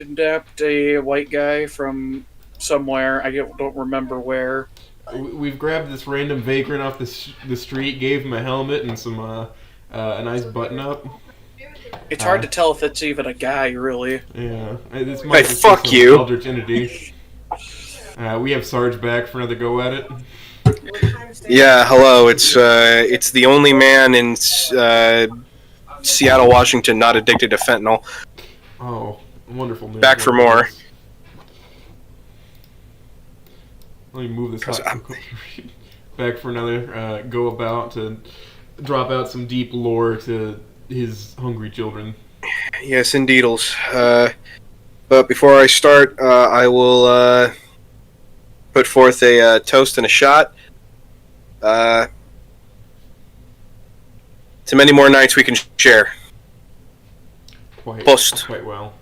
kidnapped a white guy from somewhere. Don't remember where. We've grabbed this random vagrant off the street, gave him a helmet and some a nice button up. It's hard to tell if it's even a guy, really. Yeah, this Hey, might just be fuck some you. eldritch entity. We have Sarge back for another go at it. Yeah, hello. It's the only man in Seattle, Washington, not addicted to fentanyl. Oh, wonderful news. Back for more. Let me move this hot back for another go about to drop out some deep lore to his hungry children. Yes, indeedles. But before I start, I will put forth a toast and a shot. To many more nights we can share. Post. Quite well.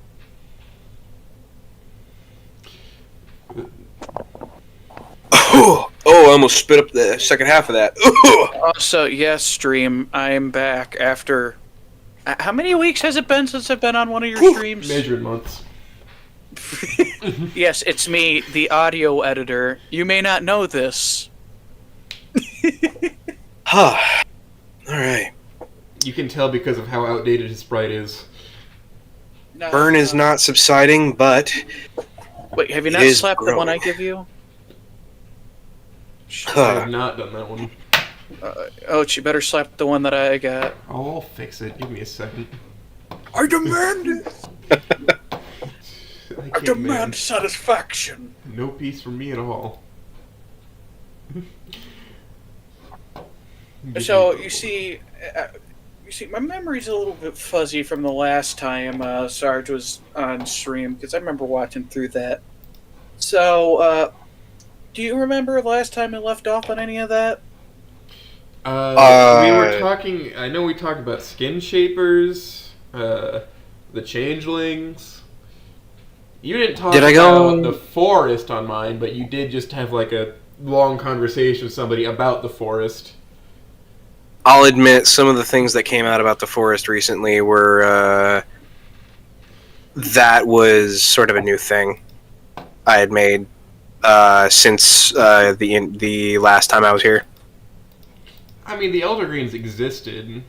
Oh, I almost spit up the second half of that. So, yes, stream, I'm back after... How many weeks has it been since I've been on one of your streams? Measured months. Yes, it's me, the audio editor. You may not know this. Huh. Alright. You can tell because of how outdated his sprite is. No, Burn is not subsiding, but... Wait, have you not slapped the one I give you? I have not done that one. Oh, you better slap the one that I got. Oh, I'll fix it. Give me a second. I demand it! I demand man. satisfaction! No peace from me at all. So, you see, my memory's a little bit fuzzy from the last time Sarge was on stream, because I remember watching through that. So, do you remember the last time I left off on any of that? We were talking. I know we talked about skin shapers, the changelings. You didn't talk about the forest on mine, but you did just have like a long conversation with somebody about the forest. I'll admit some of the things that came out about the forest recently were that was sort of a new thing I had made since the last time I was here. I mean, the Elder Greens existed.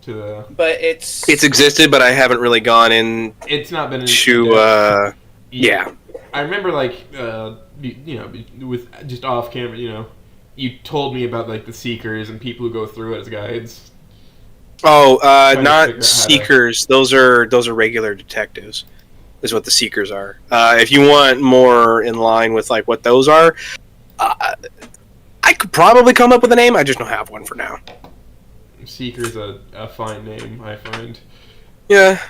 But it's existed, but I haven't really gone in. It's not been yeah. I remember, like, with just off camera, you told me about like the Seekers and people who go through it as guides. Oh, not Seekers. Those are regular detectives. Is what the Seekers are. If you want more in line with like what those are, I could probably come up with a name. I just don't have one for now. Seeker's a fine name, I find. Yeah.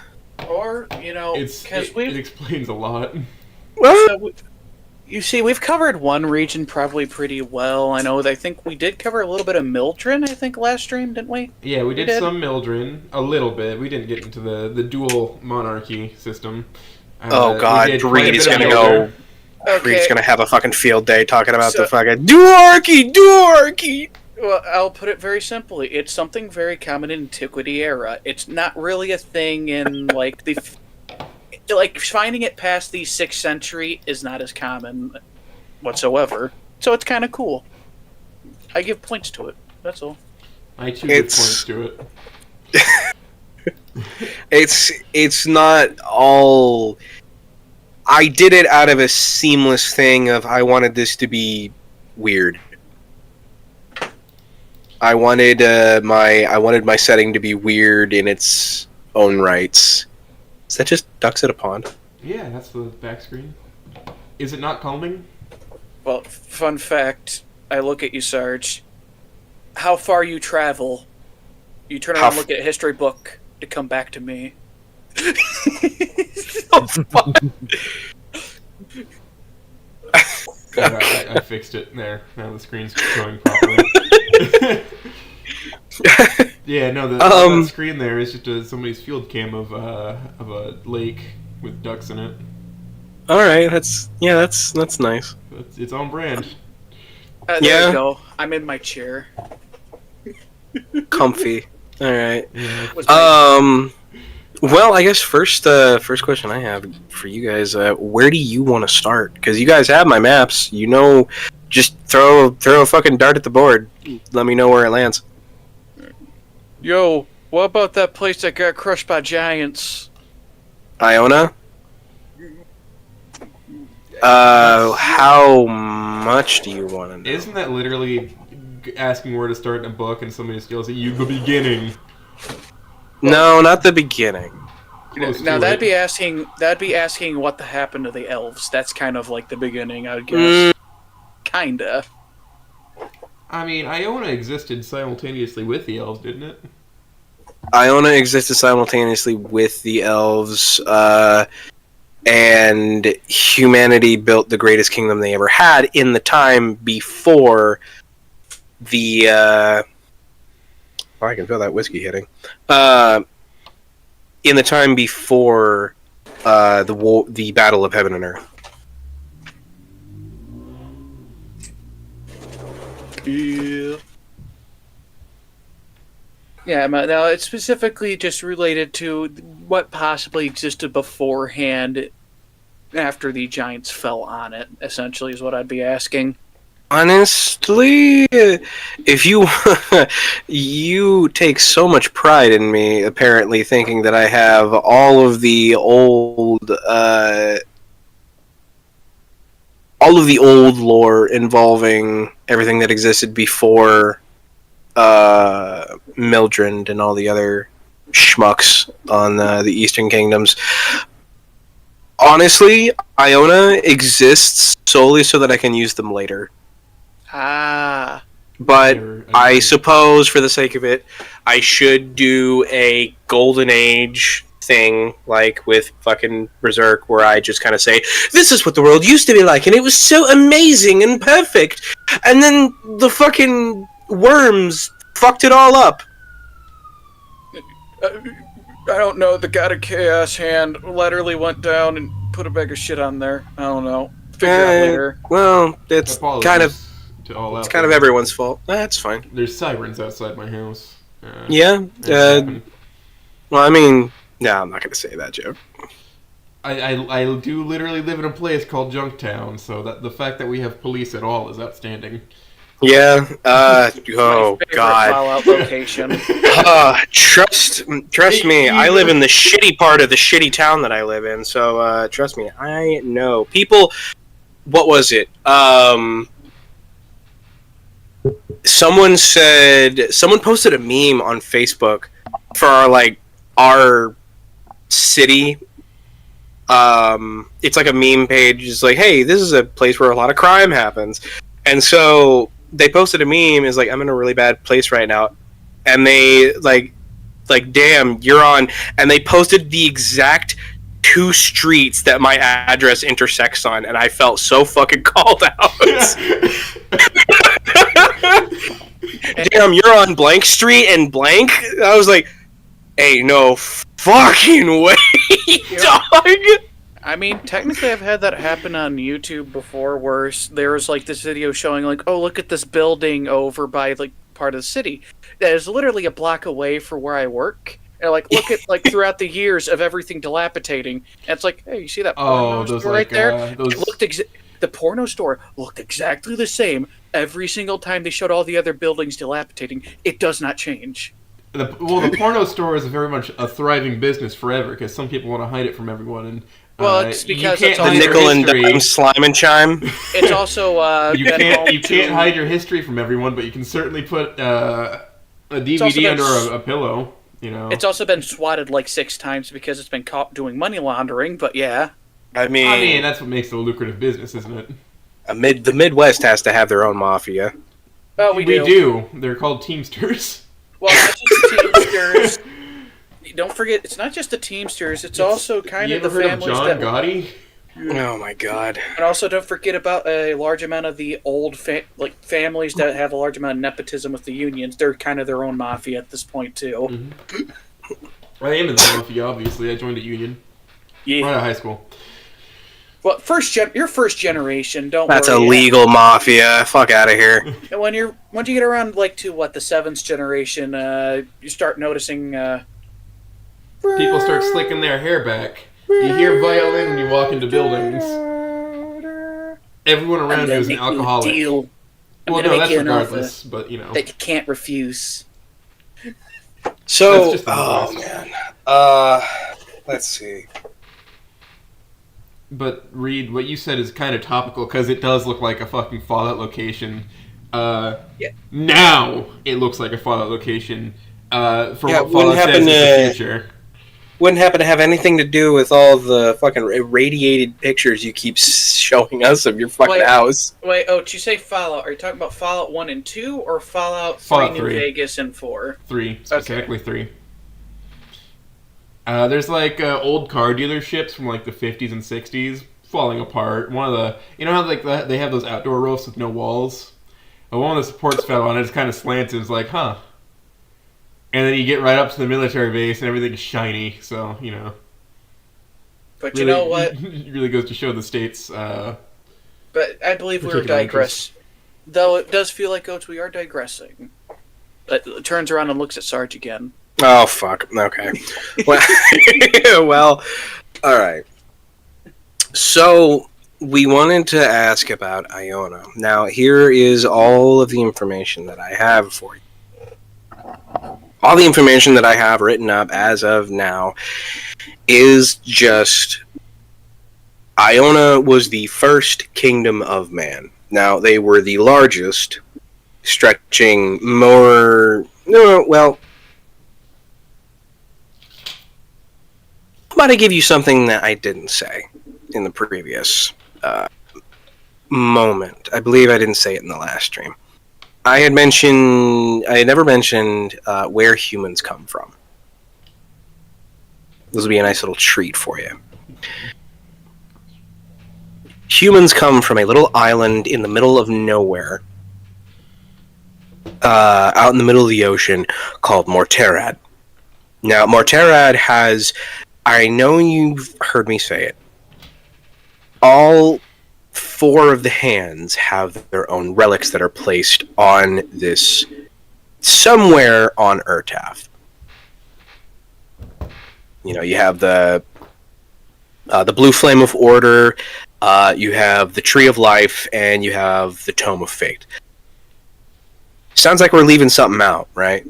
Or, it explains a lot. Well, so you see, we've covered one region probably pretty well. I think we did cover a little bit of Mildren, I think, last stream, didn't we? Yeah, we did some Mildren, a little bit. We didn't get into the dual monarchy system. Oh god, Reed is gonna go... Okay. Reed's gonna have a fucking field day talking about the fucking Duarchy! Well, I'll put it very simply. It's something very common in Antiquity era. It's not really a thing in, like, finding it past the 6th century is not as common whatsoever. So it's kind of cool. I give points to it. That's all. I too give points to it. It's not all... I did it out of a seamless thing of I wanted this to be weird. I wanted my setting to be weird in its own rights. Is that just ducks at a pond? Yeah, that's the back screen. Is it not calming? Well, fun fact. I look at you, Sarge. How far you travel, you turn around and look at a history book to come back to me. Oh, fuck. I fixed it. There. Now the screen's showing properly. Yeah, no, the screen there is just somebody's field cam of a lake with ducks in it. All right, that's nice. It's on brand. There you go. I'm in my chair. Comfy. All right. Yeah. Well, I guess first question I have for you guys: where do you want to start? Because you guys have my maps. You know, just throw a fucking dart at the board. Let me know where it lands. Yo, what about that place that got crushed by giants? Iona. How much do you want to know? Isn't that literally asking where to start in a book and somebody yells at you, the beginning? No, not the beginning. Now that'd be asking what happened to the elves. That's kind of like the beginning, I would guess. Kinda. I mean, Iona existed simultaneously with the elves, didn't it? Iona existed simultaneously with the elves, and humanity built the greatest kingdom they ever had in the time before the. I can feel that whiskey hitting. In the time before the Battle of Heaven and Earth. Yeah. Yeah, now it's specifically just related to what possibly existed beforehand after the giants fell on it, essentially, is what I'd be asking. Honestly, if you you take so much pride in me, apparently thinking that I have all of the old lore involving everything that existed before Mildred and all the other schmucks on the Eastern Kingdoms. Honestly, Iona exists solely so that I can use them later. Ah. But I suppose, for the sake of it, I should do a Golden Age thing, like with fucking Berserk, where I just kind of say, this is what the world used to be like, and it was so amazing and perfect. And then the fucking worms fucked it all up. I don't know, the God of Chaos hand literally went down and put a bag of shit on there. I don't know. Figure it out later. Well, it's kind of... It's kind of everyone's fault. That's fine. There's sirens outside my house. Yeah. Well, I mean, no, I'm not going to say that joke. I do literally live in a place called Junktown, so that the fact that we have police at all is outstanding. Yeah. Oh God. Fallout location. Trust me. I live in the shitty part of the shitty town that I live in, so trust me. I know people. What was it? Someone posted a meme on Facebook for our city. It's like a meme page. It's like, hey, this is a place where a lot of crime happens. And so they posted a meme. Is like, I'm in a really bad place right now. And they like, damn, you're on. And they posted the exact 2 streets that my address intersects on. And I felt so fucking called out. Damn, you're on blank street and blank? I was like, hey, no fucking way, dog. I mean, technically I've had that happen on YouTube before where there was like this video showing like, oh, look at this building over by like part of the city that is literally a block away from where I work. And like, look at like throughout the years of everything dilapidating. And it's like, hey, you see that porno store right there? It looked the porno store looked exactly the same every single time they showed all the other buildings dilapidating. It does not change. The porno store is very much a thriving business forever because some people want to hide it from everyone. And well, it's because it's the nickel and dime slime and chime. It's also you can't hide your history from everyone, but you can certainly put a DVD under a pillow. You know, it's also been swatted like 6 times because it's been caught doing money laundering. But yeah, I mean that's what makes it a lucrative business, isn't it? The Midwest has to have their own mafia. Oh, we do. They're called Teamsters. Well, not just the Teamsters. Don't forget, it's not just the Teamsters. It's also kind of the families John Gotti? Oh my God! And also, don't forget about a large amount of the old families that have a large amount of nepotism with the unions. They're kind of their own mafia at this point too. Mm-hmm. I am in the mafia, obviously. I joined a union. Yeah. Right out of high school. Well, your first generation. That's a legal mafia. Fuck out of here. And once you get around like to the 7th generation, you start noticing people start slicking their hair back. You hear violin when you walk into buildings. Everyone around you is an alcoholic. Deal. Well, no, that's regardless, but you know. That you can't refuse. So, oh man. Let's see. But Reed, what you said is kind of topical because it does look like a fucking Fallout location. Yeah. Now it looks like a Fallout location. For what Fallout says in the future. Wouldn't happen to have anything to do with all the fucking irradiated pictures you keep showing us of your fucking house. Wait, did you say Fallout? Are you talking about Fallout 1 and 2 or Fallout 3 New Vegas and 4? 3, specifically 3. There's like old car dealerships from like the 50s and 60s falling apart. One of the, you know how like they have those outdoor roofs with no walls? Well, one of the supports fell on it. It's kind of slanted. It's like, huh. And then you get right up to the military base and everything's shiny. So, you know. But really, you know what? It really goes to show the state's. But I believe we were digressing. Though it does feel like, we are digressing. It turns around and looks at Sarge again. Oh, fuck. Okay. Well, all right. So, we wanted to ask about Iona. Now, here is all of the information that I have for you. All the information that I have written up as of now is just Iona was the first kingdom of man. Now, they were the largest, stretching more... well... I'm about to give you something that I didn't say in the previous moment. I believe I didn't say it in the last stream. I had never mentioned where humans come from. This will be a nice little treat for you. Humans come from a little island in the middle of nowhere, out in the middle of the ocean, called Morterad. Now, Morterad has, I know you've heard me say it, all 4 of the hands have their own relics that are placed on this, somewhere on Urtaf. You know, you have the Blue Flame of Order, you have the Tree of Life, and you have the Tome of Fate. Sounds like we're leaving something out, right?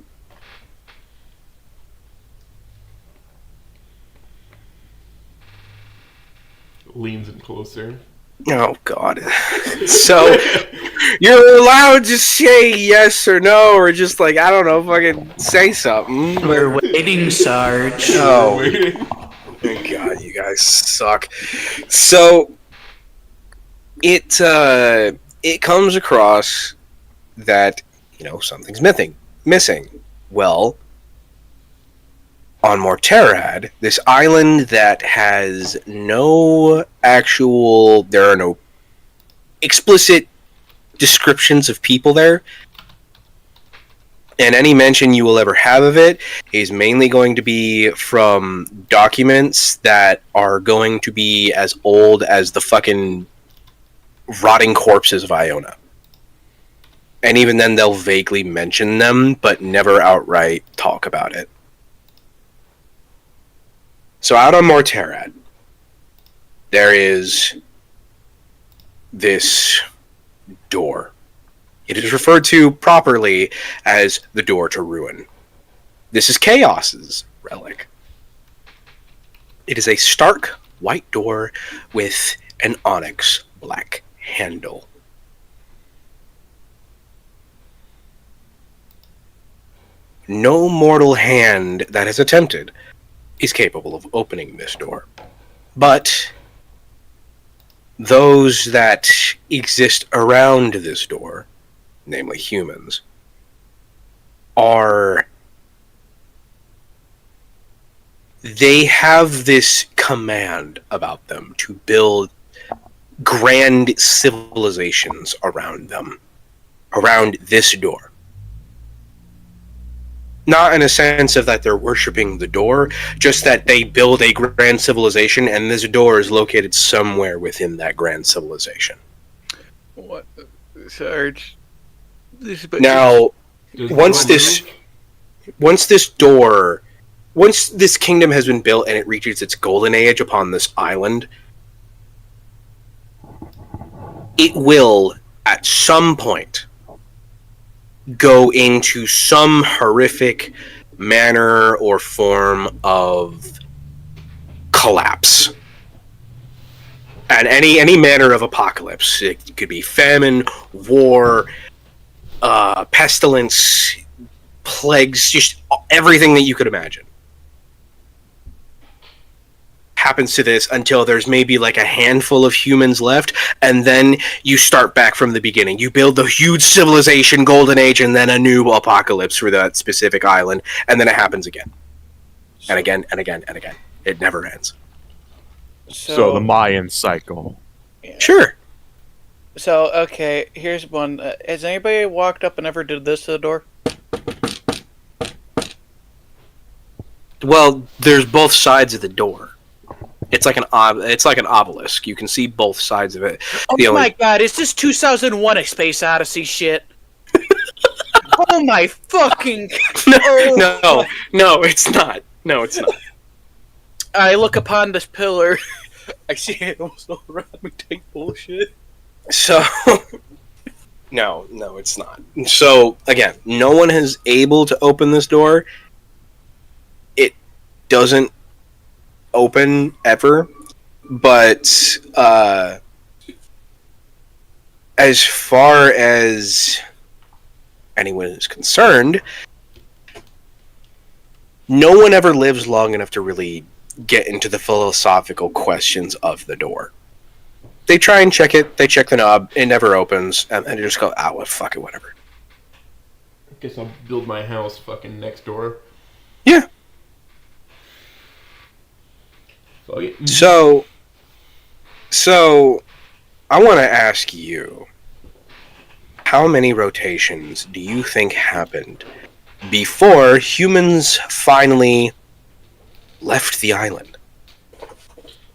Leans in closer. Oh, God. So, you're allowed to say yes or no, or just, like, I don't know, fucking say something. We're waiting, Sarge. Oh, my God, you guys suck. So, it comes across that, you know, something's missing. Well, on Morterad, this island that has no actual... There are no explicit descriptions of people there. And any mention you will ever have of it is mainly going to be from documents that are going to be as old as the fucking rotting corpses of Iona. And even then, they'll vaguely mention them, but never outright talk about it. So out on Morterad, there is this door. It is referred to properly as the Door to Ruin. This is Chaos's relic. It is a stark white door with an onyx black handle. No mortal hand that has attempted is capable of opening this door. But those that exist around this door, namely humans, they have this command about them to build grand civilizations around them, around this door. Not in a sense of that they're worshipping the door, just that they build a grand civilization, and this door is located somewhere within that grand civilization. What, Sarge? Now, once this door once this kingdom has been built and it reaches its golden age upon this island, it will, at some point, go into some horrific manner or form of collapse. And any manner of apocalypse. It could be famine, war, pestilence, plagues, just everything that you could imagine happens to this until there's maybe like a handful of humans left, and then you start back from the beginning. You build the huge civilization, golden age, and then a new apocalypse for that specific island, and then it happens again. And again, and again, and again. It never ends. So the Mayan cycle. Yeah. Sure. So, okay, here's one. Has anybody walked up and ever did this to the door? Well, there's both sides of the door. It's like an obelisk. You can see both sides of it. Oh my god, is this 2001: A Space Odyssey shit? Oh my fucking... No, it's not. No, it's not. I look upon this pillar. I see it almost all around me take bullshit. So, no, it's not. So, again, no one is able to open this door. It doesn't open ever, but as far as anyone is concerned, no one ever lives long enough to really get into the philosophical questions of the door. They try and check it, they check the knob, it never opens, and they just go, well, fuck it, whatever. I guess I'll build my house fucking next door. Yeah. Fuck it. So, I want to ask you, how many rotations do you think happened before humans finally left the island?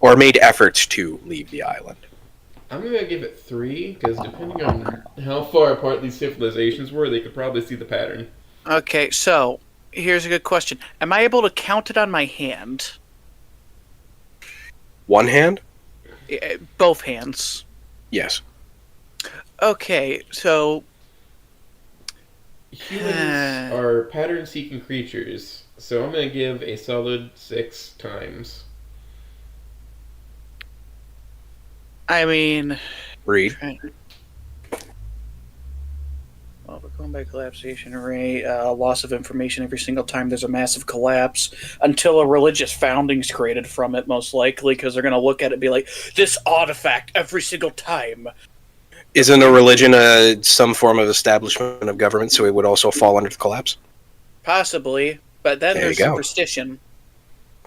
Or made efforts to leave the island? I'm gonna give it 3, because depending on how far apart these civilizations were, they could probably see the pattern. Okay, so, here's a good question. Am I able to count it on my hand? One hand? Both hands. Yes. Okay, so... Humans are pattern-seeking creatures, so I'm gonna give a solid 6 times. I mean... Read. Well, we're going by collapsation rate, loss of information every single time there's a massive collapse, until a religious founding's created from it, most likely, because they're going to look at it and be like, this artifact every single time. Isn't a religion some form of establishment of government, so it would also fall under the collapse? Possibly, but then There there's you go. superstition.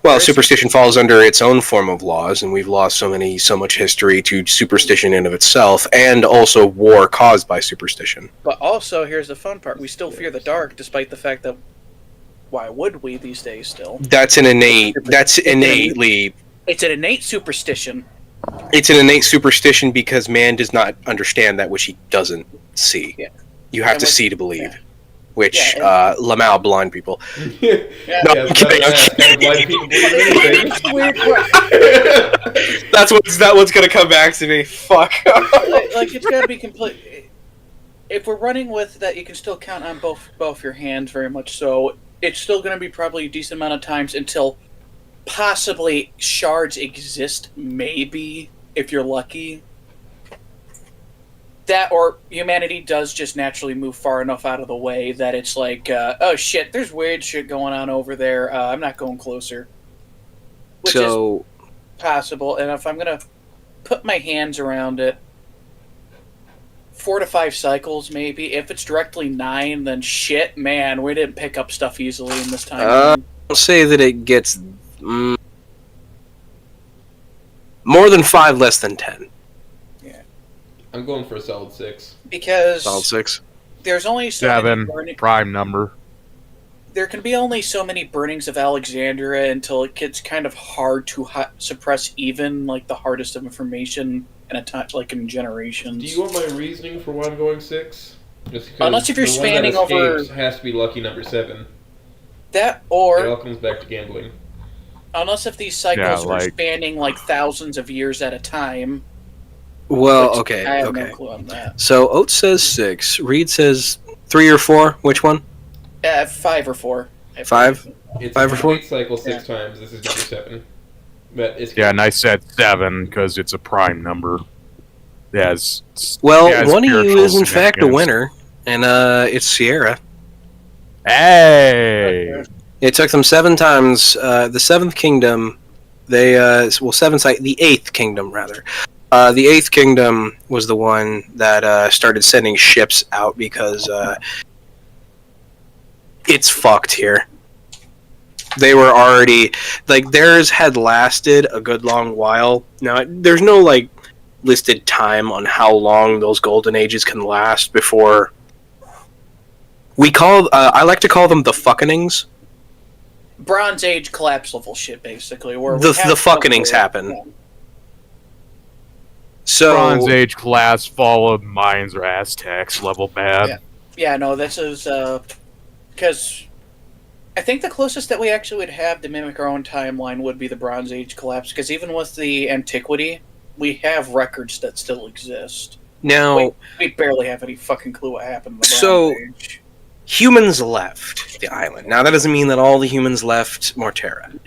Well, superstition falls under its own form of laws, and we've lost so much history to superstition in of itself, and also war caused by superstition. But also, here's the fun part, we still fear the dark, despite the fact that, why would we these days still? That's innately... It's an innate superstition. It's an innate superstition because man does not understand that which he doesn't see. Yeah. You have And to what- see to believe. yeah. Which, Yeah, Lamau, blind people. Yeah, No, yeah, I'm kidding. blind people believe anything. It's a weird question. That one's gonna come back to me. Fuck. Like, it's gotta be complete. If we're running with that, you can still count on both your hands very much so. It's still gonna be probably a decent amount of times until possibly shards exist, maybe, if you're lucky. That or humanity does just naturally move far enough out of the way that it's like, oh shit, there's weird shit going on over there. I'm not going closer. Which is possible, and if I'm gonna put my hands around it, 4 to 5 cycles maybe. If it's directly 9, then shit, man, we didn't pick up stuff easily in this time. I'll say that it gets more than 5, less than 10. I'm going for a solid 6. Because Solid 6. there's only so many 7, prime number. there can be only so many burnings of Alexandria until it gets kind of hard to suppress even like the hardest of information in a time, like in generations. Do you want my reasoning for why I'm going 6? Just because Unless if you're the one that spanning over- escapes has to be lucky number 7. That, It all or comes back to gambling. unless if these cycles are like- spanning like thousands of years at a time. Well, Which okay, I have okay. no clue on that. So Oates says 6. Reed says 3 or 4. Which one? 5 or 4. I 5? believe. It's 5 a or 4? complete cycle 6 times. This is number 7. But it's Yeah, and I said 7 because it's a prime number. Yes. Well, yeah, one of you spiritual is in fact a significance. winner, and it's Sierra. Hey! Okay. It took them 7 times. The 7th kingdom, the 8th kingdom rather. The 8th kingdom was the one that started sending ships out because it's fucked here. They were already like theirs had lasted a good long while. Now there's no like listed time on how long those golden ages can last before. We call I like to call them the fuckingings. Bronze Age collapse level shit, basically. Where we The have fuckingings happen. Yeah. So Bronze Age class followed Mayans or Aztecs level bad. Yeah, no, this is because I think the closest that we actually would have to mimic our own timeline would be the Bronze Age collapse. Because even with the antiquity, we have records that still exist. now We barely have any fucking clue what happened in the Bronze So- Age. humans left the island. Now that doesn't mean that all the humans left Morterra.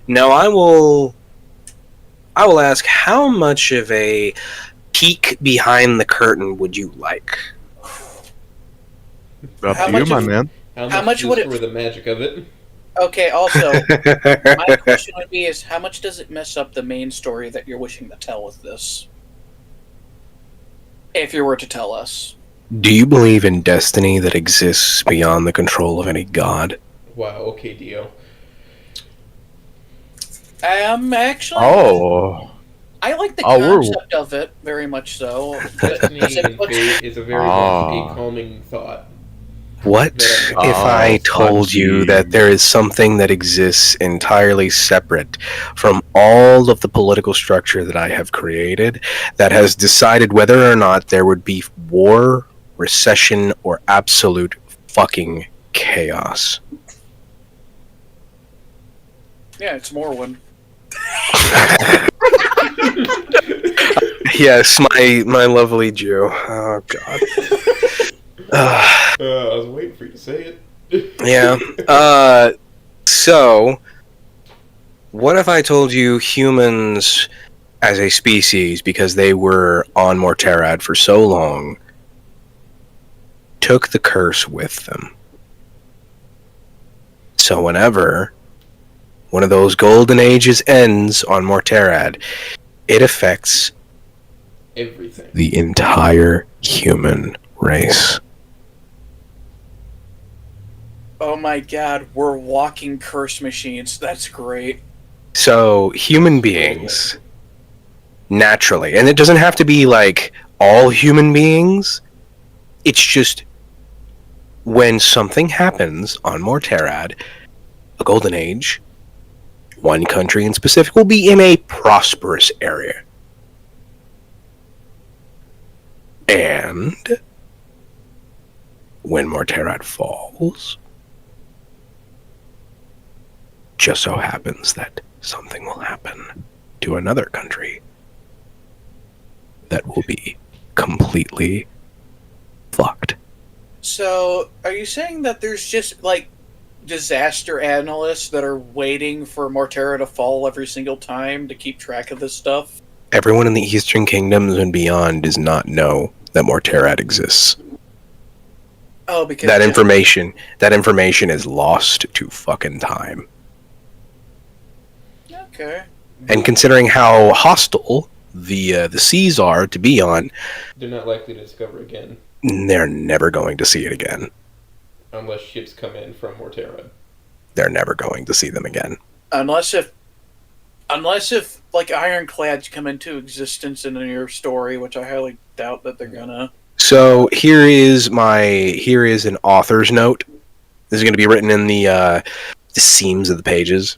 Now I will ask, how much of a peek behind the curtain would you like? Up How to much you, my of- man. how much just would it- for the magic of it? Okay, also, my question would be: is how much does it mess up the main story that you're wishing to tell with this? If you were to tell us. Do you believe in destiny that exists beyond the control of any god? Wow. Okay, Dio. Actually, Oh. I like the Oh, we're- concept of it very much so. Destiny Because it and puts- fate is a very Ah. calming thought. What if I told you fudgy. that there is something that exists entirely separate from all of the political structure that I have created that has decided whether or not there would be war, recession, or absolute fucking chaos? Yeah, it's Morrowind. Yes, my lovely Jew. Oh god. I was waiting for you to say it. Yeah. So, what if I told you humans as a species, because they were on Morterad for so long, took the curse with them? So whenever one of those golden ages ends on Morterad, it affects Everything. the entire human race. Oh my god, we're walking curse machines. That's great. So, human beings, naturally, and it doesn't have to be like all human beings, it's just when something happens on Morterad, a golden age, one country in specific will be in a prosperous area. And when Morterad falls, just so happens that something will happen to another country that will be completely fucked. So, are you saying that there's just, like, disaster analysts that are waiting for Morterra to fall every single time to keep track of this stuff? Everyone in the Eastern Kingdoms and beyond does not know that Morterad exists. Oh, because That information is lost to fucking time. Okay. And considering how hostile the seas are to be on, They're not likely to discover again they're never going to see it again. unless ships come in from Morterra. They're never going to see them again. Unless if like ironclads come into existence in your story, which I highly doubt that they're gonna. So here is an author's note. This is going to be written in the seams of the pages.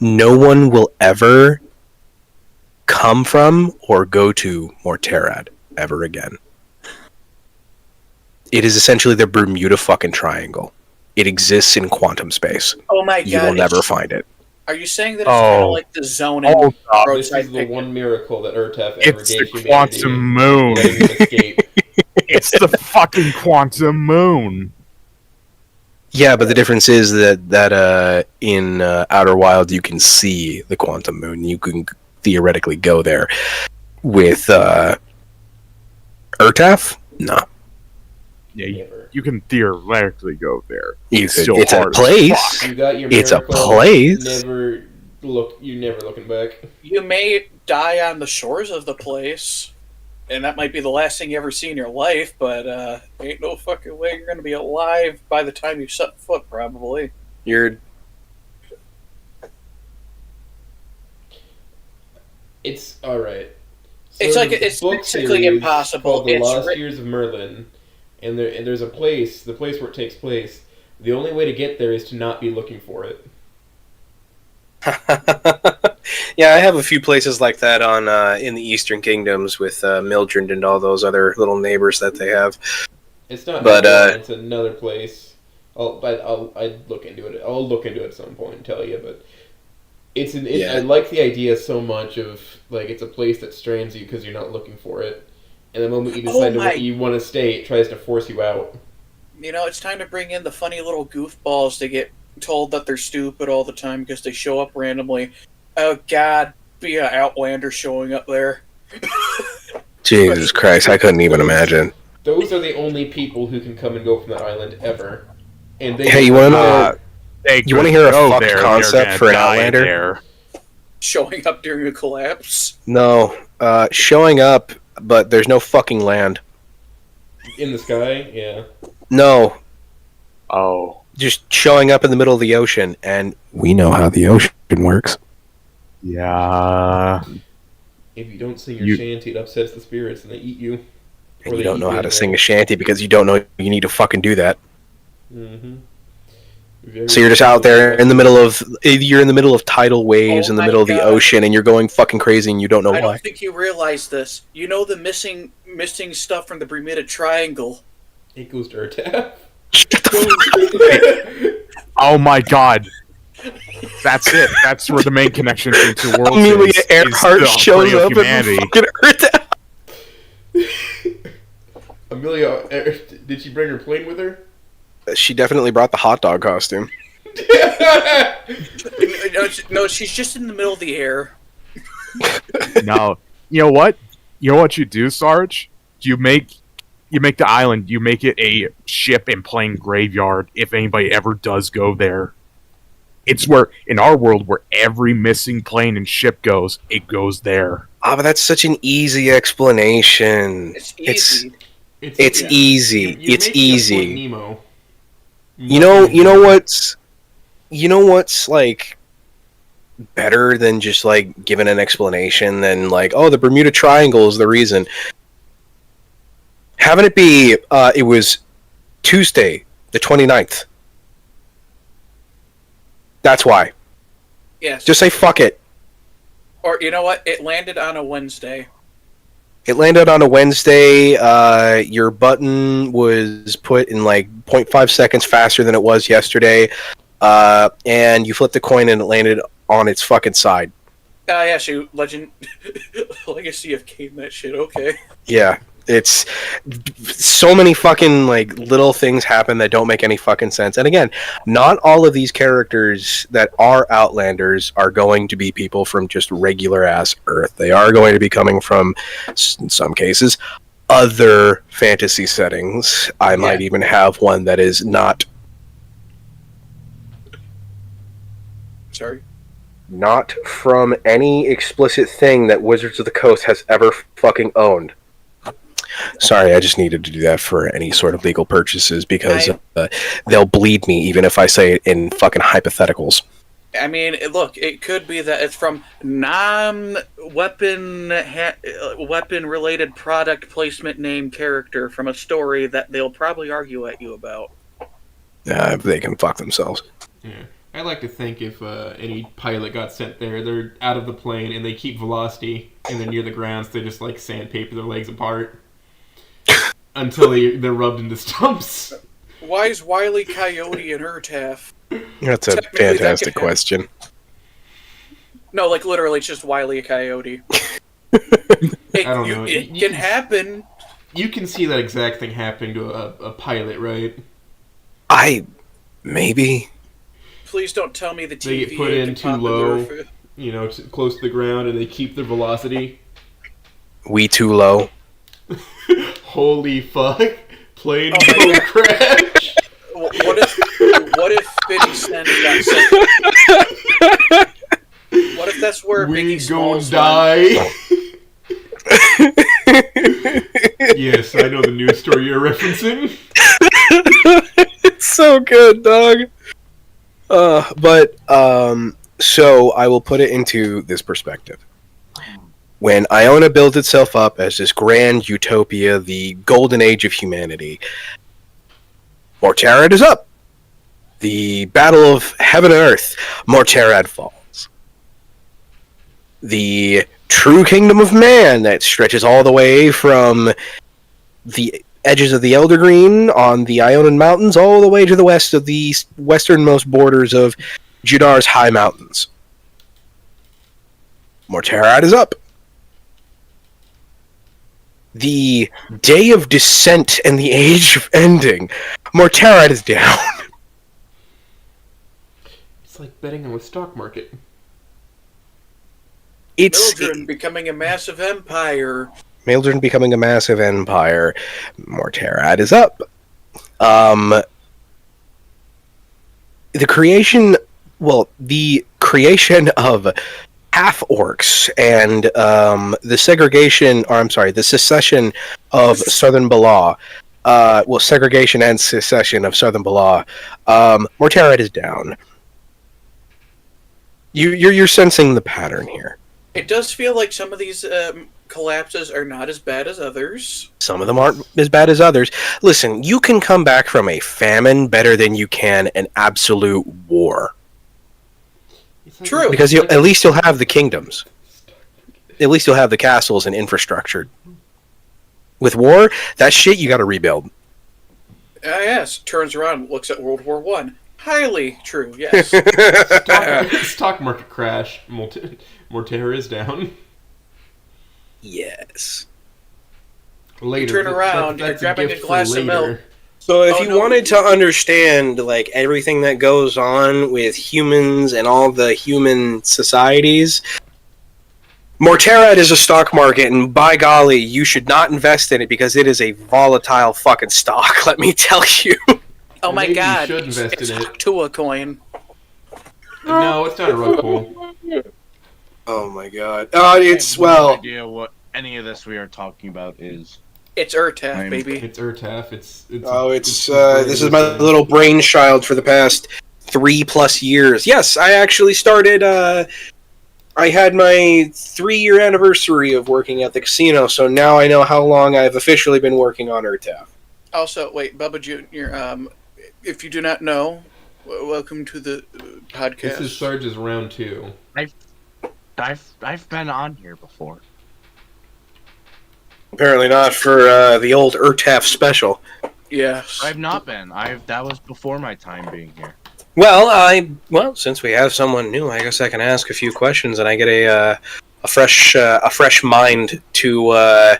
No one will ever come from or go to Morterad ever again. It is essentially the Bermuda fucking Triangle. It exists in quantum space. Oh my god! You will never find it. Are you saying that it's kind of like the zone in God. This Roadside is the Picnic? one miracle that Urtef ever It's gave the humanity. quantum moon. Letting them escape. It's the fucking quantum moon. Yeah, but the difference is that in Outer Wild you can see the quantum moon. You can theoretically go there. With Urtaf, no. Yeah, you can theoretically go there. You could. Still It's a hard as place. fuck. You got your It's a miracle. place. You're never looking back. You may die on the shores of the place, and that might be the last thing you ever see in your life, but ain't no fucking way you're going to be alive by the time you set foot, probably. It's alright. So It's like- there's a it's book basically series impossible. called The It's Lost writ- Years of Merlin, and there's a place, the place where it takes place. The only way to get there is to not be looking for it. Yeah, I have a few places like that on in the Eastern Kingdoms with Mildred and all those other little neighbors that they have. It's not. But, Melbourne, it's another place. I'd look into it. I'll look into it at some point and tell you. But Yeah. I like the idea so much of like it's a place that strands you because you're not looking for it, and the moment you decide my- you want to stay, it tries to force you out. You know, it's time to bring in the funny little goofballs that get told that they're stupid all the time because they show up randomly. Oh god, be an Outlander showing up there. Jesus Christ, I couldn't even imagine. Those are the only people who can come and go from that island ever. And they Hey, you want to know? They You wanna could hear a go fucked there, concept they're gonna for an die Outlander? there. Showing up during a collapse. No, showing up, but there's no fucking land. in the sky? Yeah. No, Oh, just showing up in the middle of the ocean, and we know how the ocean works. yeah. If you don't sing your You- shanty, it upsets the spirits and they eat you. And you don't know how to sing a shanty because you don't know you need to fucking do that. Mm-hmm. So you're just out there in the middle of tidal waves Oh in the my middle of the God. ocean, and you're going fucking crazy, and you don't know I why. don't think you realize this. You know the missing stuff from the Bermuda Triangle. It goes to Urtaf. Oh my god. That's it. That's where the main connection between two worlds Amelia is Earhart the shows upbringing of up humanity. and fucking Earth. Amelia, did she bring her plane with her? She definitely brought the hot dog costume. No, she's just in the middle of the air. No. You know what? You know what you do, Sarge? You make the island, you make it a ship and plane graveyard if anybody ever does go there. It's where, in our world, where every missing plane and ship goes, it goes there. Ah, but that's such an easy explanation. It's easy. It's yeah. easy. You're It's making a easy. point, Nemo. You know what's like better than just like giving an explanation than like, oh, the Bermuda Triangle is the reason. Having it be it was Tuesday, the 29th. That's why. Yes. Just say fuck it. Or you know what? It landed on a Wednesday. It landed on a Wednesday. Your button was put in like 0.5 seconds faster than it was yesterday. And you flipped the coin and it landed on its fucking side. Yeah, shoot. Legacy of Kane, that shit. Okay. Yeah. It's so many fucking like little things happen that don't make any fucking sense. And again, not all of these characters that are Outlanders are going to be people from just regular ass Earth. They are going to be coming from, in some cases, other fantasy settings. I might even have one that is not from any explicit thing that Wizards of the Coast has ever fucking owned. Sorry, I just needed to do that for any sort of legal purchases because they'll bleed me even if I say it in fucking hypotheticals. I mean, look, it could be that it's from non-weapon weapon-related product placement name character from a story that they'll probably argue at you about. They can fuck themselves. Yeah. I like to think if any pilot got sent there, they're out of the plane and they keep velocity and they're near the ground, so they just like sandpaper their legs apart until they're rubbed into stumps. Why is Wile E. Coyote in Urtaf? That's a Technically, that fantastic could happen. question. No, like literally, it's just Wile E. Coyote. I don't know. It can happen. You can see that exact thing happening to a pilot, right? Maybe. Please don't tell me the They TVA get put in can too pop low, the roof. close to the ground, and they keep their velocity. We too low. Holy fuck! Plane Oh my will God. crash. What if 50 Cent got sent? What if that's where We Biggie gon' Smalls die. Yes, I know the news story you're referencing. It's so good, dog. So I will put it into this perspective. When Iona builds itself up as this grand utopia, the golden age of humanity, Mortarad is up. The battle of heaven and earth, Mortarad falls. The true kingdom of man that stretches all the way from the edges of the Elder Green on the Ionan Mountains all the way to the west of the westernmost borders of Judar's high mountains. Mortarad is up. The day of descent and the age of ending, Mortarad is down. It's like betting on the stock market. Mildred becoming a massive empire. Mildred becoming a massive empire. Mortarad is up. The creation of half-orcs and the secession of Southern Bala. Segregation and secession of Southern Bala. Mortarad is down. You're sensing the pattern here. It does feel like some of these collapses are not as bad as others. Some of them aren't as bad as others. Listen, you can come back from a famine better than you can an absolute war. True. Because at least you'll have the kingdoms. At least you'll have the castles and infrastructure. With war, that shit you gotta rebuild. Yes, turns around, looks at World War One. Highly true, yes. Stock market crash. Mortara is down. Yes. Later. Turn around, you're grabbing a glass of milk. So if you wanted to understand like everything that goes on with humans and all the human societies, Mortarad is a stock market, and by golly, you should not invest in it because it is a volatile fucking stock, let me tell you. Oh my Maybe you god, should invest it's in it. to a coin. No, it's not a rug pull. Oh my god. I have no idea what any of this we are talking about is. It's Urtaf, baby. It's Urtaf. It's this is my little brainchild for the past 3+ years. Yes, I actually started, I had my 3-year anniversary of working at the casino, so now I know how long I've officially been working on Urtaf. Also, wait, Bubba Jr., if you do not know, welcome to the podcast. This is Sarge's round 2. I've been on here before. Apparently not for the old Urtaf special. Yes. I've not been. That was before my time being here. Well, since we have someone new, I guess I can ask a few questions, and I get a fresh mind to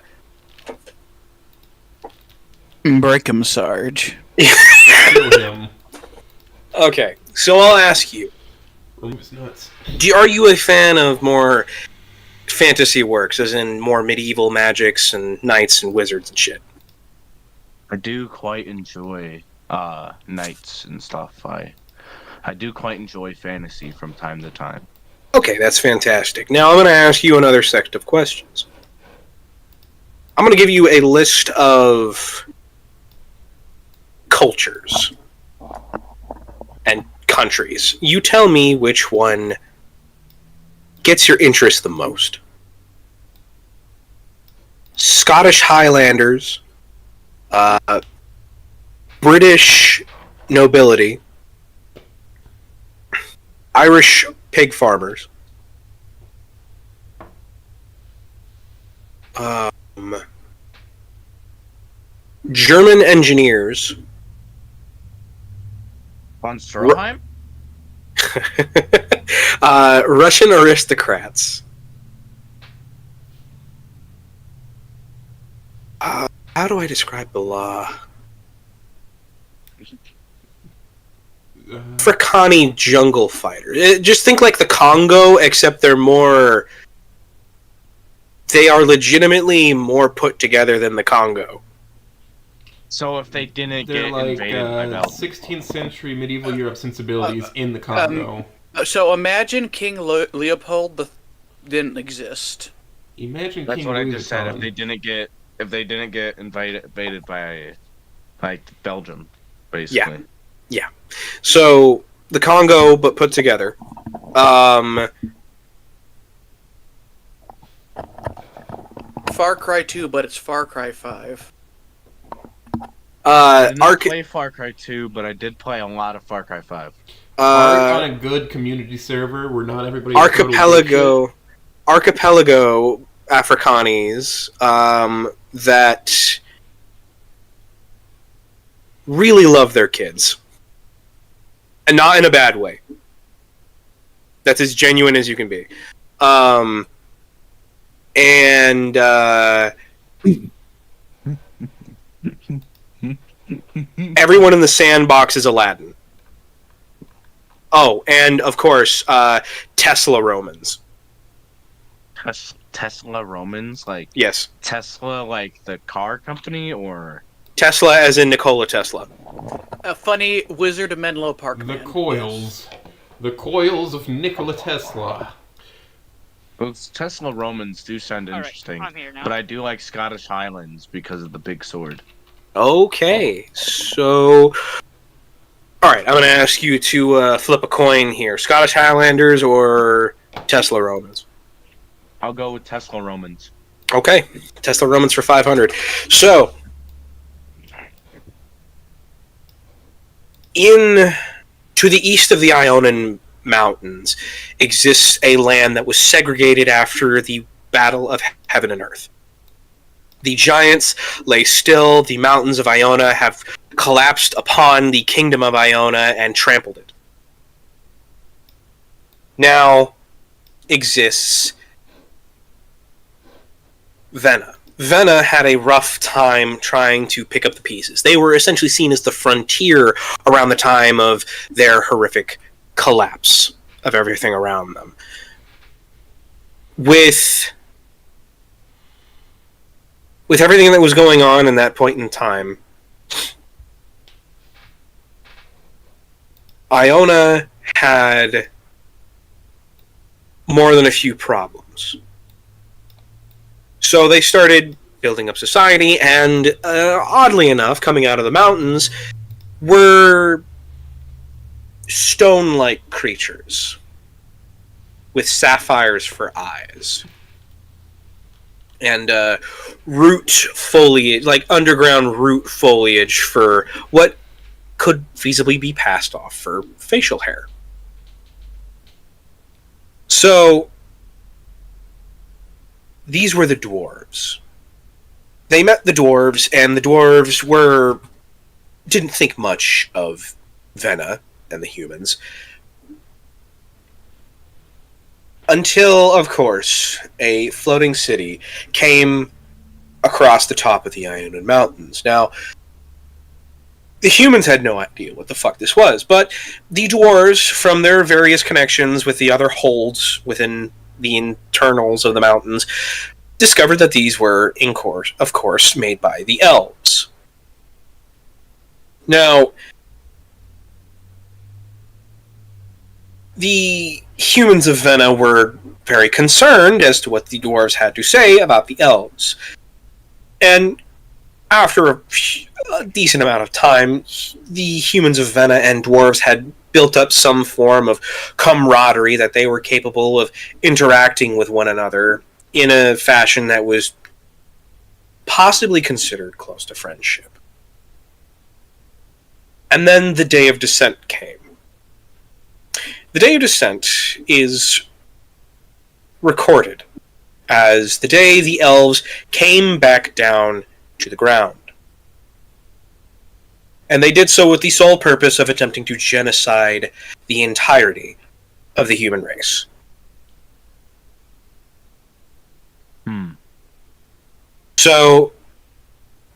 break him, Sarge. Kill him. Okay, so I'll ask you: His nuts. Are you a fan of more fantasy works, as in more medieval magics and knights and wizards and shit? I do quite enjoy knights and stuff. I do quite enjoy fantasy from time to time. Okay, that's fantastic. Now I'm going to ask you another set of questions. I'm going to give you a list of cultures and countries. You tell me which one gets your interest the most. Scottish Highlanders, British nobility, Irish pig farmers, German engineers, Von Stroheim? Russian aristocrats. How do I describe the law? Afrikaani jungle fighter. Just think like the Congo, except they're more. They are legitimately more put together than the Congo. So if they didn't They're get like invaded by Belgium. 16th century medieval Europe sensibilities in the Congo. So imagine King Leopold didn't exist. Imagine That's King what I Louis just said. Vuitton. If they didn't get invaded by like Belgium, basically. Yeah. So the Congo, but put together. Far Cry 2, but it's Far Cry 5. I did not play Far Cry 2, but I did play a lot of Far Cry 5. On a good community server where not everybody Archipelago Afrikanis that really love their kids, and not in a bad way. That's as genuine as you can be. Everyone in the sandbox is Aladdin. Oh, and of course, Tesla Romans. Tesla Romans? Like, yes. Tesla, like the car company, or? Tesla as in Nikola Tesla. A funny Wizard of Menlo Park. The coils. Yes. The coils of Nikola Tesla. Those Tesla Romans do sound interesting, I'm here now. but I do like Scottish Highlands because of the big sword. Okay, so... Alright, I'm going to ask you to flip a coin here. Scottish Highlanders or Tesla Romans? I'll go with Tesla Romans. Okay, Tesla Romans for 500. So, to the east of the Ionian Mountains exists a land that was segregated after the Battle of Heaven and Earth. The giants lay still, the mountains of Iona have collapsed upon the kingdom of Iona and trampled it. Now exists Vena. Vena had a rough time trying to pick up the pieces. They were essentially seen as the frontier around the time of their horrific collapse of everything around them. With everything that was going on in that point in time, Iona had more than a few problems. So they started building up society, and oddly enough, coming out of the mountains, were stone-like creatures with sapphires for eyes. And root foliage, like underground root foliage for what could feasibly be passed off for facial hair. So, these were the dwarves. They met the dwarves, and the dwarves didn't think much of Vena and the humans. Until, of course, a floating city came across the top of the Ionian Mountains. Now, the humans had no idea what the fuck this was, but the dwarves, from their various connections with the other holds within the internals of the mountains, discovered that these were, of course, made by the elves. Now, the humans of Vena were very concerned as to what the dwarves had to say about the elves. And after a decent amount of time, the humans of Vena and dwarves had built up some form of camaraderie that they were capable of interacting with one another in a fashion that was possibly considered close to friendship. And then the Day of Descent came. The Day of Descent is recorded as the day the elves came back down to the ground. And they did so with the sole purpose of attempting to genocide the entirety of the human race. So,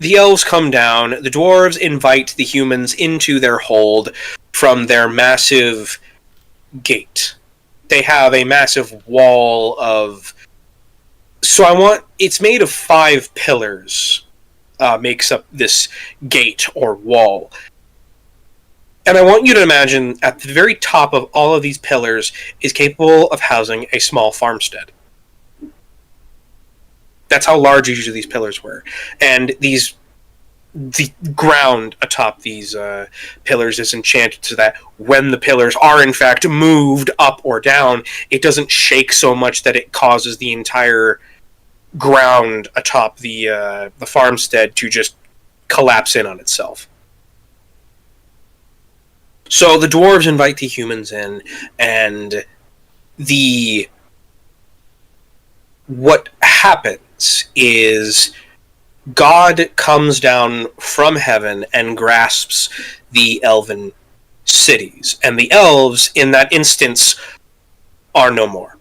the elves come down, the dwarves invite the humans into their hold from their massive gate. They have a massive wall of... it's made of 5 pillars, makes up this gate or wall. And I want you to imagine at the very top of all of these pillars is capable of housing a small farmstead. That's how large each of these pillars were. And the ground atop these pillars is enchanted so that when the pillars are in fact moved up or down, it doesn't shake so much that it causes the entire ground atop the farmstead to just collapse in on itself. So the dwarves invite the humans in, and what happens is God comes down from heaven and grasps the elven cities, and the elves in that instance are no more.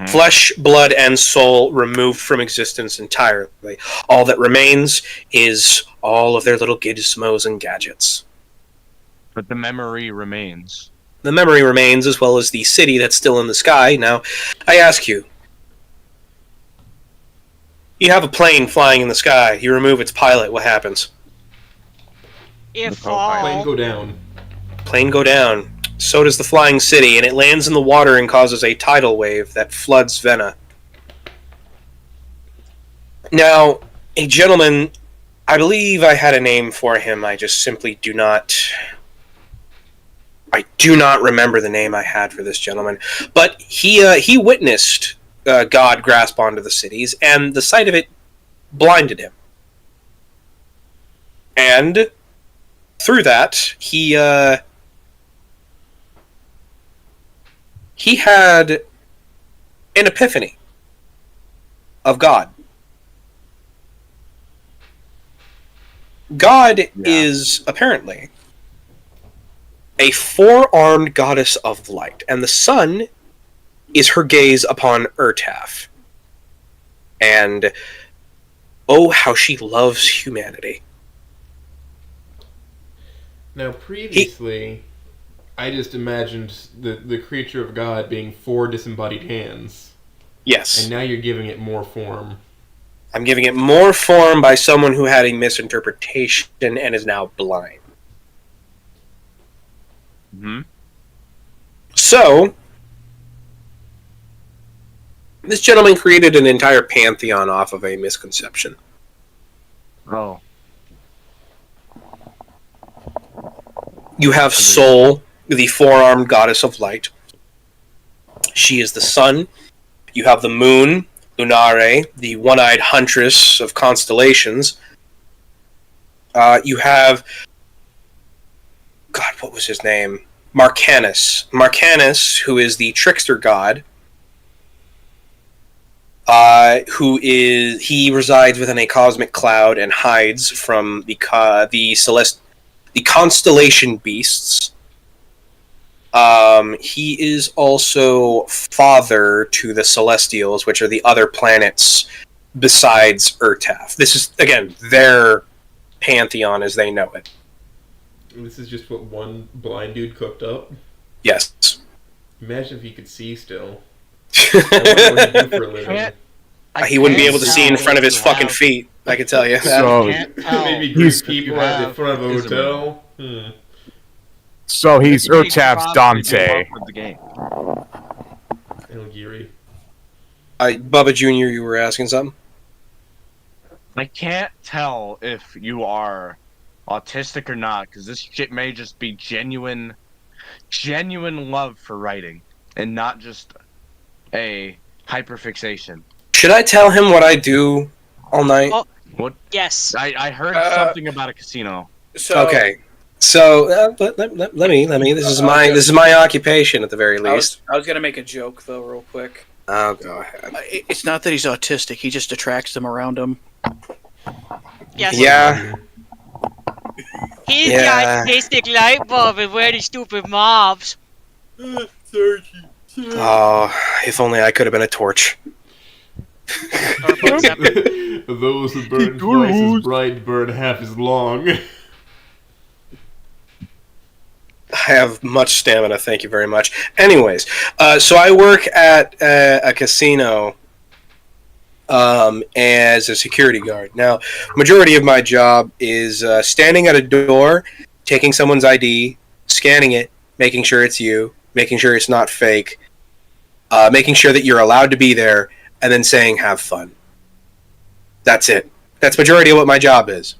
Flesh, blood, and soul removed from existence entirely. All that remains is all of their little gizmos and gadgets. But the memory remains. The memory remains, as well as the city that's still in the sky. Now, I ask you, you have a plane flying in the sky, you remove its pilot, what happens? It Plane falls. go down. Plane go down. So does the flying city, and it lands in the water and causes a tidal wave that floods Vena. Now, a gentleman, I believe I had a name for him, I just simply do not remember the name I had for this gentleman, but he witnessed God grasp onto the cities, and the sight of it blinded him. And through that, he had an epiphany of God. God is apparently a 4-armed goddess of light, and the sun is her gaze upon Urtaf. And oh, how she loves humanity. Now, previously, I just imagined the creature of God being 4 disembodied hands. Yes. And now you're giving it more form. I'm giving it more form by someone who had a misinterpretation and is now blind. So, this gentleman created an entire pantheon off of a misconception. Oh. You have Sol, the 4-armed goddess of light. She is the sun. You have the moon, Lunare, the one-eyed huntress of constellations. You have... God, what was his name? Marcanus. Marcanus, who is the trickster god, he resides within a cosmic cloud and hides from the constellation beasts. He is also father to the Celestials, which are the other planets besides Urtaf. This is, again, their pantheon as they know it. And this is just what one blind dude cooked up? Yes. Imagine if he could see still. I wonder what he'd do for a living. He wouldn't be able to see in front of his fucking feet, I can tell you. So, Maybe greet people at the front of a hotel. so he's Urtaf's Dante. Elgiri. Bubba Jr., you were asking something? I can't tell if you are autistic or not, because this shit may just be genuine love for writing, and not just a hyperfixation. Should I tell him what I do all night? Oh, What? yes. I heard something about a casino. So, Okay. So let me. This is my occupation at the very least. I was gonna make a joke though, real quick. Oh, go ahead. It's not that he's autistic; he just attracts them around him. Yes. Yeah. He's Yeah. the artistic light bulb and we're the stupid mobs. Oh, if only I could have been a torch. Those who burn twice as bright burn half as long. I have much stamina, thank you very much. Anyways, so I work at a casino as a security guard. Now, majority of my job is standing at a door, taking someone's ID, scanning it, making sure it's you, making sure it's not fake, making sure that you're allowed to be there, and then saying have fun. That's it. That's majority of what my job is.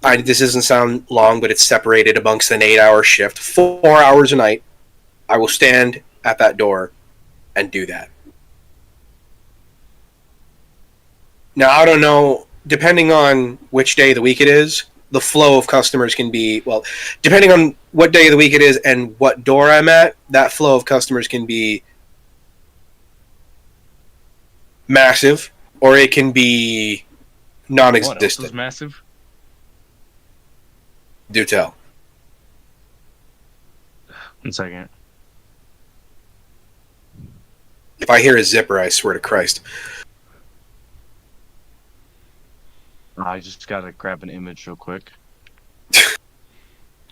This doesn't sound long, but it's separated amongst an 8-hour shift. 4 hours a night, I will stand at that door and do that. Now, I don't know, depending on which day of the week it is, the flow of customers can be, well, depending on what day of the week it is and what door I'm at, that flow of customers can be massive, or it can be What else is non-existent. massive? Do tell. 1 second. If I hear a zipper, I swear to Christ. I just gotta grab an image real quick.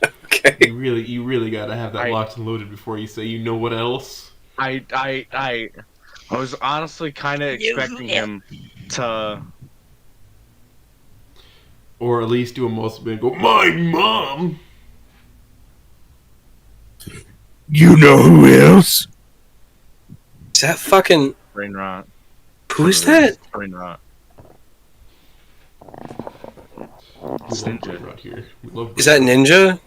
Okay. You really gotta have that locked and loaded before you say you know what else. I was honestly kind of expecting him to. Or at least do a muscle and go, my mom! You know who else? Is that fucking... Brain rot. Who is that? Brain rot. We It's love Ninja. Brain Rot here. We love Is that Ninja?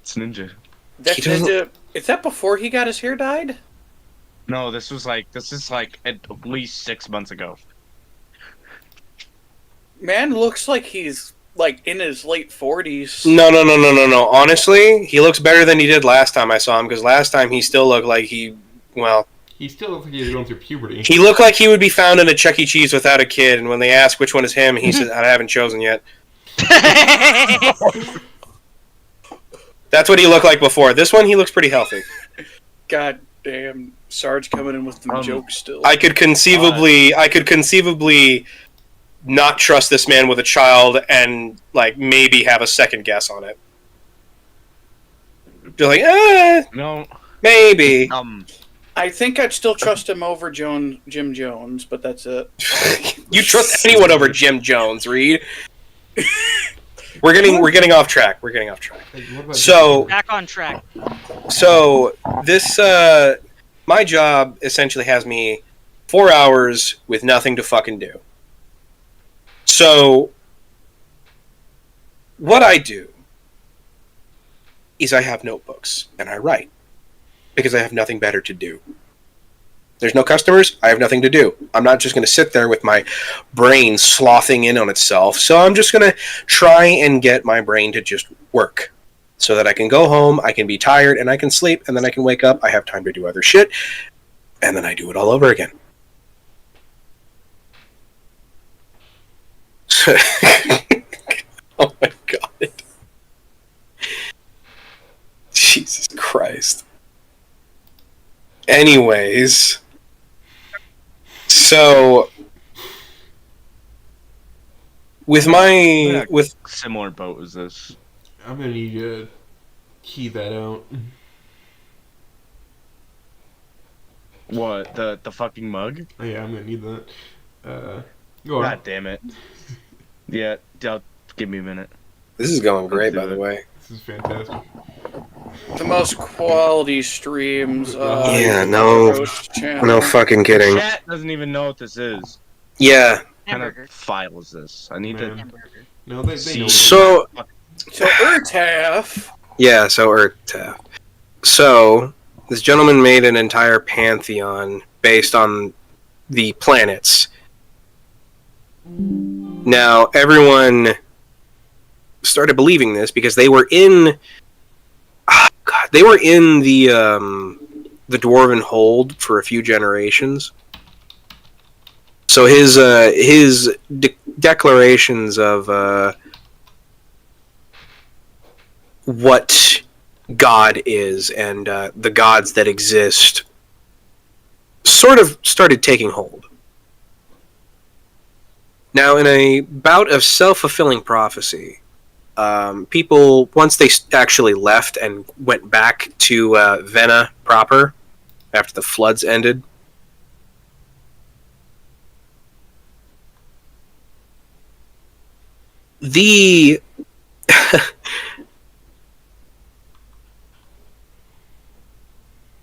It's Ninja. That's He doesn't- Ninja. Is that before he got his hair dyed? No, this is like at least 6 months ago. Man looks like he's like in his late 40s. No. Honestly, he looks better than he did last time I saw him, because last time he still looked like he still looks like he's going through puberty. he looked like he would be found in a Chuck E. Cheese without a kid, and when they ask which one is him, he says, I haven't chosen yet. That's what he looked like before. This one, he looks pretty healthy. God damn, Sarge coming in with some jokes still. I could conceivably not trust this man with a child and like maybe have a second guess on it. Just like, No. maybe. I think I'd still trust him over Jim Jones, but that's it. You trust anyone over Jim Jones, Reed? We're getting off track. We're getting off track. So Back on track. So this my job essentially has me 4 hours with nothing to fucking do. So what I do is I have notebooks and I write because I have nothing better to do. There's no customers, I have nothing to do. I'm not just going to sit there with my brain slothing in on itself. So I'm just going to try and get my brain to just work so that I can go home, I can be tired, and I can sleep, and then I can wake up, I have time to do other shit, and then I do it all over again. Oh my god. Jesus Christ. Anyways, so with my Similar boat as this. I'm gonna need you to key that out. What, the fucking mug? Oh, yeah, I'm gonna need that. Go on. God damn it. Yeah, give me a minute. This is going great, by the way. This is fantastic. The most quality streams. Yeah, no fucking kidding. Chat doesn't even know what this is. Yeah. What kind of file is this? I need to. No, they know. So Urtaf. yeah, so Urtaf. So this gentleman made an entire pantheon based on the planets. Now everyone started believing this because they were in the Dwarven Hold for a few generations. So his declarations of what God is and the gods that exist sort of started taking hold. Now, in a bout of self-fulfilling prophecy, people, once they actually left and went back to Vena proper after the floods ended, the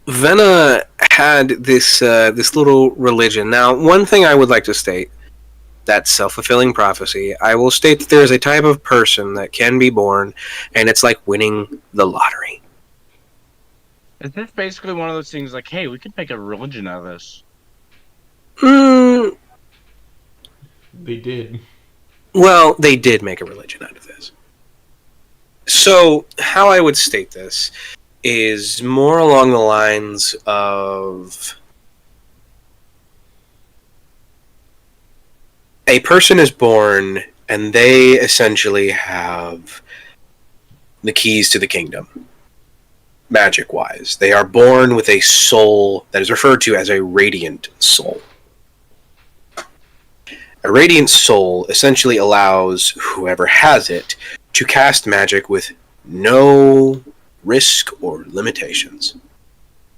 Vena had this little religion. Now, one thing I would like to state, that's self-fulfilling prophecy. I will state that there is a type of person that can be born, and it's like winning the lottery. Is this basically one of those things like, hey, we could make a religion out of this? They did. Well, they did make a religion out of this. So, how I would state this is more along the lines of a person is born and they essentially have the keys to the kingdom, magic-wise. They are born with a soul that is referred to as a radiant soul. A radiant soul essentially allows whoever has it to cast magic with no risk or limitations,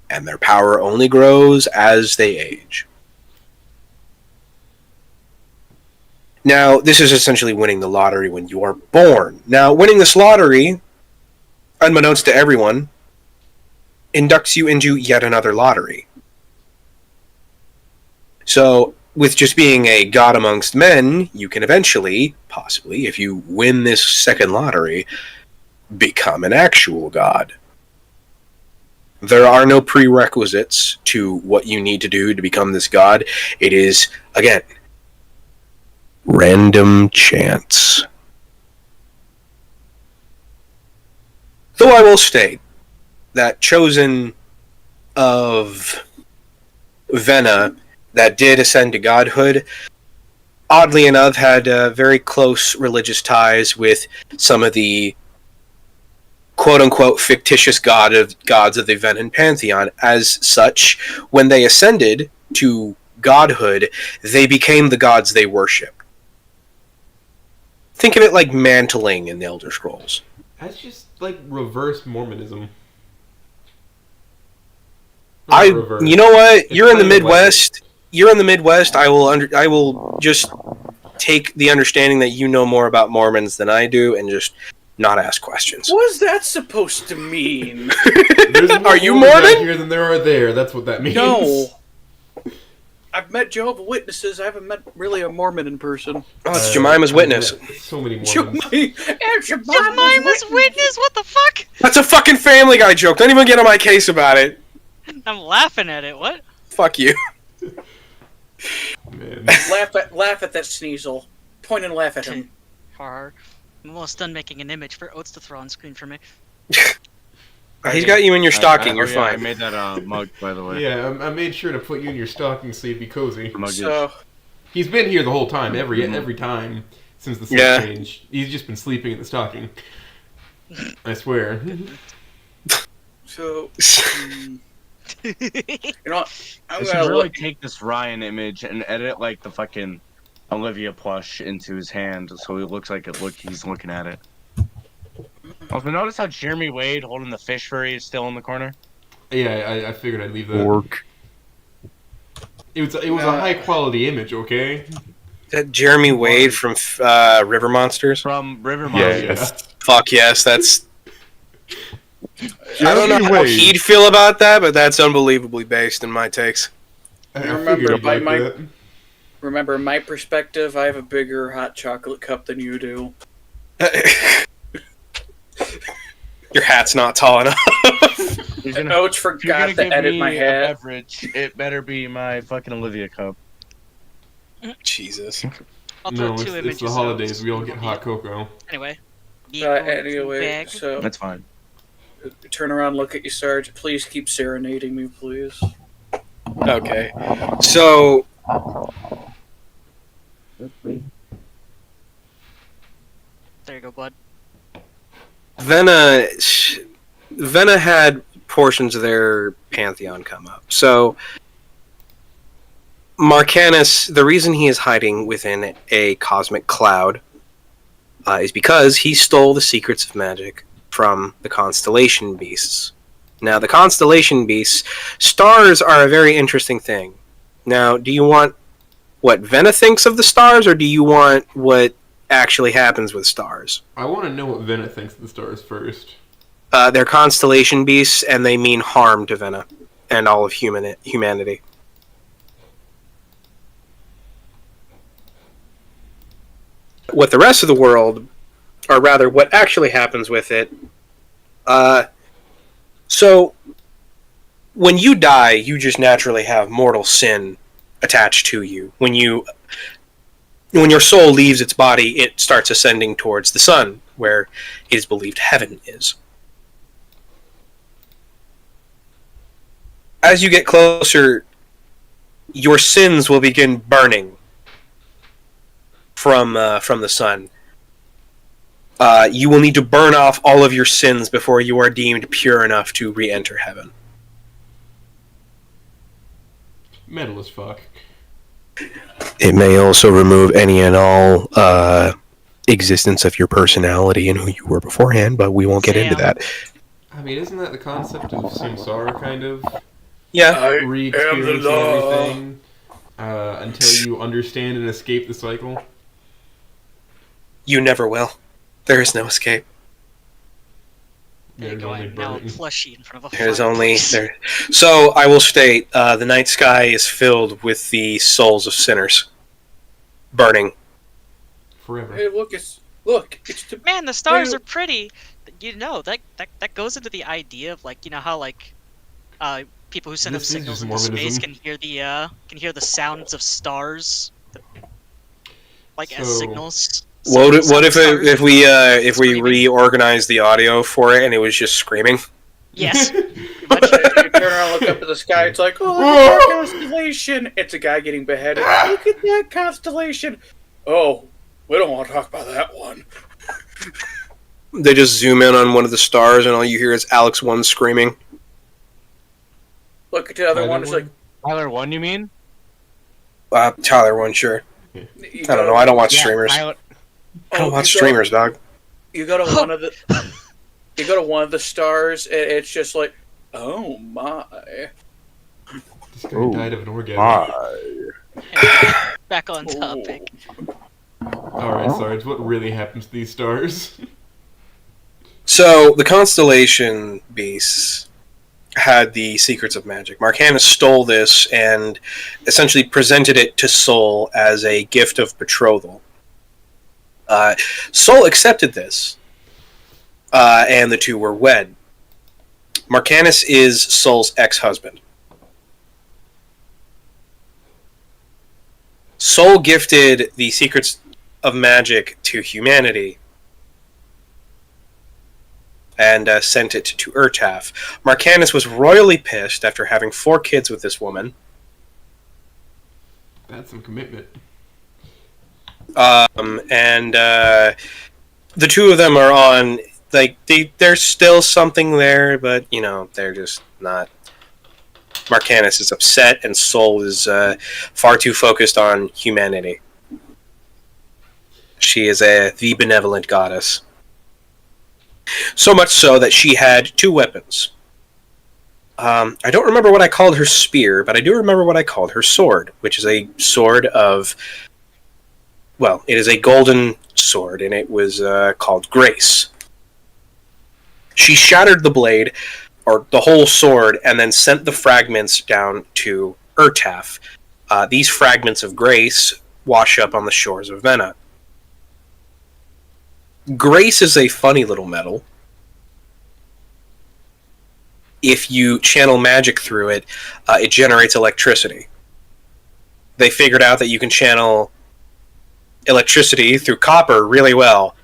and their power only grows as they age. Now, this is essentially winning the lottery when you are born. Now, winning this lottery, unbeknownst to everyone, inducts you into yet another lottery. So, with just being a god amongst men, you can eventually, possibly, if you win this second lottery, become an actual god. There are no prerequisites to what you need to do to become this god. It is, again, random chance. Though I will state that chosen of Vena that did ascend to godhood, oddly enough, had very close religious ties with some of the quote-unquote fictitious gods of the Venan pantheon. As such, when they ascended to godhood, they became the gods they worshipped. Think of it like mantling in the Elder Scrolls. That's just like reverse Mormonism. You know what? You're in the Midwest. You're in the Midwest. I will just take the understanding that you know more about Mormons than I do, and just not ask questions. What is that supposed to mean? Are you Mormons Mormon? out here than there are there. That's what that means. No. I've met Jehovah's Witnesses. I haven't met really a Mormon in person. Oh, it's Jemima's Witness. So many Mormons. Jemima's Witness? What the fuck? That's a fucking Family Guy joke. Don't even get on my case about it. I'm laughing at it. What? Fuck you. Man. Laugh at that Sneasel. Point and laugh at him. Hard. I'm almost done making an image for Oates to throw on screen for me. He's got you in your stocking. You're I fine. made that mug, by the way. Yeah, I made sure to put you in your stocking so you'd be cozy. So, He's been here the whole time, every time since the set change. He's just been sleeping in the stocking. I swear. so you know what? I I'm should gonna really look. take this Ryan image and edit like the fucking Olivia plush into his hand so he looks like he's looking at it. Also, notice how Jeremy Wade holding the fish furry is still in the corner? Yeah, I figured I'd leave that. Orc. It was a high quality image, okay? Is that Jeremy Wade from River Monsters? From River Monsters. Yes. Fuck yes, that's... I don't know Jeremy how Wade. he'd feel about that, but that's unbelievably based in my takes. I Remember, figured by I'd like that. Remember, my perspective, I have a bigger hot chocolate cup than you do. Your hat's not tall enough. Coach forgot to edit my a hat. beverage, it better be my fucking Olivia cup. Jesus. I'll throw No, two it's images. the of holidays. We all Oates get to hot cocoa. Anyway. Anyway, Bag. so That's fine. turn around, look at you, Sarge. Please keep serenading me, please. Okay. So, There you go, bud. Vena had portions of their pantheon come up. So Marcanus, the reason he is hiding within a cosmic cloud is because he stole the secrets of magic from the constellation beasts. Now, the constellation beasts, stars are a very interesting thing. Now, do you want what Vena thinks of the stars, or do you want what actually happens with stars? I want to know what Vena thinks of the stars first. They're constellation beasts, and they mean harm to Vena and all of humanity. What the rest of the world, or rather, what actually happens with it. So, when you die, you just naturally have mortal sin attached to you. When your soul leaves its body, it starts ascending towards the sun, where it is believed heaven is. As you get closer, your sins will begin burning from the sun. You will need to burn off all of your sins before you are deemed pure enough to re-enter heaven. Metal as fuck. It may also remove any and all existence of your personality and who you were beforehand, but we won't get into that. I mean, isn't that the concept of samsara, kind of? Yeah. Re-experiencing everything until you understand and escape the cycle? You never will. There is no escape. There you There's go. only I'm now a burning. plushie in front of a There's only fireplace. there. So I will state, the night sky is filled with the souls of sinners, burning. Forever. Hey, look, it's the Man, the stars Hey. are pretty. You know that goes into the idea of like how people who send up This is signals just into space Mormonism. can hear the sounds of stars, like as So- signals. What if Stars. if we Screaming. reorganized the audio for it and it was just screaming? Yes. you turn around, look up at the sky. It's like, oh, look at that constellation. It's a guy getting beheaded. Look at that constellation. Oh, we don't want to talk about that one. They just zoom in on one of the stars and all you hear is Alex 1 screaming. Look at the other Tyler one. It's like, Tyler 1, you mean? Tyler 1, sure. you I don't know. I don't watch streamers. Tyler, I don't watch you go- streamers, dog. You go to one of the. You go to one of the stars. And it's just like, oh my. This guy Ooh. died of an orgasm. Back on topic. Alright, Sarge, what really happens to these stars? So, the constellation beasts had the secrets of magic. Marcanus stole this and essentially presented it to Sol as a gift of betrothal. Sol accepted this, and the two were wed. Marcanus is Sol's ex-husband. Sol gifted the secrets of magic to humanity and sent it to Urtaf. Marcanus was royally pissed after having 4 kids with this woman. That's some commitment. And the two of them are on, like, there's still something there, but, they're just not. Marcanus is upset, and Sol is far too focused on humanity. She is the benevolent goddess. So much so that she had 2 weapons. I don't remember what I called her spear, but I do remember what I called her sword, which is a sword of... Well, it is a golden sword, and it was called Grace. She shattered the blade, or the whole sword, and then sent the fragments down to Urtaf. These fragments of Grace wash up on the shores of Vena. Grace is a funny little metal. If you channel magic through it, it generates electricity. They figured out that you can channel electricity through copper really well.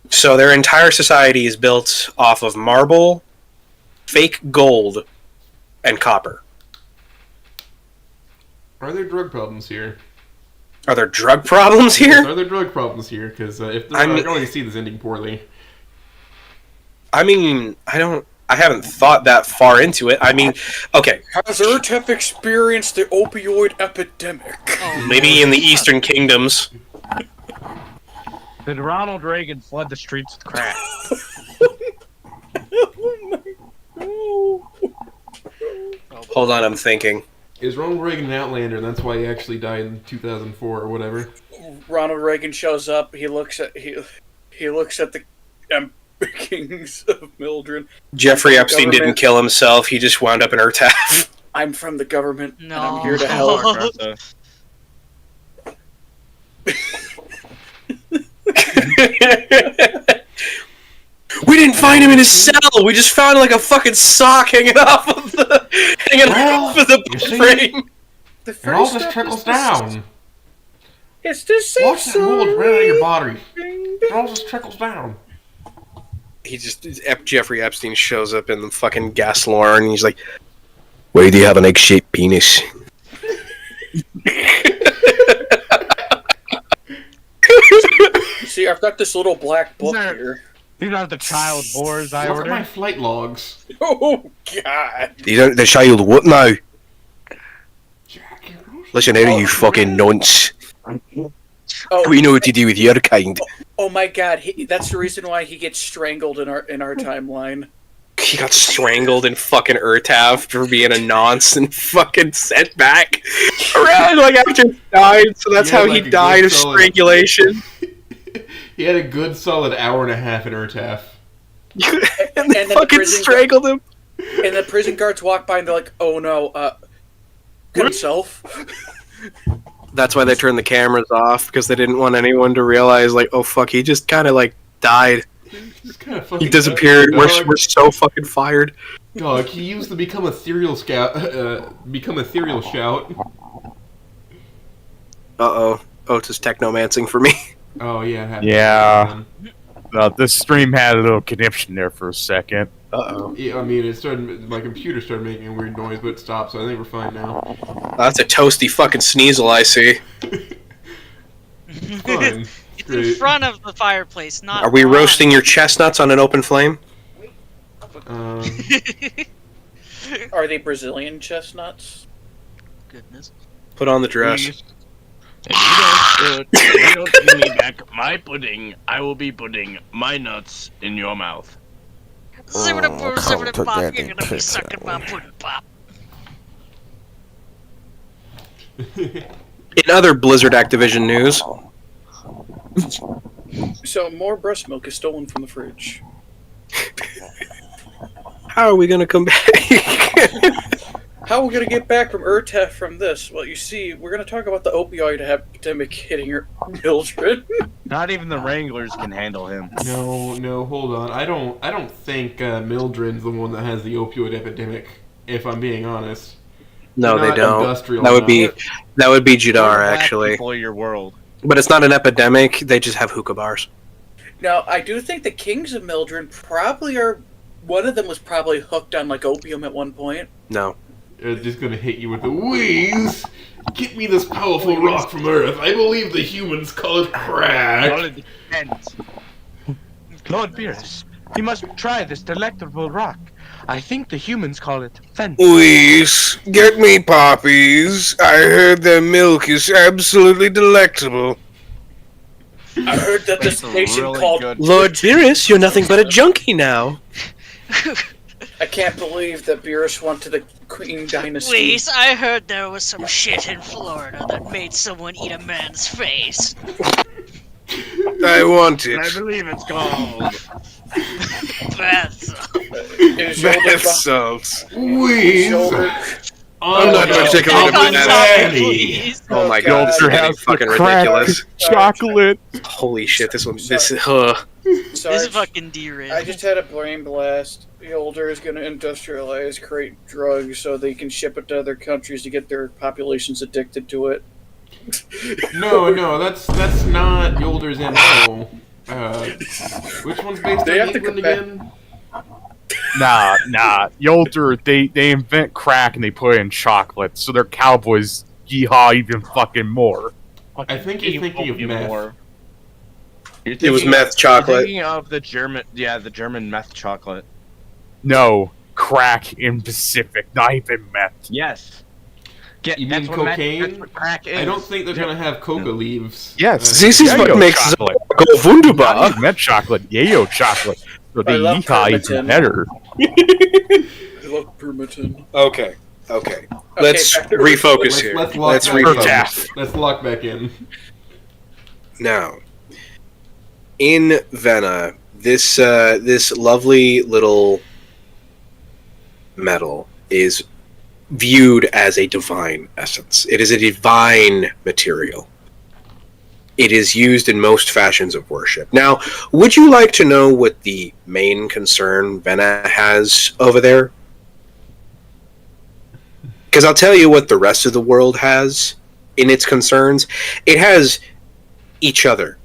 So their entire society is built off of marble, fake gold, and copper. Are there drug problems here? Are there drug problems here? Are there drug problems here? Because if there I are, mean- I can already see this ending poorly. I mean, I haven't thought that far into it. I mean, okay, Has Urtep experienced the opioid epidemic? Oh, maybe in the Eastern Kingdoms. Did Ronald Reagan flood the streets with crack? Hold on, I'm thinking. Is Ronald Reagan an Outlander, and that's why he actually died in 2004 or whatever? Ronald Reagan shows up. He looks at the kings of Mildred. Jeffrey Epstein Government. didn't kill himself. He just wound up in Urtaf. I'm from the government, and No. I'm here to help. We didn't find him in his cell. We just found like a fucking sock hanging off of the you see? frame. The It all first just step trickles is the- down. It's the safe Watch that wool zone. drain out of your body. It all just trickles down. Jeffrey Epstein shows up in the fucking gas lorry and he's like, "Why do you have an egg-shaped penis?" See, I've got this little black book Sir. here. These aren't the child whores I Look at my ordered. flight logs. Oh God! You don't the child what now? Jack, you're Listen here, you fucking nonce. Oh, We know what to do with your kind. oh my God! That's the reason why he gets strangled in our timeline. He got strangled in fucking Urtaf for being a nonce and fucking sent back around like after he died. So that's Yeah, how like he a died good of solid- strangulation. He had a good solid hour and a half in Urtaf. And they then the fucking prison strangled him. And the prison guards walk by and they're like, "Oh no, himself." That's why they turned the cameras off, because they didn't want anyone to realize, like, oh fuck, he just kind of like died. He's kind of fucking He disappeared. dog. We're so fucking fired. Dog, he used to become a serial scout. Become a serial shout. Uh-oh. Otis technomancing for me. Oh yeah. it happened. Yeah. This stream had a little conniption there for a second. Uh-oh. Yeah, I mean, it started. My computer started making a weird noise, but it stopped. So I think we're fine now. That's a toasty fucking sneasel I see. Fine. It's in Great. front of the fireplace, not. Are we on. roasting your chestnuts on an open flame? Are they Brazilian chestnuts? Goodness. Put on the dress. Please. If you don't give me back my pudding, I will be putting my nuts in your mouth. Zibbida-boo, zibbida-bop, you're gonna be sucking my pudding pop. In other Blizzard Activision news, So more breast milk is stolen from the fridge. how are we gonna come back? How are we gonna get back from Urtef from this? Well, you see, we're gonna talk about the opioid epidemic hitting Mildred. Not even the Wranglers can handle him. No, hold on. I don't think Mildred's the one that has the opioid epidemic. If I'm being honest. No, They're they not don't. industrial That would be enough. Jadar, Black actually. people of your world. But it's not an epidemic. They just have hookah bars. Now, I do think the kings of Mildred probably are. One of them was probably hooked on like opium at one point. No. They're just gonna hit you with the wheeze. Get me this powerful rock from Earth. I believe the humans call it crack. Lord, Lord Beerus, you must try this delectable rock. I think the humans call it fence. Please, get me poppies. I heard their milk is absolutely delectable. I heard that this That's a nation really called. good- Lord Beerus, you're nothing but a junkie now. I can't believe that Beerus went to the Queen Dynasty. Please, I heard there was some shit in Florida that made someone eat a man's face. I want I it. believe it's called. That's His shoulder Bath bu- salts. Wheeze. shoulder. I'm not no. particularly Back on good at topic, it. please. Oh my Oh, god, this is God. getting has the fucking crack ridiculous. chocolate. Holy shit, this one, Sorry. this, This Sarge, is fucking derailed. I just had a brain blast. The older is going to industrialize, create drugs so they can ship it to other countries to get their populations addicted to it. No, that's not Yolder's MO. Which one's based They on have to England compare- again? Nah. Yolder, they invent crack and they put it in chocolate, so their cowboys yeehaw even fucking more. I think you're thinking of meth. It was meth chocolate. You're thinking of the German meth chocolate. No, crack in Pacific, not even meth. Yes. You mean That's cocaine? what crack is. I don't think they're gonna have coca leaves. Yes, This is what Yayo makes chocolate. go wunderbar. Not meth chocolate, yayo chocolate. So the I love yeehaw is Permitin. better. I love Permitin. Okay. Let's refocus here. Let's Let's lock back refocus. in. Let's lock back in. Now, in Vena, this lovely little metal is viewed as a divine essence. It is a divine material. It is used in most fashions of worship. Now, would you like to know what the main concern Vena has over there? Because I'll tell you what the rest of the world has in its concerns. It has each other.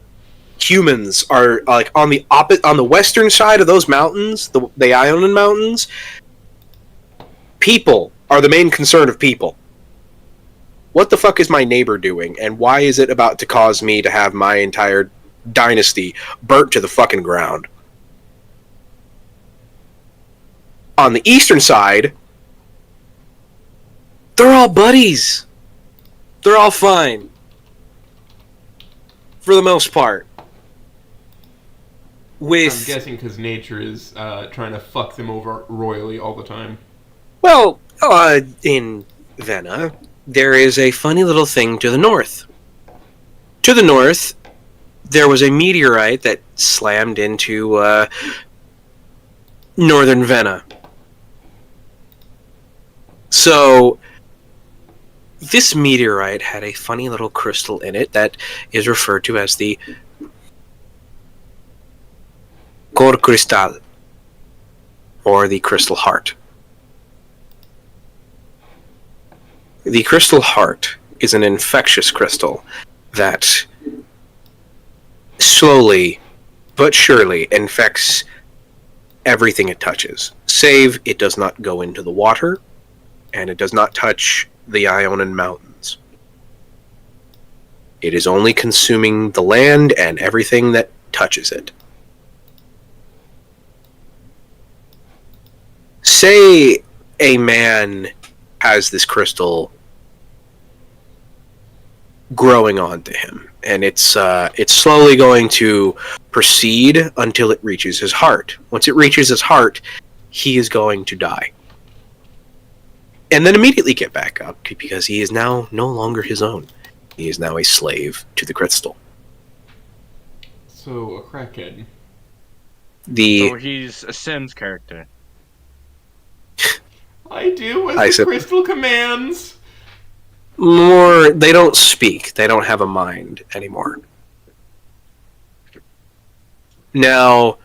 Humans are like on the western side of those mountains, the Ionian Mountains. People are the main concern of people. What the fuck is my neighbor doing, and why is it about to cause me to have my entire dynasty burnt to the fucking ground? On the eastern side, they're all buddies. They're all fine. For the most part. I'm guessing because nature is trying to fuck them over royally all the time. Well, in Vena, there is a funny little thing to the north. To the north, there was a meteorite that slammed into northern Vena. So, this meteorite had a funny little crystal in it that is referred to as the Cor Cristal, or the Crystal Heart. The Crystal Heart is an infectious crystal that slowly but surely infects everything it touches, save it does not go into the water, and it does not touch the Ionian Mountains. It is only consuming the land and everything that touches it. Say a man has this crystal growing onto him, and it's slowly going to proceed until it reaches his heart. Once it reaches his heart, he is going to die. And then immediately get back up, because he is now no longer his own. He is now a slave to the crystal. So, a crackhead. So he's a Sims character. I do as the crystal commands. More, they don't speak. They don't have a mind anymore. Now,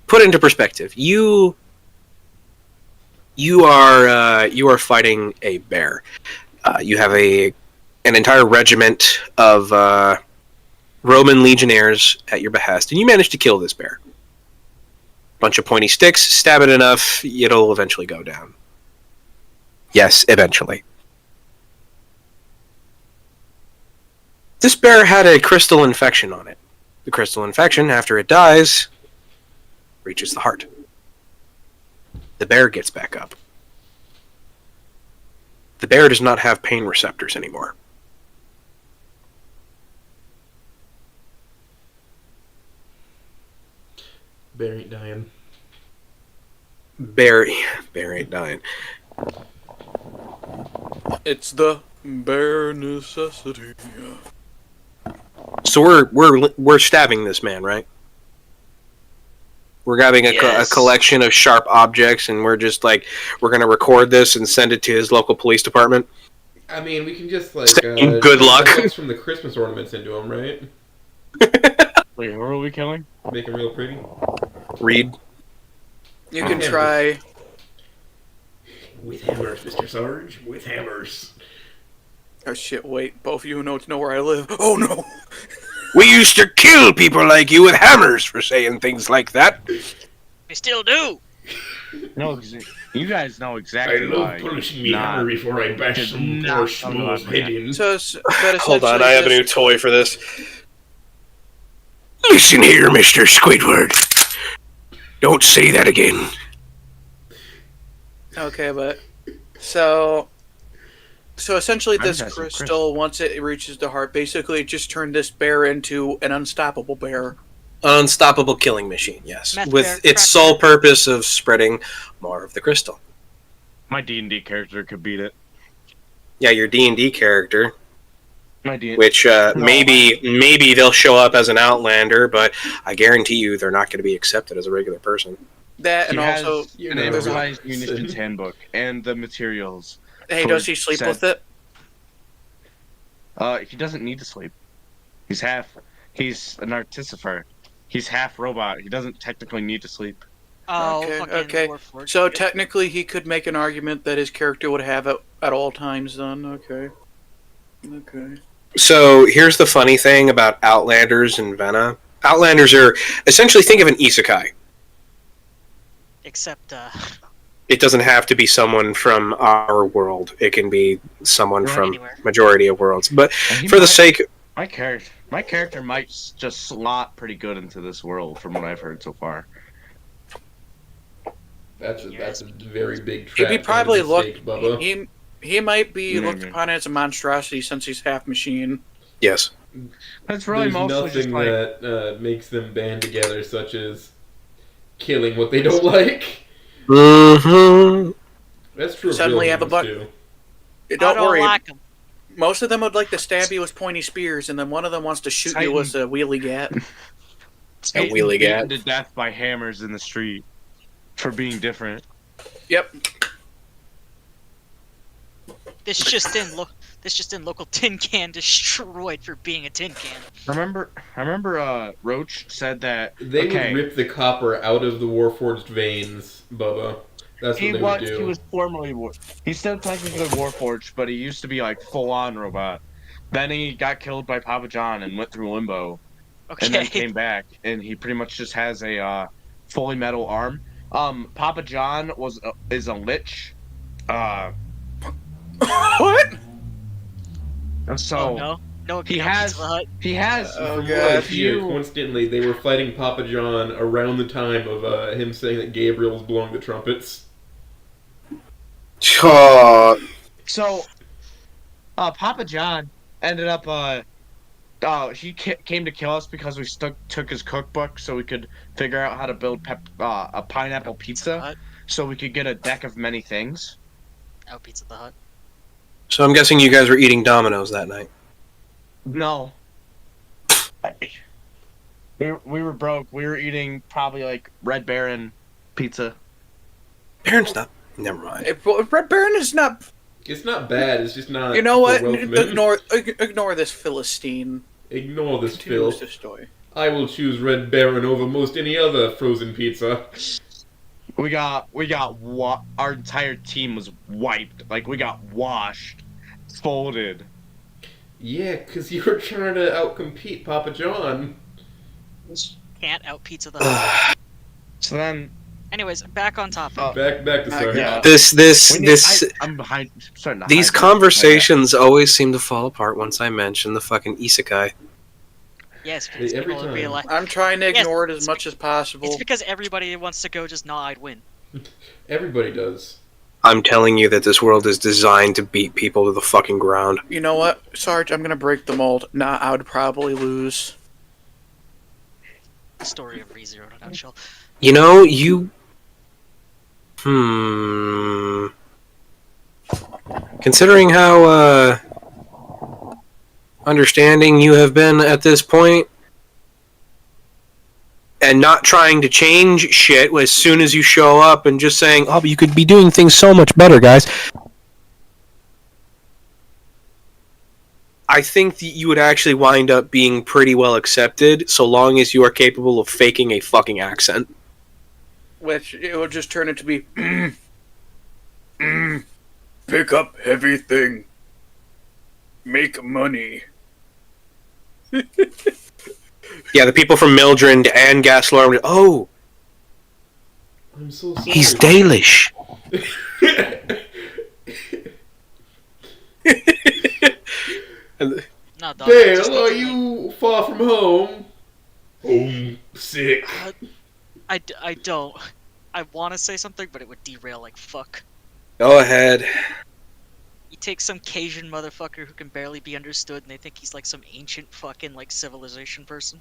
put into perspective, you are fighting a bear. You have an entire regiment of Roman legionnaires at your behest, and you manage to kill this bear. Bunch of pointy sticks, stab it enough, it'll eventually go down. Yes, eventually. This bear had a crystal infection on it. The crystal infection, after it dies, reaches the heart. The bear gets back up. The bear does not have pain receptors anymore. Bear ain't dying. Bear ain't dying. It's the bare necessity. So we're stabbing this man, right? We're grabbing a collection of sharp objects, and we're just like, we're gonna record this and send it to his local police department. I mean, we can just like good luck from the Christmas ornaments into him, right? Wait, who are we killing? Make him real pretty. Reed. You can try. With hammers, Mr. Sarge. With hammers. Oh shit! Wait, both of you know where I live. Oh no! We used to kill people like you with hammers for saying things like that. We still do. No, you guys know exactly why. punishing me Not- hammer before I bash did some not poor come to schmool's my head in. So, but Hold on, essentially I have a new just- toy for this. Listen here, Mr. Squidward. Don't say that again. Okay, but so essentially, I'm this guessing crystal, once it reaches the heart, basically it just turned this bear into an unstoppable bear. An unstoppable killing machine, yes. Meth With bear, its crack sole bear. purpose of spreading more of the crystal. My D&D character could beat it. Yeah, your D&D character, My D&D. which maybe they'll show up as an Outlander, but I guarantee you they're not going to be accepted as a regular person. That and He has also, you an know, improvised listen. munitions handbook and the materials. hey, for does he sleep said- with it? He doesn't need to sleep. He's an artificer. He's half robot. He doesn't technically need to sleep. Oh, Okay, fucking okay. Warforged. So technically, he could make an argument that his character would have it at all times. Then, okay. So here's the funny thing about Outlanders and Vena. Outlanders are essentially, think of an isekai. Except, It doesn't have to be someone from our world. It can be someone Right. from Anywhere. majority of worlds. But And he for the might- sake, my character might just slot pretty good into this world, from what I've heard so far. That's a very big He'd trap. be probably mistake, looked. Bubba. He might be Maybe. looked upon as a monstrosity since he's half machine. yes. That's really There's mostly nothing just like that makes them band together, such as killing what they don't like. Mm-hmm. That's true. Of Suddenly real have a humans, bu- too. Don't I worry. like him. Most of them would like to stab you with pointy spears, and then one of them wants to shoot you with a wheelie gat. A wheelie beaten gat. to death by hammers in the street for being different. Yep. This just in local tin can destroyed for being a tin can. I remember Roach said that They okay, would rip the copper out of the Warforged veins, Bubba. That's what he they was would do. he was formerly he's still technically Warforged, but he used to be like full on robot. Then he got killed by Papa John and went through limbo, and then Okay. came back, and he pretty much just has a fully metal arm. Papa John is a lich. What? So Oh no. No one he can have has- Pizza Hut. he has Oh, from God. what Last year, you coincidentally, they were fighting Papa John around the time of him saying that Gabriel was blowing the trumpets. Oh, So, Papa John ended up, he came to kill us because we took his cookbook so we could figure out how to build a pineapple Pizza pizza, Hut. so we could get a deck of many things. Oh, Pizza the Hut. so I'm guessing you guys were eating Domino's that night. No. We were broke. We were eating probably like Red Baron pizza. Baron's not. Never mind. Red Baron is not. It's not bad, it's just not. You know what? for Welshman. Ignore this Philistine. Ignore this, Continue Phil. with this story. I will choose Red Baron over most any other frozen pizza. Our entire team was wiped. Like, we got washed, folded. Yeah, because you were trying to outcompete Papa John. Can't out Pizza the Hut. So then, Anyways, back on topic. Back to Sarge. yeah. I'm behind. Starting to These hide conversations always seem to fall apart once I mention the fucking isekai. Yes, because Every people will be time. like, I'm trying to Yes, ignore it as much as possible. it's because everybody wants to go just nah, I'd win. Everybody does. I'm telling you that this world is designed to beat people to the fucking ground. You know what, Sarge? I'm gonna break the mold. Nah, I would probably lose. The story of ReZero in a nutshell. You know, Considering how, understanding you have been at this point, and not trying to change shit as soon as you show up and just saying, oh, but you could be doing things so much better, guys. I think that you would actually wind up being pretty well accepted so long as you are capable of faking a fucking accent. Which it will just turn into be. Pick up heavy thing. Make money. Yeah, the people from Mildred and Gaslarm. Oh, I'm so sorry. He's Dalish. No, dog. I just Dale, need are to, you far from home? Sick. I don't. I want to say something, but it would derail like fuck. Go ahead. You take some Cajun motherfucker who can barely be understood, and they think he's like some ancient fucking like civilization person.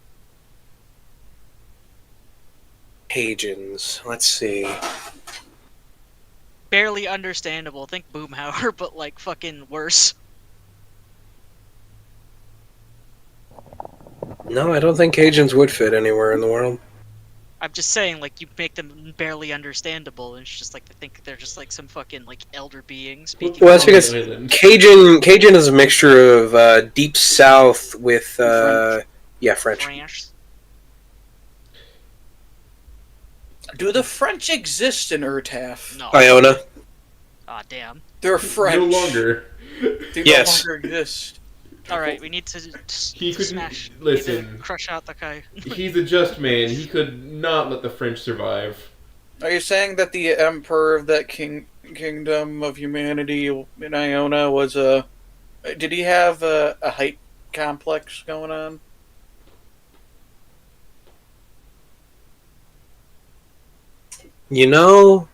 Cajuns. Let's see. Barely understandable. Think Boomhauer, but like fucking worse. No, I don't think Cajuns would fit anywhere in the world. I'm just saying, like, you make them barely understandable, and it's just like they think they're just like some fucking like elder being speaking. Well, that's because Cajun is a mixture of Deep South with French. French. French. Do the French exist in Urtaf? No. Iona. Ah, damn. They're French. No longer. They Yes. no longer exist. Alright, we need to He could smash. listen. We need to crush out the guy. He's a just man. He could not let the French survive. Are you saying that the emperor of that kingdom of humanity in Iona was a? Did he have a height complex going on? You know,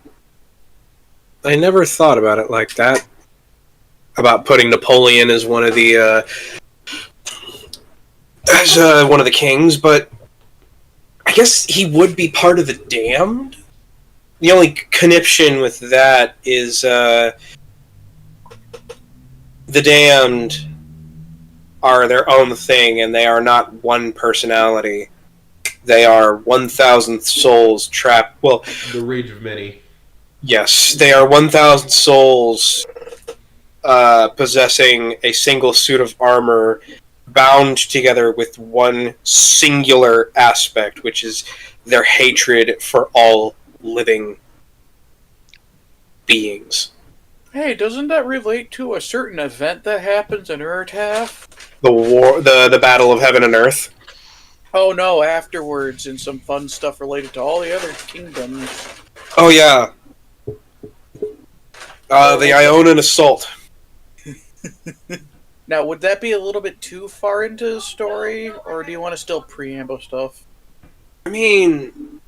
I never thought about it like that. About putting Napoleon as one of the one of the kings, but I guess he would be part of the damned. The only conniption with that is the damned are their own thing, and they are not one personality. They are 1,000 souls trapped. Well, The rage of many. yes, they are 1,000 souls possessing a single suit of armor bound together with one singular aspect, which is their hatred for all living beings. Hey, doesn't that relate to a certain event that happens in Urtaf? The war, the battle of heaven and earth. Oh no, afterwards, and some fun stuff related to all the other kingdoms. Oh yeah, the Ionan assault. Now, would that be a little bit too far into the story, or do you want to still preamble stuff? I mean,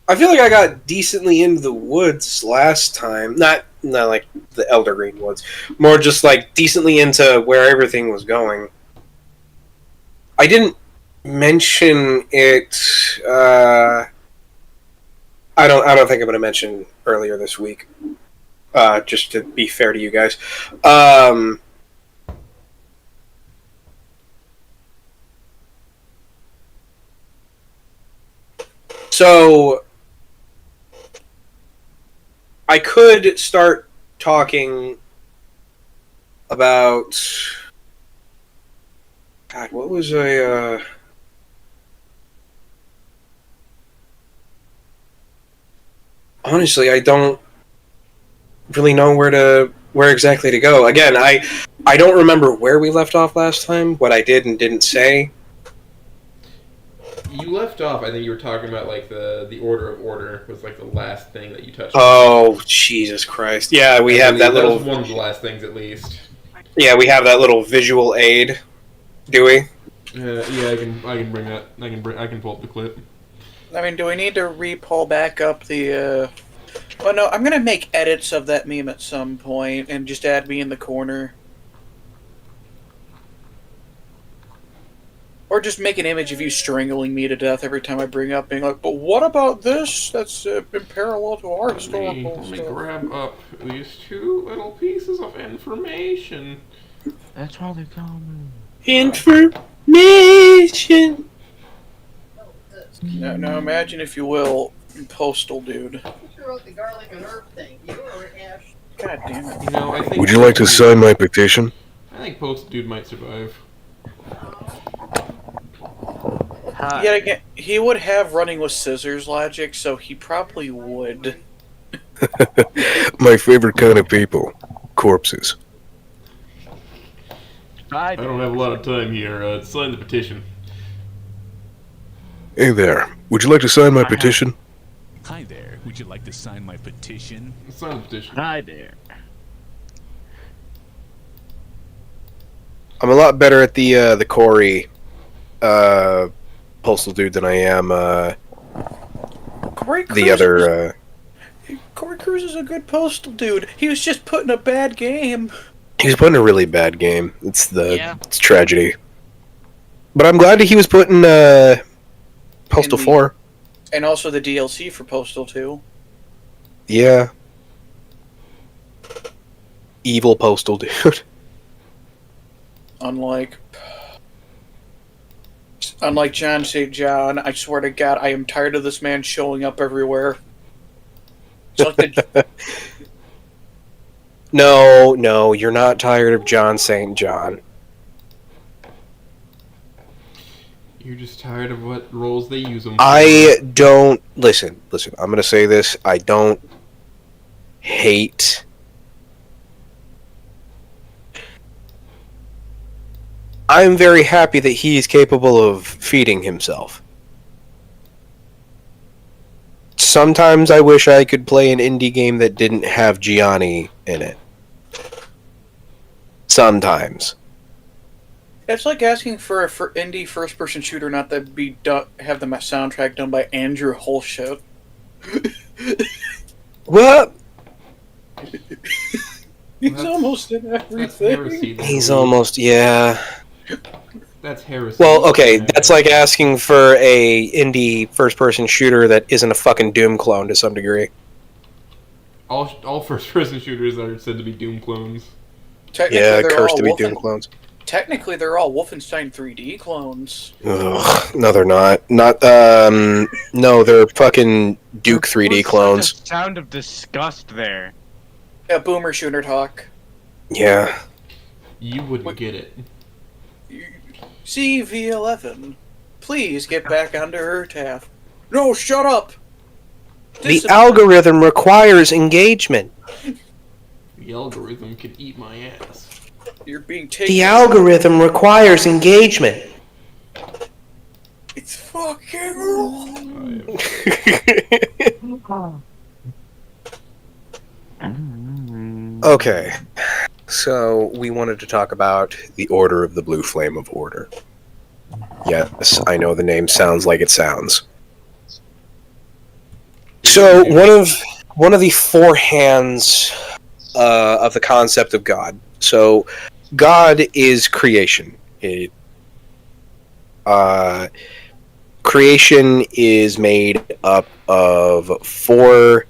I feel like I got decently into the woods last time. Not like the Elder Green woods. More just like decently into where everything was going. I didn't mention it. I don't think I'm going to mention earlier this week. Just to be fair to you guys. So I could start talking about God, what was honestly, I don't really know where exactly to go. Again, I don't remember where we left off last time, what I did and didn't say. You left off. I think you were talking about like the Order of Order was like the last thing that you touched. Oh, Jesus Christ! Yeah, we have that little. Was one of the last things, at least. Yeah, we have that little visual aid. Do we? Yeah, I can bring that. I can pull up the clip. I mean, do we need to re-pull back up the? Well, no, I'm gonna make edits of that meme at some point and just add me in the corner. Or just make an image of you strangling me to death every time I bring up, being like, but what about this? That's in parallel to our historical Let me stuff. grab up these two little pieces of information. That's why they're coming. Information. Now imagine, if you will, Postal Dude. You wrote the garlic and herb thing. You were Ash. God damn it. You know, I think. Would you like to sign my petition? I think Post Dude might survive. Yet again, he would have running with scissors logic, so he probably would. My favorite kind of people. Corpses. I don't have a lot of time here. Sign the petition. Hey there. Would you like to sign my petition? Hi there. Would you like to sign my petition? Sign the petition. Hi there. I'm a lot better at the Corey postal dude than I am Corey Cruz the other. Corey Cruz is a good postal dude. He was just put in a bad game. He's put in a really bad game. It's Yeah. tragedy. But I'm glad that he was put in Postal 4. And also the DLC for Postal 2. Yeah. Evil postal dude. Unlike John St. John, I swear to God, I am tired of this man showing up everywhere. It's like the, No, you're not tired of John St. John. You're just tired of what roles they use them for. I don't listen. I'm gonna say this. I don't hate. I'm very happy that he's capable of feeding himself. Sometimes I wish I could play an indie game that didn't have Gianni in it. Sometimes. it's like asking for indie first-person shooter not to be have the soundtrack done by Andrew Holshut. What? He's That's- almost in That's everything. heresy. He's almost, yeah. That's heresy. Well, okay, that's like asking for a indie first-person shooter that isn't a fucking Doom clone to some degree. all first-person shooters are said to be Doom clones. Technically, Yeah, they're cursed all to be Doom clones. Technically, they're all Wolfenstein 3D clones. Ugh, no, they're not. No, they're fucking Duke 3D clones. Such a sound of disgust there. Yeah, boomer shooter talk. Yeah. You wouldn't get it. CV11, please get back onto Earth. No, shut up! The algorithm requires engagement. The algorithm could eat my ass. You're being taken. The algorithm requires engagement. It's fucking wrong. Okay. So, we wanted to talk about the Order of the Blue Flame of Order. Yes, I know the name sounds like it sounds. So, one of the four hands of the concept of God. So, God is creation. Creation is made up of four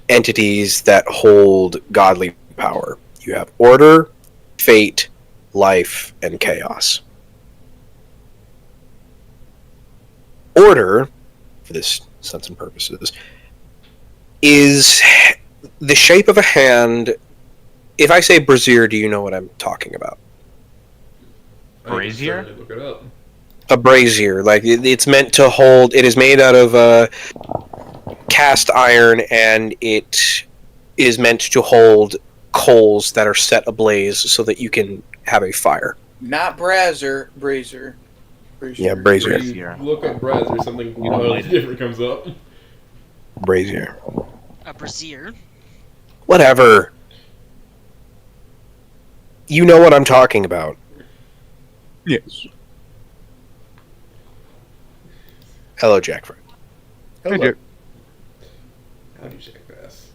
entities that hold godly power. You have order, fate, life, and chaos. Order, for this sense and purposes, is the shape of a hand. If I say brazier, do you know what I'm talking about? Brazier? I can certainly look it up. A brazier, like it's meant to hold. It is made out of cast iron, and it is meant to hold coals that are set ablaze so that you can have a fire. Not brazier. Yeah, brazier. You look up brazier, something totally different comes up. Brazier. A brazier. Whatever. You know what I'm talking about. Yes. Hello, Jackford. Hey, Jack. How do you check this?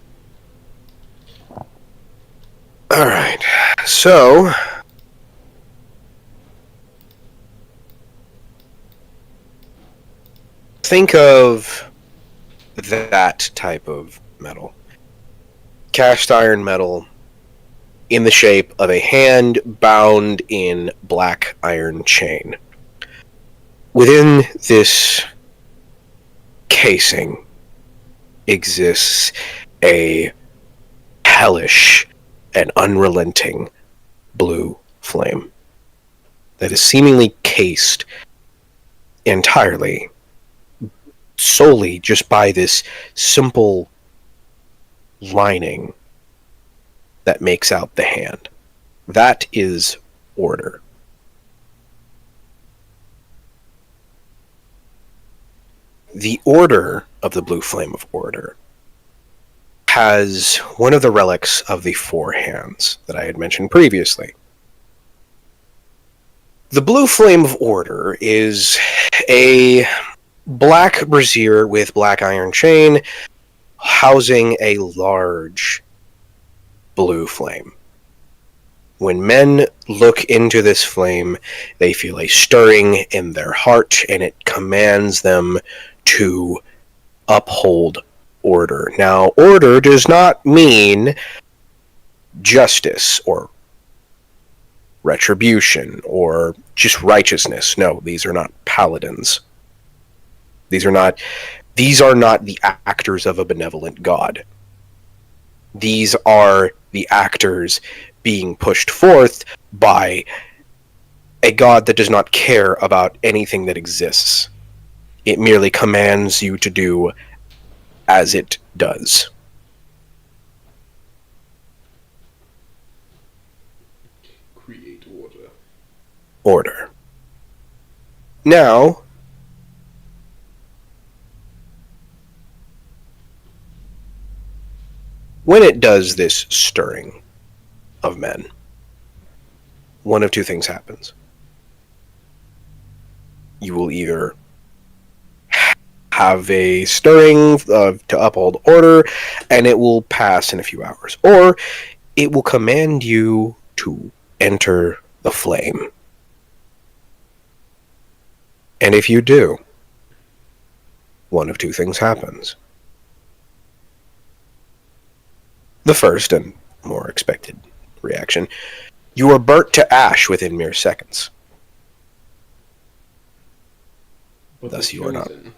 Alright. So, think of that type of metal. Cast iron metal in the shape of a hand bound in black iron chain. Within this casing exists a hellish and unrelenting blue flame that is seemingly cased entirely solely just by this simple lining that makes out the hand. That is order. The Order of the Blue Flame of Order has one of the relics of the Four Hands that I had mentioned previously. The Blue Flame of Order is a black brazier with black iron chain housing a large blue flame. When men look into this flame, they feel a stirring in their heart, and it commands them to uphold order. Now, order does not mean justice or retribution or just righteousness. No, these are not paladins. These are not the actors of a benevolent god. These are the actors being pushed forth by a god that does not care about anything that exists. It merely commands you to do as it does. Create order. Order. Now, when it does this stirring of men, one of two things happens. You will either have a stirring to uphold order, and it will pass in a few hours, or it will command you to enter the flame. And if you do, one of two things happens. The first and more expected reaction, you are burnt to ash within mere seconds. But Thus the you are not. chosen.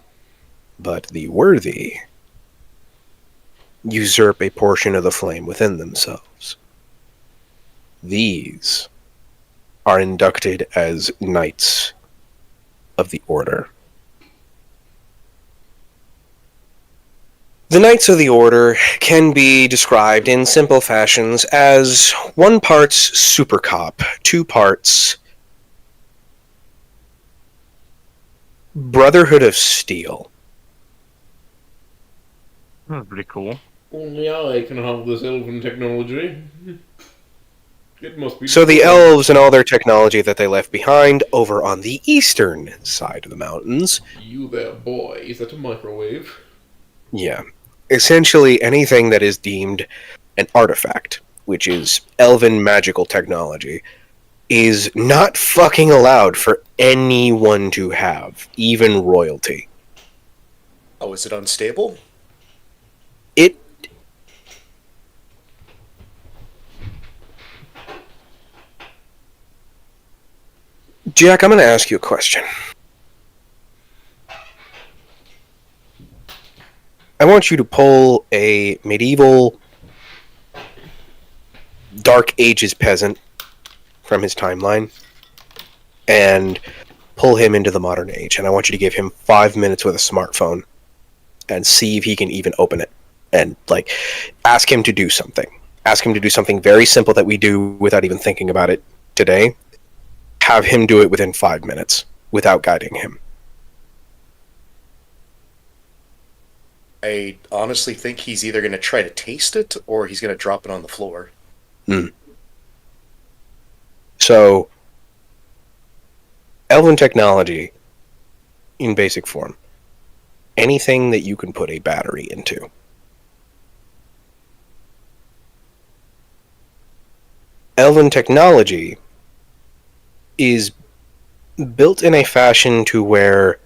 But the worthy usurp a portion of the flame within themselves. These are inducted as knights of the order. The Knights of the Order can be described in simple fashions as 1 parts super cop, 2 parts Brotherhood of Steel. That's pretty cool. Only I can have this elven technology. It must be. So the elves and all their technology that they left behind over on the eastern side of the mountains. You there, boy. Is that a microwave? Yeah. Essentially anything that is deemed an artifact, which is elven magical technology, is not fucking allowed for anyone to have, even royalty. Oh, is it unstable? It... Jack, I'm going to ask you a question. I want you to pull a medieval Dark Ages peasant from his timeline and pull him into the modern age. And I want you to give him 5 minutes with a smartphone and see if he can even open it. And, like, ask him to do something. Ask him to do something very simple that we do without even thinking about it today. Have him do it within 5 minutes without guiding him. I honestly think he's either going to try to taste it or he's going to drop it on the floor. So, elven technology, in basic form, anything that you can put a battery into. Elven technology is built in a fashion to where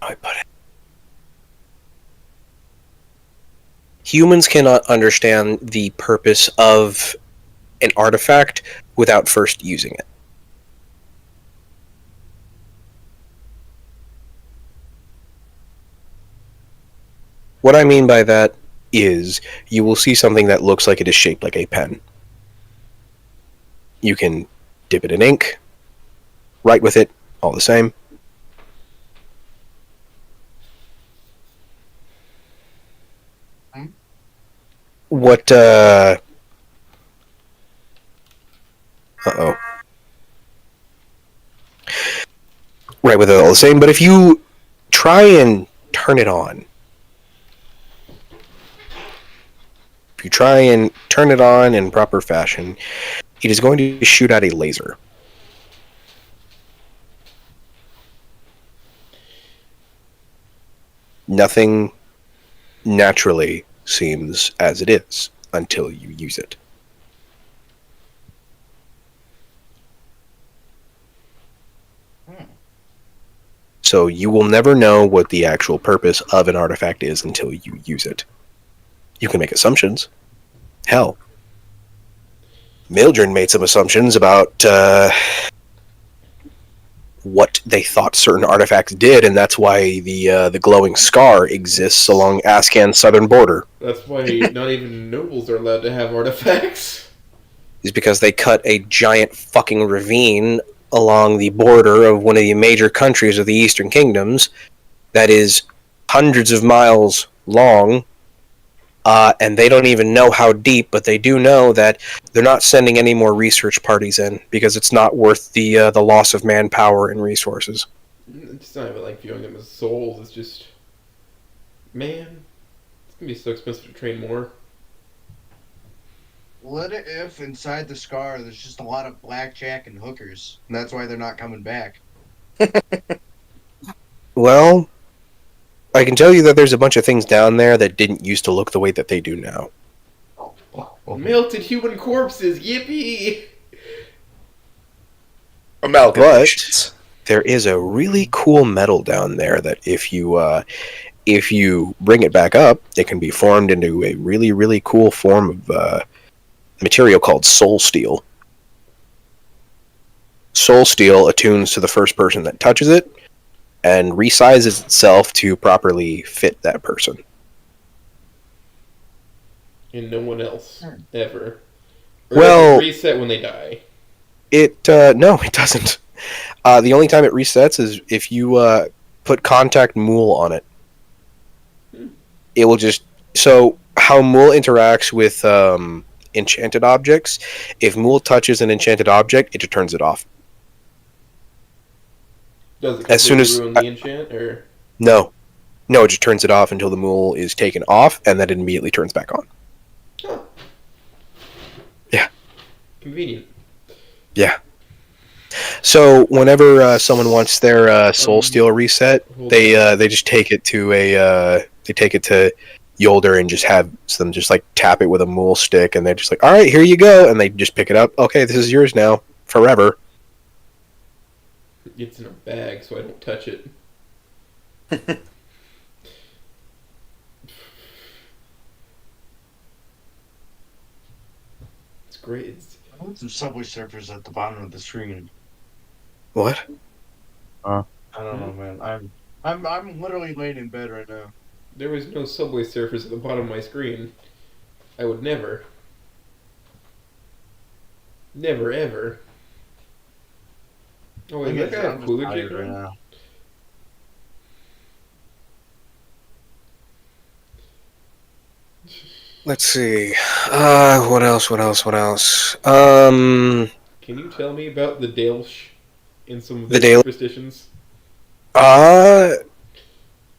I put it. Humans cannot understand the purpose of an artifact without first using it. What I mean by that is you will see something that looks like it is shaped like a pen. You can dip it in ink, write with it, all the same. What, uh-oh. right with it all the same. But if you try and turn it on, in proper fashion, it is going to shoot out a laser. Nothing naturally seems as it is until you use it. So you will never know what the actual purpose of an artifact is until you use it. You can make assumptions. Hell, Mildred made some assumptions about what they thought certain artifacts did, and that's why the glowing scar exists along Ascan's southern border. That's why not even nobles are allowed to have artifacts. Is because they cut a giant fucking ravine along the border of one of the major countries of the Eastern Kingdoms that is hundreds of miles long, and they don't even know how deep, but they do know that they're not sending any more research parties in because it's not worth the loss of manpower and resources. It's not even like viewing them as souls. It's just, man, it's gonna be so expensive to train more. What if inside the scar there's just a lot of blackjack and hookers, and that's why they're not coming back? Well, I can tell you that there's a bunch of things down there that didn't used to look the way that they do now. Melted human corpses, yippee! But there is a really cool metal down there that if you bring it back up, it can be formed into a really, really cool form of material called soul steel. Soul steel attunes to the first person that touches it and resizes itself to properly fit that person. And no one else, ever. Or Well, does it reset when they die? No, it doesn't. The only time it resets is if you put contact Mool on it. It will just... So, how Mool interacts with enchanted objects, if Mool touches an enchanted object, it just turns it off. Does it as soon as ruin the enchant, or? No, it just turns it off until the Mool is taken off, and then it immediately turns back on. Huh. Yeah. Convenient. Yeah. So whenever someone wants their soul steel reset, they just take it to Yolder and just have them just like tap it with a Mool stick, and they're just like, all right, here you go, and they just pick it up. Okay, this is yours now forever. It's in a bag, so I don't touch it. It's great. I want some Subway Surfers at the bottom of the screen. What? I don't know, man. I'm literally laying in bed right now. There was no Subway Surfers at the bottom of my screen. I would never. Never, ever. Oh, wait, that guy have cooler chicken right now? Let's see. What else? Can you tell me about the Dalish in some of the superstitions?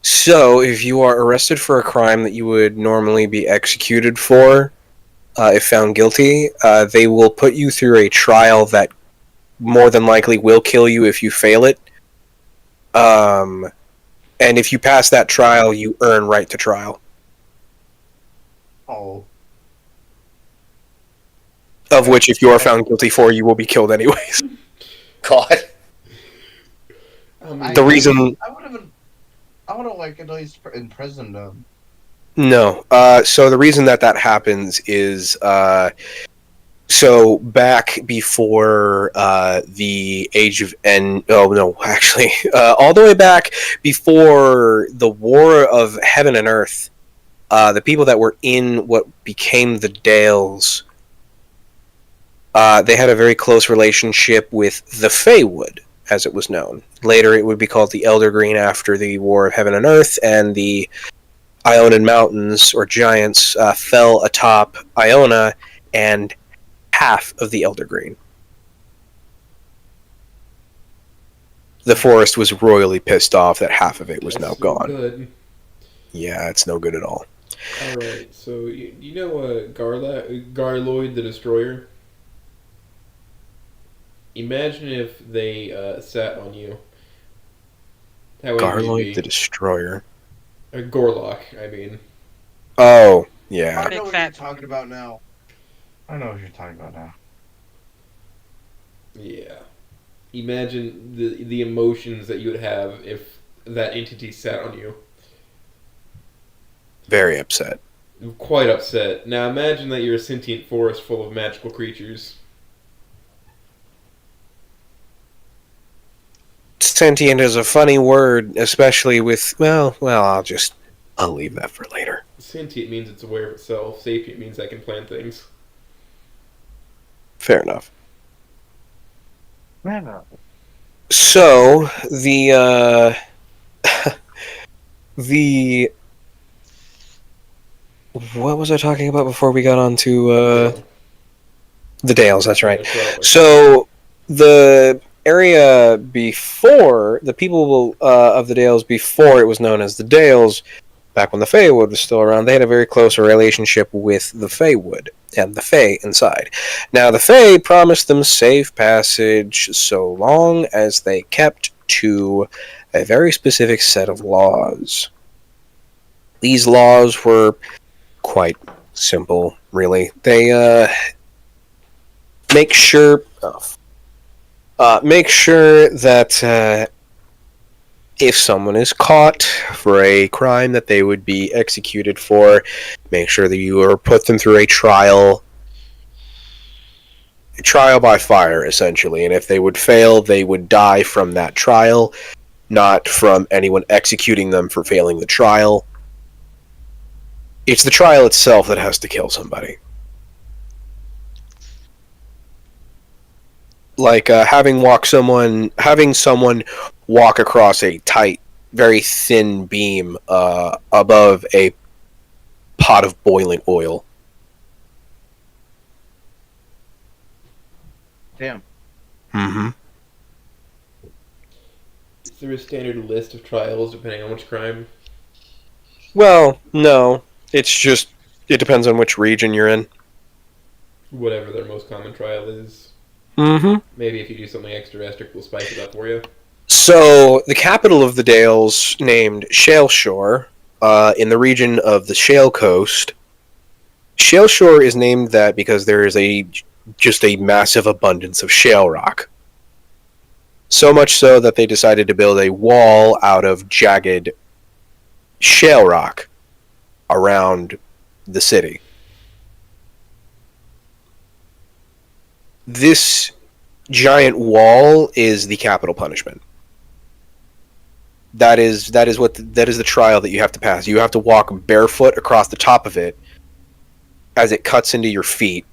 So, if you are arrested for a crime that you would normally be executed for, if found guilty, they will put you through a trial that more than likely will kill you if you fail it. And if you pass that trial, you earn right to trial. Oh. Of which, if you are found guilty for, you will be killed anyways. God. The reason... I would have like at least imprisoned them. No. So the reason that happens is... So back before the Age of all the way back before the War of Heaven and Earth, the people that were in what became the Dales, they had a very close relationship with the Feywood, as it was known. Later, it would be called the Elder Green after the War of Heaven and Earth, and the Ionan Mountains or Giants fell atop Iona and half of the Elder Green. the forest was royally pissed off that half of it was now That's gone. Good. Yeah, it's no good at all. All right. So you know Garloid the Destroyer. Imagine if they sat on you. How angry you'd Garloid be. the Destroyer. Gorlock, I mean. Oh, yeah. I know what you're talking about now. I know what you're talking about now. Yeah. Imagine the emotions that you would have if that entity sat on you. Very upset. Quite upset. Now imagine that you're a sentient forest full of magical creatures. Sentient is a funny word, especially with, well, I'll leave that for later. Sentient means it's aware of itself. Sapient means I can plan things. Fair enough. Man, So, the what was I talking about before we got on to, the Dales, that's right. So, the area before, the people of the Dales before it was known as the Dales, back when the Feywood was still around, they had a very close relationship with the Feywood and the Fey inside. Now, the Fey promised them safe passage so long as they kept to a very specific set of laws. These laws were quite simple, really. They make sure that if someone is caught for a crime that they would be executed for, make sure that you are put them through a trial by fire, essentially. And if they would fail, they would die from that trial, not from anyone executing them for failing the trial. It's the trial itself that has to kill somebody. Like having someone walk across a tight, very thin beam above a pot of boiling oil. Damn. Mm-hmm. Is there a standard list of trials depending on which crime? Well, no. It depends on which region you're in. Whatever their most common trial is. Mm-hmm. Maybe if you do something extra estric, we'll spice it up for you. So, the capital of the Dales, named Shaleshore, in the region of the Shale Coast. Shaleshore is named that because there is just a massive abundance of shale rock. So much so that they decided to build a wall out of jagged shale rock around the city. This giant wall is the capital punishment. That is the trial that you have to pass. You have to walk barefoot across the top of it as it cuts into your feet.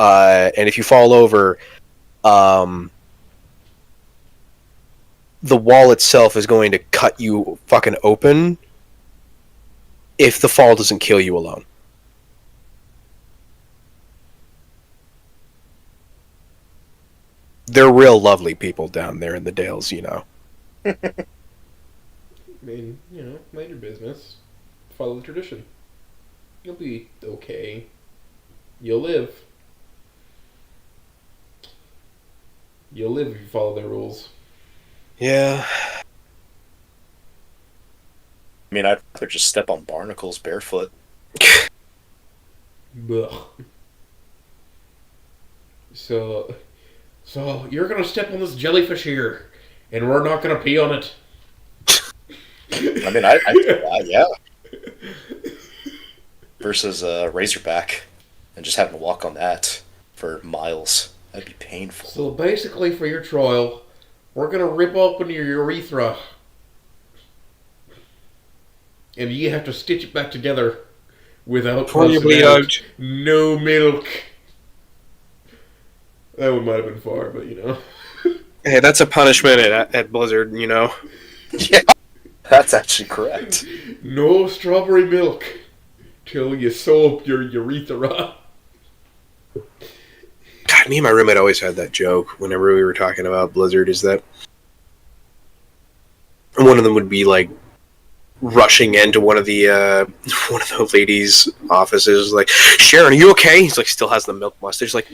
And if you fall over, the wall itself is going to cut you fucking open if the fall doesn't kill you alone. They're real lovely people down there in the Dales, you know. I mean, mind your business. Follow the tradition. You'll be okay. You'll live. You'll live if you follow their rules. Yeah. I mean, I'd rather just step on barnacles barefoot. Ugh. So you're gonna step on this jellyfish here, and we're not gonna pee on it. I mean, yeah. Versus a razorback, and just having to walk on that for miles. That'd be painful. So basically, for your trial, we're gonna rip open your urethra, and you have to stitch it back together without pussing out. No milk. That one might have been far, but Hey, that's a punishment at Blizzard, you know. Yeah, that's actually correct. No strawberry milk till you sew up your urethra. God, me and my roommate always had that joke whenever we were talking about Blizzard, is that And one of them would be like rushing into one of the ladies' offices, like, Sharon, are you okay? He's like, still has the milk mustache. Like,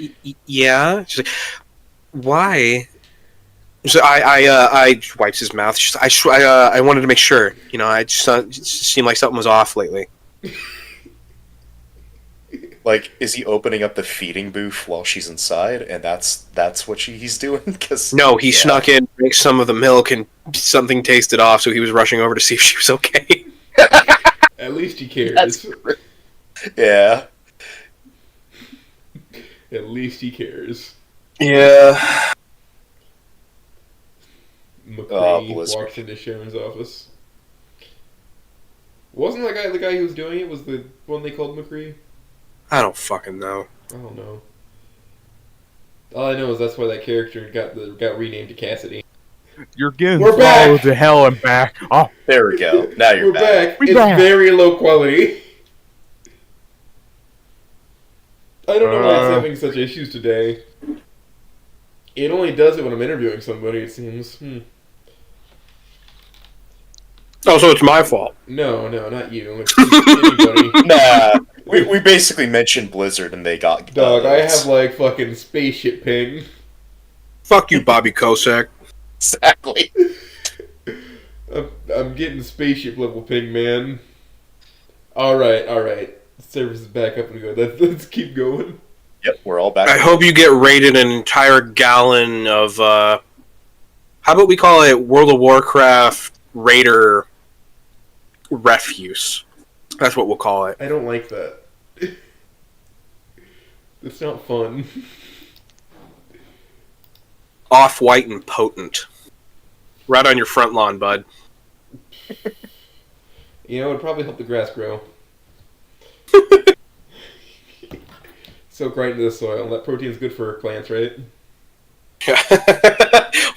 yeah. She's like, why? So I wipes his mouth. She's like, I wanted to make sure. You know, I just it seemed like something was off lately. Like, is he opening up the feeding booth while she's inside, and that's what he's doing? Cause, no, he snuck in, drank some of the milk, and something tasted off, so he was rushing over to see if she was okay. At least he cares. Yeah. At least he cares. Yeah. McCree walks into Sharon's office. Wasn't that guy the guy who was doing it? Was the one they called McCree? I don't fucking know. I don't know. All I know is that's why that character got renamed to Cassidy. You're getting We're back! to hell and back. Oh, there we go. Now you're back. It's very low quality. I don't know why it's having such issues today. It only does it when I'm interviewing somebody, it seems. Oh, so it's my fault. No, not you. It's anybody. Nah. We basically mentioned Blizzard and they got... Dog, I have like fucking spaceship ping. Fuck you, Bobby Kosak. Exactly. I'm getting spaceship level ping, man. Alright. Service is back up and good. Let's keep going. Yep, we're all back. I hope you get rated an entire gallon of, how about we call it World of Warcraft Raider refuse. That's what we'll call it. I don't like that. It's not fun. Off-white and potent. Right on your front lawn, bud. You know, it'd probably help the grass grow. Soak right into the soil. That protein's good for plants, right?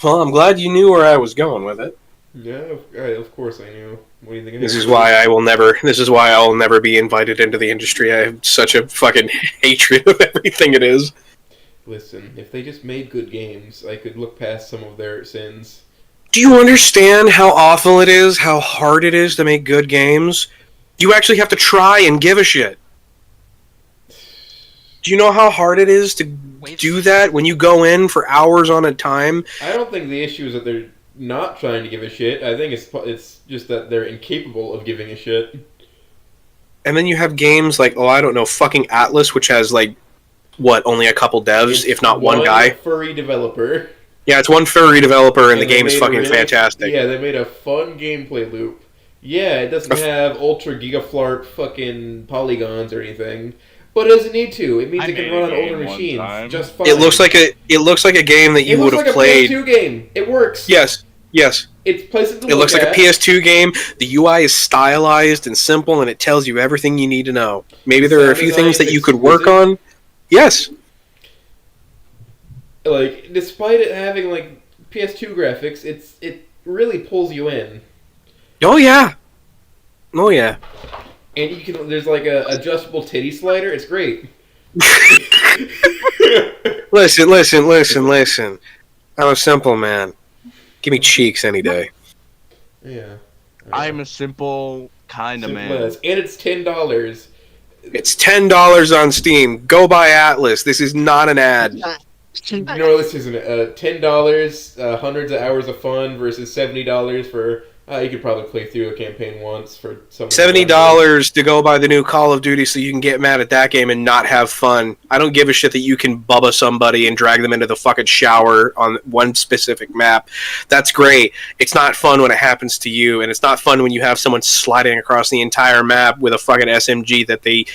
Well, I'm glad you knew where I was going with it. Yeah, of course I knew. What do you think? This is why I will never be invited into the industry. I have such a fucking hatred of everything it is. Listen, if they just made good games, I could look past some of their sins. Do you understand how awful it is, how hard it is to make good games? You actually have to try and give a shit. Do you know how hard it is to do that when you go in for hours on a time? I don't think the issue is that they're not trying to give a shit. I think it's just that they're incapable of giving a shit. And then you have games like, I don't know, fucking Atlas, which has like, only a couple devs, if not one guy? Furry developer. Yeah, it's one furry developer, and the game is fucking fantastic. Yeah, they made a fun gameplay loop. Yeah, it doesn't have ultra gigaflarp fucking polygons or anything. But it doesn't need to. It means it can run on older machines just fine. It looks like a game that you would have played. It looks like a PS2 game. It works. Yes. It's pleasant to look at. It looks like a PS2 game. The UI is stylized and simple, and it tells you everything you need to know. Maybe there are a few things that you could work on. Yes. Like, despite it having like PS2 graphics, it really pulls you in. Oh yeah. And you can there's like a adjustable titty slider. It's great. Listen. I'm a simple man. Give me cheeks any day. Yeah. I'm a simple kind of man. And it's $10. It's $10 on Steam. Go buy Atlas. This is not an ad. No, this isn't $10, hundreds of hours of fun versus $70 for. You could probably play through a campaign once for some. $70 to go buy the new Call of Duty so you can get mad at that game and not have fun. I don't give a shit that you can bubba somebody and drag them into the fucking shower on one specific map. That's great. It's not fun when it happens to you, and it's not fun when you have someone sliding across the entire map with a fucking SMG that they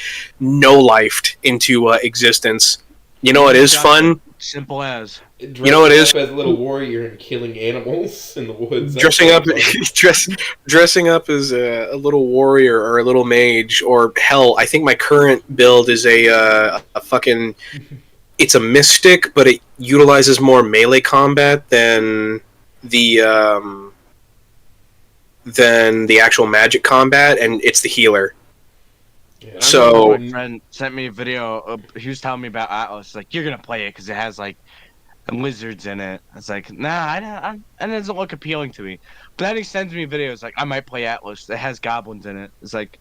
no-lifed into existence. You know what is fun? Simple as. You know what it is? As a little warrior and killing animals in the woods. Dressing up as a little warrior or a little mage, or hell, I think my current build is a fucking. It's a mystic, but it utilizes more melee combat than the actual magic combat, and it's the healer. Yeah. So my friend sent me a video. He was telling me about Atlas. Like, you're gonna play it because it has like and lizards in it. It's like, nah, it doesn't look appealing to me. But then he sends me videos like, I might play Atlas. It has goblins in it. It's like,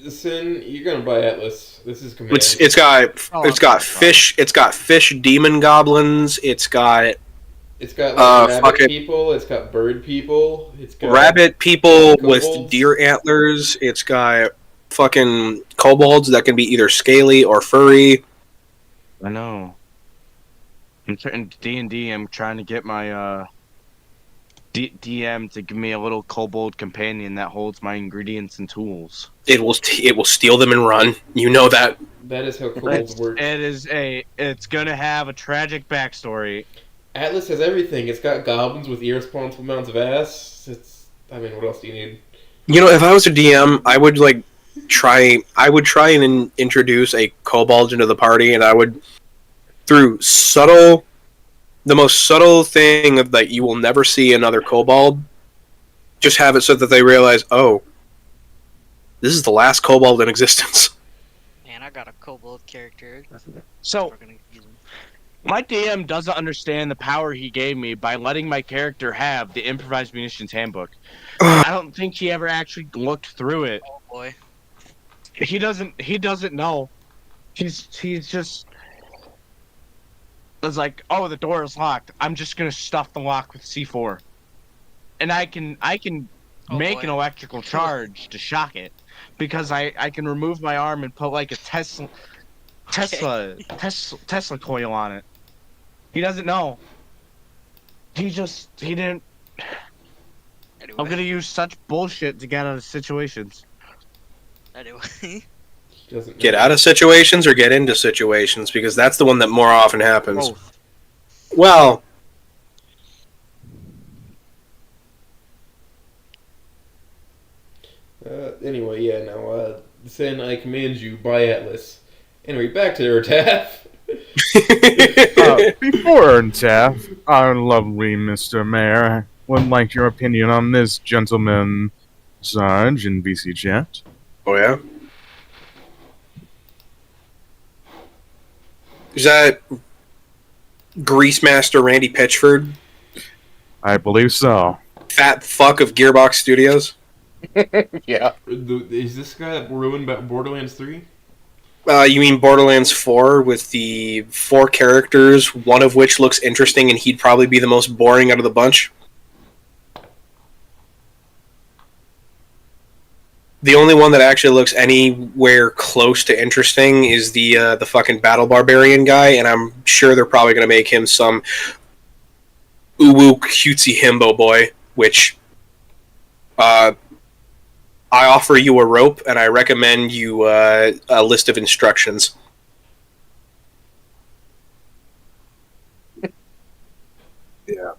Sin, you're gonna buy Atlas. This is command. It's got fish. It's got fish demon goblins. It's got like rabbit people. It's got bird people. It's got rabbit people kobolds with deer antlers. It's got fucking kobolds that can be either scaly or furry. I know. I'm certain D&D. I'm trying to get my DM to give me a little kobold companion that holds my ingredients and tools. It will steal them and run. You know that. That is how kobolds work. It's gonna have a tragic backstory. Atlas has everything. It's got goblins with irresponsible amounts of ass. What else do you need? You know, if I was a DM, I would try and introduce a kobold into the party, and I would, through the most subtle thing that you will never see another kobold, just have it so that they realize, oh, this is the last kobold in existence. Man, I got a kobold character. So, my DM doesn't understand the power he gave me by letting my character have the improvised munitions handbook. I don't think he ever actually looked through it. Oh boy. He doesn't know. He's just it's like, oh, the door is locked. I'm just gonna stuff the lock with C4. And I can make an electrical charge to shock it. Because I can remove my arm and put like a Tesla coil on it. He doesn't know. He didn't. Anyway. I'm gonna use such bullshit to get out of situations. Anyway. Get out of situations or get into situations, because that's the one that more often happens. Oh. Well, Anyway, yeah, now, Sin, I command you, buy Atlas. Anyway, back to Ertath. Before Taff, our lovely Mr. Mayor, I would like your opinion on this gentleman, Sarge, in VC chat. Oh yeah? Is that Grease Master Randy Pitchford? I believe so. Fat fuck of Gearbox Studios? Yeah. Is this guy that ruined Borderlands 3? You mean Borderlands 4 with the 4 characters, one of which looks interesting and he'd probably be the most boring out of the bunch? The only one that actually looks anywhere close to interesting is the fucking Battle Barbarian guy, and I'm sure they're probably going to make him some uwu cutesy himbo boy, which I offer you a rope, and I recommend you a list of instructions. Yeah.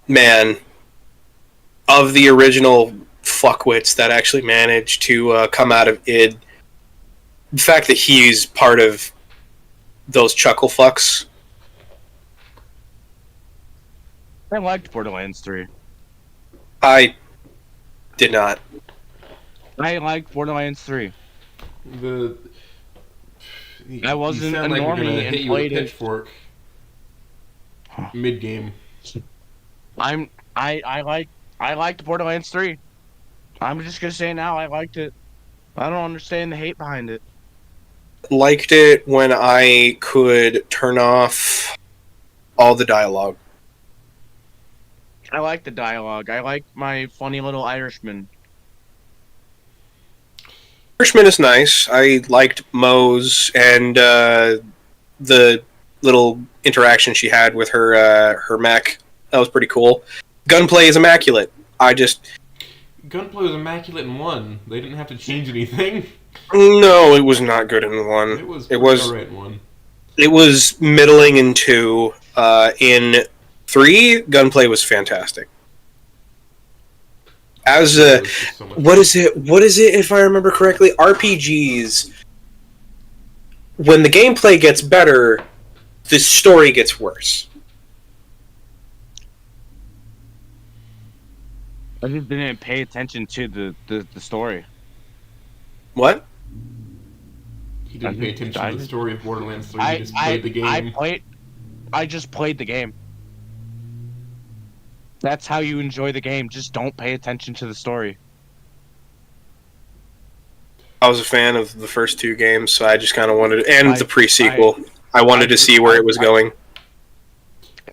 Man, of the original fuckwits that actually managed to come out of id, the fact that he's part of those chuckle fucks. I liked Borderlands 3. I did not. I liked Borderlands 3. I wasn't you sound a like we're gonna normie hit and you with a played it. pitchfork mid-game. I liked Borderlands 3. I'm just gonna say now I liked it. I don't understand the hate behind it. Liked it when I could turn off all the dialogue. I like the dialogue. I like my funny little Irishman. Irishman is nice. I liked Moe's and the little interaction she had with her mech. That was pretty cool. Gunplay is immaculate. Gunplay was immaculate in 1. They didn't have to change anything. No, it was not good in 1. It was alright in 1. It was middling in 2. In 3, gunplay was fantastic. As what is it? If I remember correctly, RPGs. When the gameplay gets better, the story gets worse. I just didn't pay attention to the story. What? He didn't pay attention to the story of Borderlands 3. He just played the game. I just played the game. That's how you enjoy the game. Just don't pay attention to the story. I was a fan of the first 2 games, so I just kind of wanted, and the pre-sequel. I wanted to see where it was going.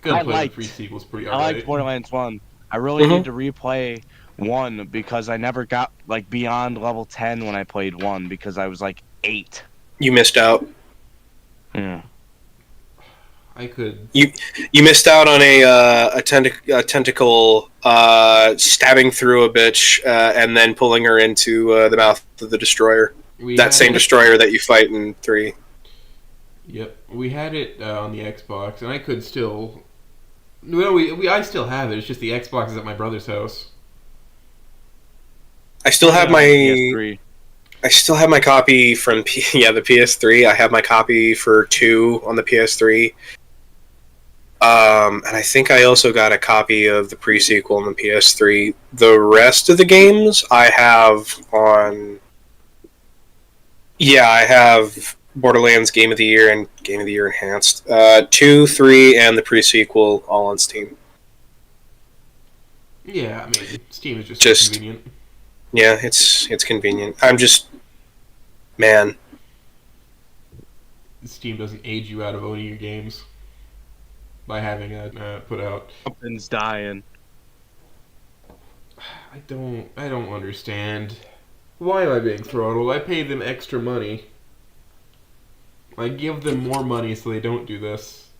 Gunplay in the pre-sequel's pretty alright. I liked Borderlands 1. I really need to replay 1 because I never got like beyond level 10 when I played 1 because I was like 8. You missed out. Yeah. I could. You missed out on a tentacle stabbing through a bitch and then pulling her into the mouth of the destroyer. That same destroyer that you fight in 3. Yep, we had it on the Xbox, and I could still. Well, I still have it. It's just the Xbox is at my brother's house. I still have my PS3. I still have my copy from the PS3. I have my copy for 2 on the PS3. And I think I also got a copy of the pre-sequel on the PS3. The rest of the games I have on... Yeah, I have Borderlands Game of the Year and Game of the Year Enhanced. 2, 3, and the pre-sequel all on Steam. Yeah, I mean, Steam is just convenient. Yeah, it's convenient. I'm just... Man. Steam doesn't age you out of owning your games. By having it put out. Something's dying. I don't understand. Why am I being throttled? I paid them extra money. I give them more money so they don't do this.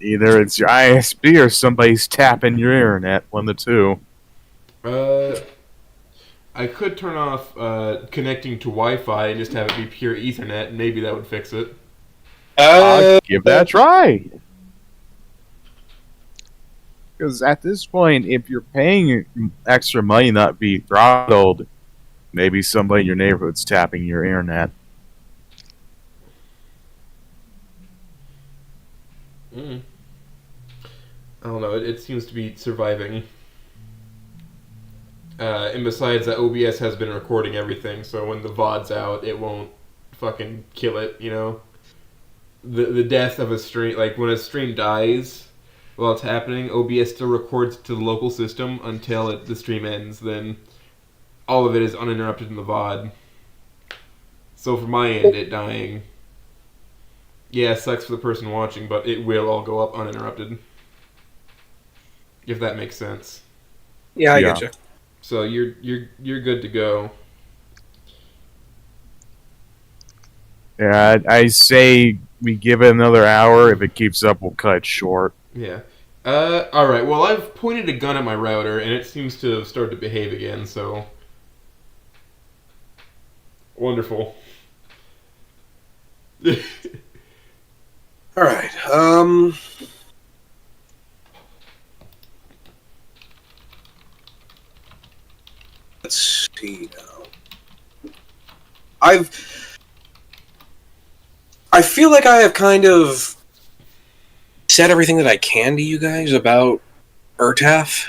Either it's your ISP or somebody's tapping your internet. One of the 2. I could turn off connecting to Wi-Fi and just have it be pure Ethernet, and maybe that would fix it. Give that a try. Because at this point, if you're paying extra money not to be throttled, maybe somebody in your neighborhood's tapping your internet. I don't know. It seems to be surviving. And besides that, OBS has been recording everything, so when the VOD's out, it won't fucking kill it, you know? The death of a stream, like when a stream dies while it's happening, OBS still records to the local system until the stream ends, then all of it is uninterrupted in the VOD. So for my end, it dying, yeah, it sucks for the person watching, but it will all go up uninterrupted. If that makes sense. Yeah, I get you. So you're good to go. Yeah, I say we give it another hour. If it keeps up, we'll cut it short. Yeah. Alright, well, I've pointed a gun at my router, and it seems to have started to behave again, so... Wonderful. Alright, let's see now. I feel like I have kind of said everything that I can to you guys about Urtaf.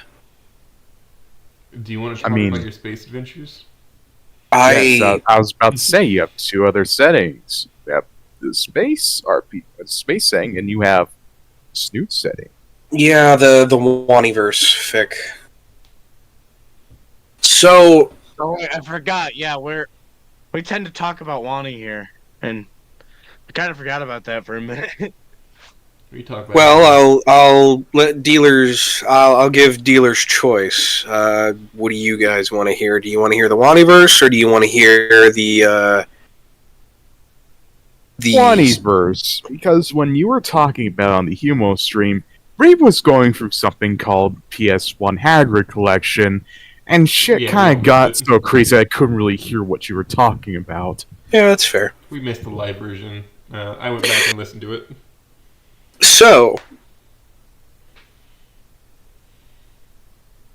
Do you want to talk about your space adventures? Yes, I was about to say, you have 2 other settings. You have the space space setting, and you have Snoot setting. Yeah, the Waniverse fic. So... Oh, I forgot. Yeah, we tend to talk about Wani here, and I kind of forgot about that for a minute. We talk about I'll let dealers. I'll give dealers choice. What do you guys want to hear? Do you want to hear the Waniverse, or do you want to hear the Waniverse? Because when you were talking about on the Humo stream, Brave was going through something called PS1 Hagrid Collection, and shit kind of got so crazy I couldn't really hear what you were talking about. Yeah, that's fair. We missed the live version. I went back and listened to it. So,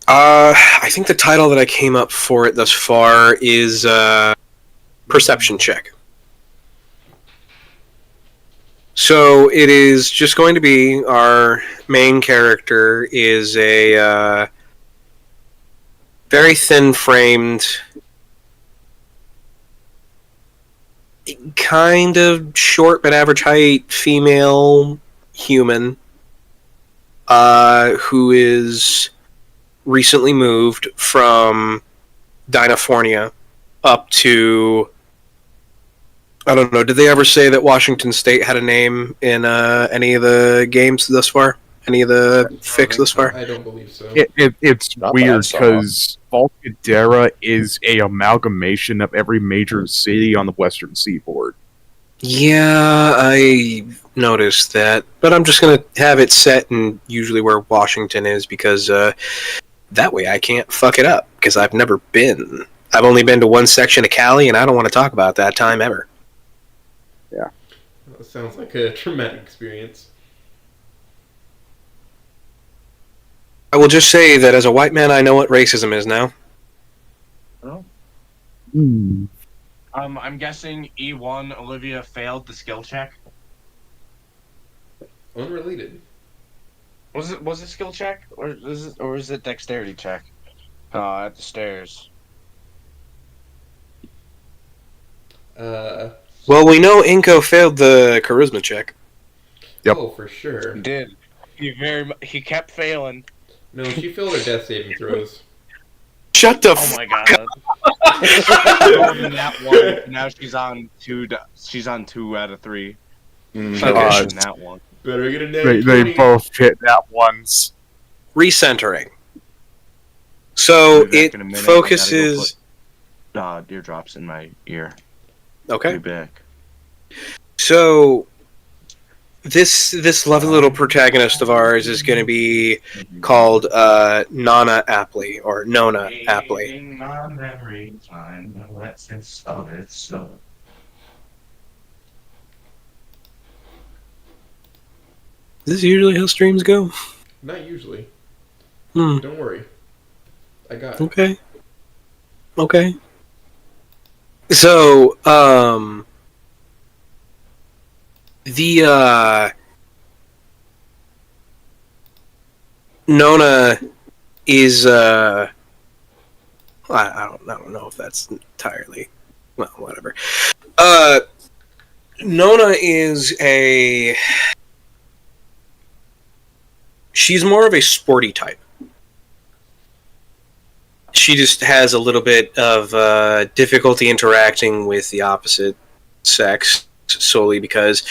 I think the title that I came up for it thus far is Perception Check. So it is just going to be our main character is a very thin-framed, kind of short but average height female human who is recently moved from Dynafornia up to, I don't know, did they ever say that Washington State had a name in any of the games thus far? Any of the fics thus far? I don't believe so. It's Not weird that I saw. because Volcadera is a amalgamation of every major city on the western seaboard. Yeah, I noticed that. But I'm just going to have it set in usually where Washington is because that way I can't fuck it up because I've never been. I've only been to one section of Cali and I don't want to talk about that time ever. Yeah. That sounds like a traumatic experience. I will just say that as a white man, I know what racism is now. Oh. Hmm. I'm guessing E1 Olivia failed the skill check. Unrelated. Was it skill check or is it dexterity check? At the stairs. Well, we know Inko failed the charisma check. Yep. Oh, for sure. He did. He kept failing. No, she failed her death saving throws. Shut the Oh my god. That one. Now she's on 2. She's on 2 out of 3. Okay. That one. Better get a net. They both hit that once. Recentering. So it focuses. Eardrops in my ear. Okay. Be back. So this lovely little protagonist of ours is going to be called Nana Apley or Nona Apley. Is this usually how streams go? Not usually. Hmm. Don't worry. I got it. Okay. Okay. So, Nona is I don't know if that's entirely, well, whatever. Nona is she's more of a sporty type. She just has a little bit of difficulty interacting with the opposite sex solely because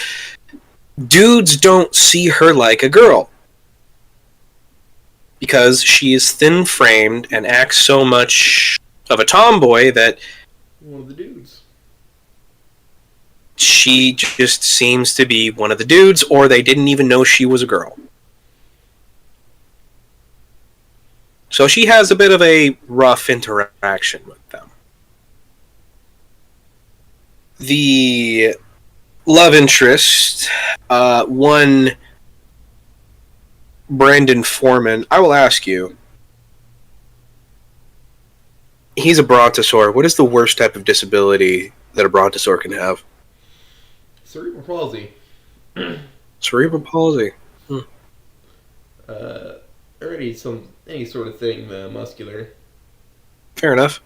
dudes don't see her like a girl. Because she is thin-framed and acts so much of a tomboy that one of the dudes. She just seems to be one of the dudes, or they didn't even know she was a girl. So she has a bit of a rough interaction with them. The love interest, one Brandon Foreman, I will ask you. He's a brontosaur. What is the worst type of disability that a brontosaur can have? Cerebral palsy. Cerebral palsy. Already any sort of thing muscular. Fair enough.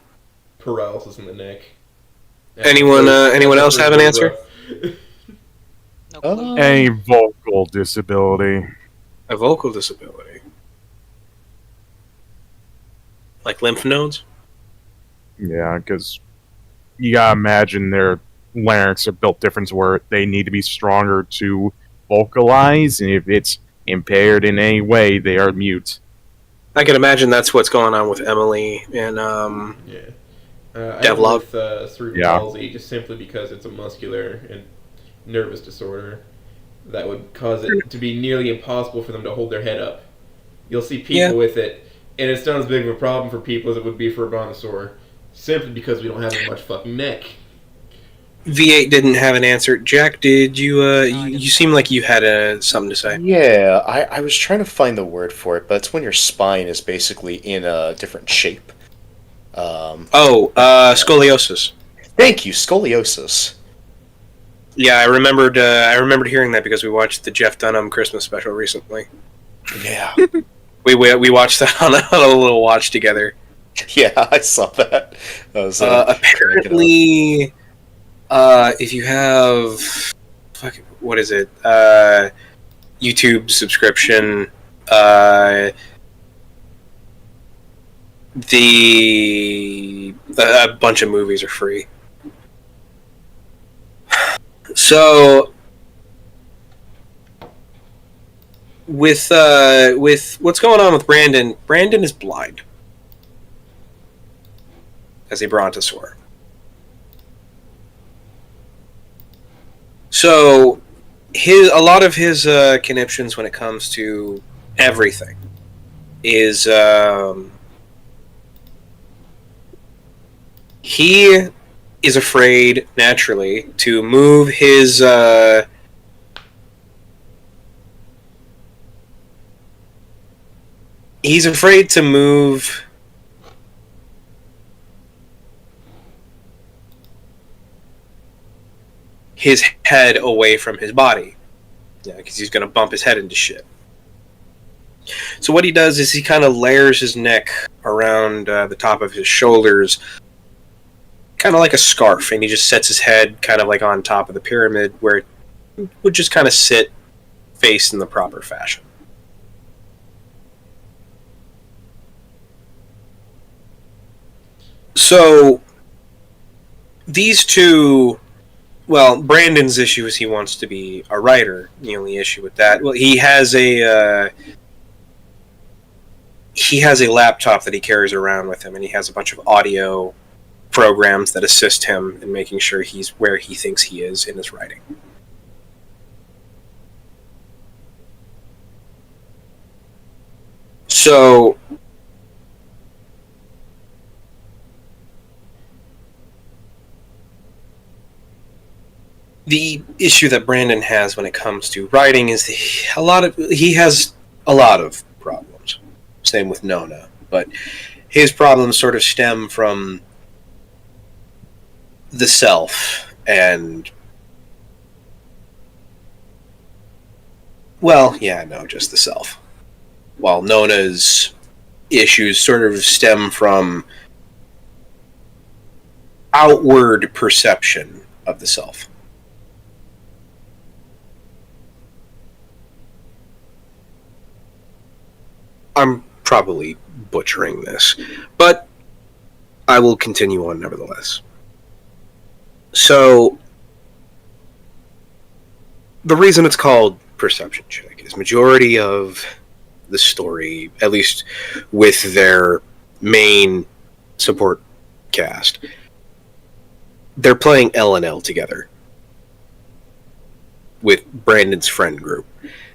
Paralysis in the neck. Anyone else have an answer? A vocal disability. A vocal disability. Like lymph nodes? Yeah, because you gotta imagine their larynx are built different where they need to be stronger to vocalize, and if it's impaired in any way, they are mute. I can imagine that's what's going on with Emily and Devlog. With cerebral palsy, just simply because it's a muscular and nervous disorder that would cause it to be nearly impossible for them to hold their head up. You'll see people with it, and it's not as big of a problem for people as it would be for a brontosaur, simply because we don't have as much fucking neck. V8 didn't have an answer. Jack, did you? You seem like you had something to say. Yeah, I was trying to find the word for it, but it's when your spine is basically in a different shape. Scoliosis. Thank you, scoliosis. Yeah, I remembered hearing that because we watched the Jeff Dunham Christmas special recently. Yeah. We watched that on a little watch together. Yeah, I saw that. I was, apparently, if you have, what is it? YouTube subscription, a bunch of movies are free. So, with what's going on with Brandon is blind as a brontosaur. So, a lot of his conniptions when it comes to everything is he is afraid naturally to move his he's afraid to move his head away from his body. Yeah, because he's going to bump his head into shit. So what he does is he kind of layers his neck around the top of his shoulders, kind of like a scarf, and he just sets his head kind of like on top of the pyramid where it would just kind of sit faced in the proper fashion. So these two, well, Brandon's issue is he wants to be a writer. The only issue with that, well, he has a laptop that he carries around with him, and he has a bunch of audio programs that assist him in making sure he's where he thinks he is in his writing. So the issue that Brandon has when it comes to writing is he has a lot of problems. Same with Nona, but his problems sort of stem from the self and, well, yeah, no, just the self. While Nona's issues sort of stem from outward perception of the self. I'm probably butchering this, but I will continue on nevertheless. So, the reason it's called Perception Check is majority of the story, at least with their main support cast, they're playing L&L together with Brandon's friend group.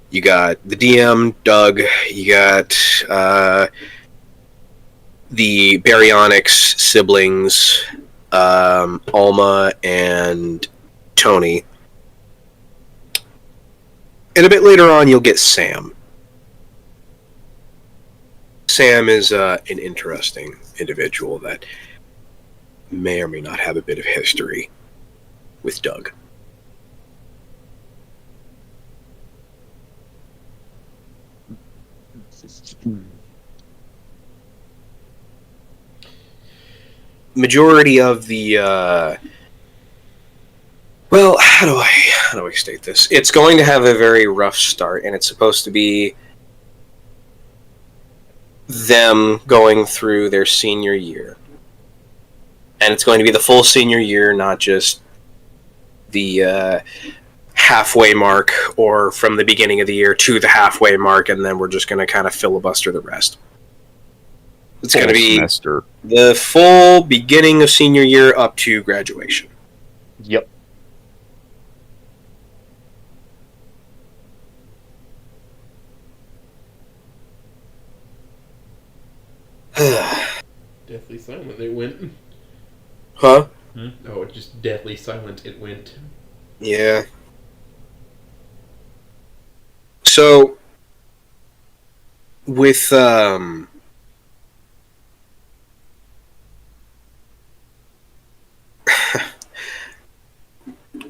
You got the DM, Doug, you got the Baryonyx siblings, Alma and Tony. And a bit later on, you'll get Sam. Sam is an interesting individual that may or may not have a bit of history with Doug. Majority of the well, how do I state this? It's going to have a very rough start, and it's supposed to be them going through their senior year. And it's going to be the full senior year, not just the halfway mark or from the beginning of the year to the halfway mark, and then we're just going to kind of filibuster the rest. It's going to be the full beginning of senior year up to graduation. Yep. Deathly silent it went. Huh? Oh, just deathly silent it went. Yeah. So, with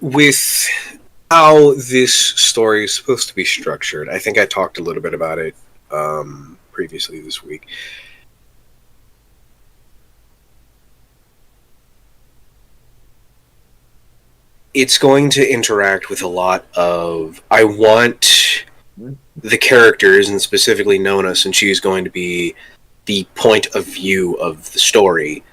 with how this story is supposed to be structured, I think I talked a little bit about it previously this week. it's going to interact with a lot of. I want the characters, and specifically Nona, since she's going to be the point of view of the story.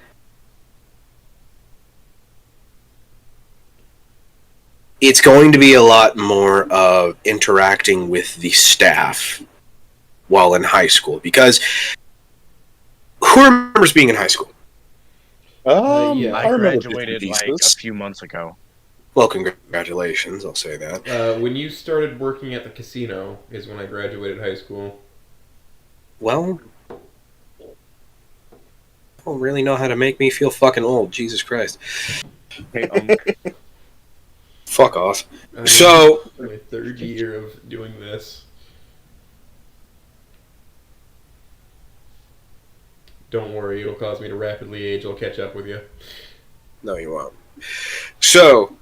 It's going to be a lot more of interacting with the staff while in high school, because who remembers being in high school? Yeah. I graduated like a few months ago. Well, congratulations, I'll say that. When you started working at the casino is when I graduated high school. Well, you don't really know how to make me feel fucking old, Jesus Christ. Hey, Fuck off. I mean, So... my third year of doing this. Don't worry, it'll cause me to rapidly age. I'll catch up with you. No, you won't. So...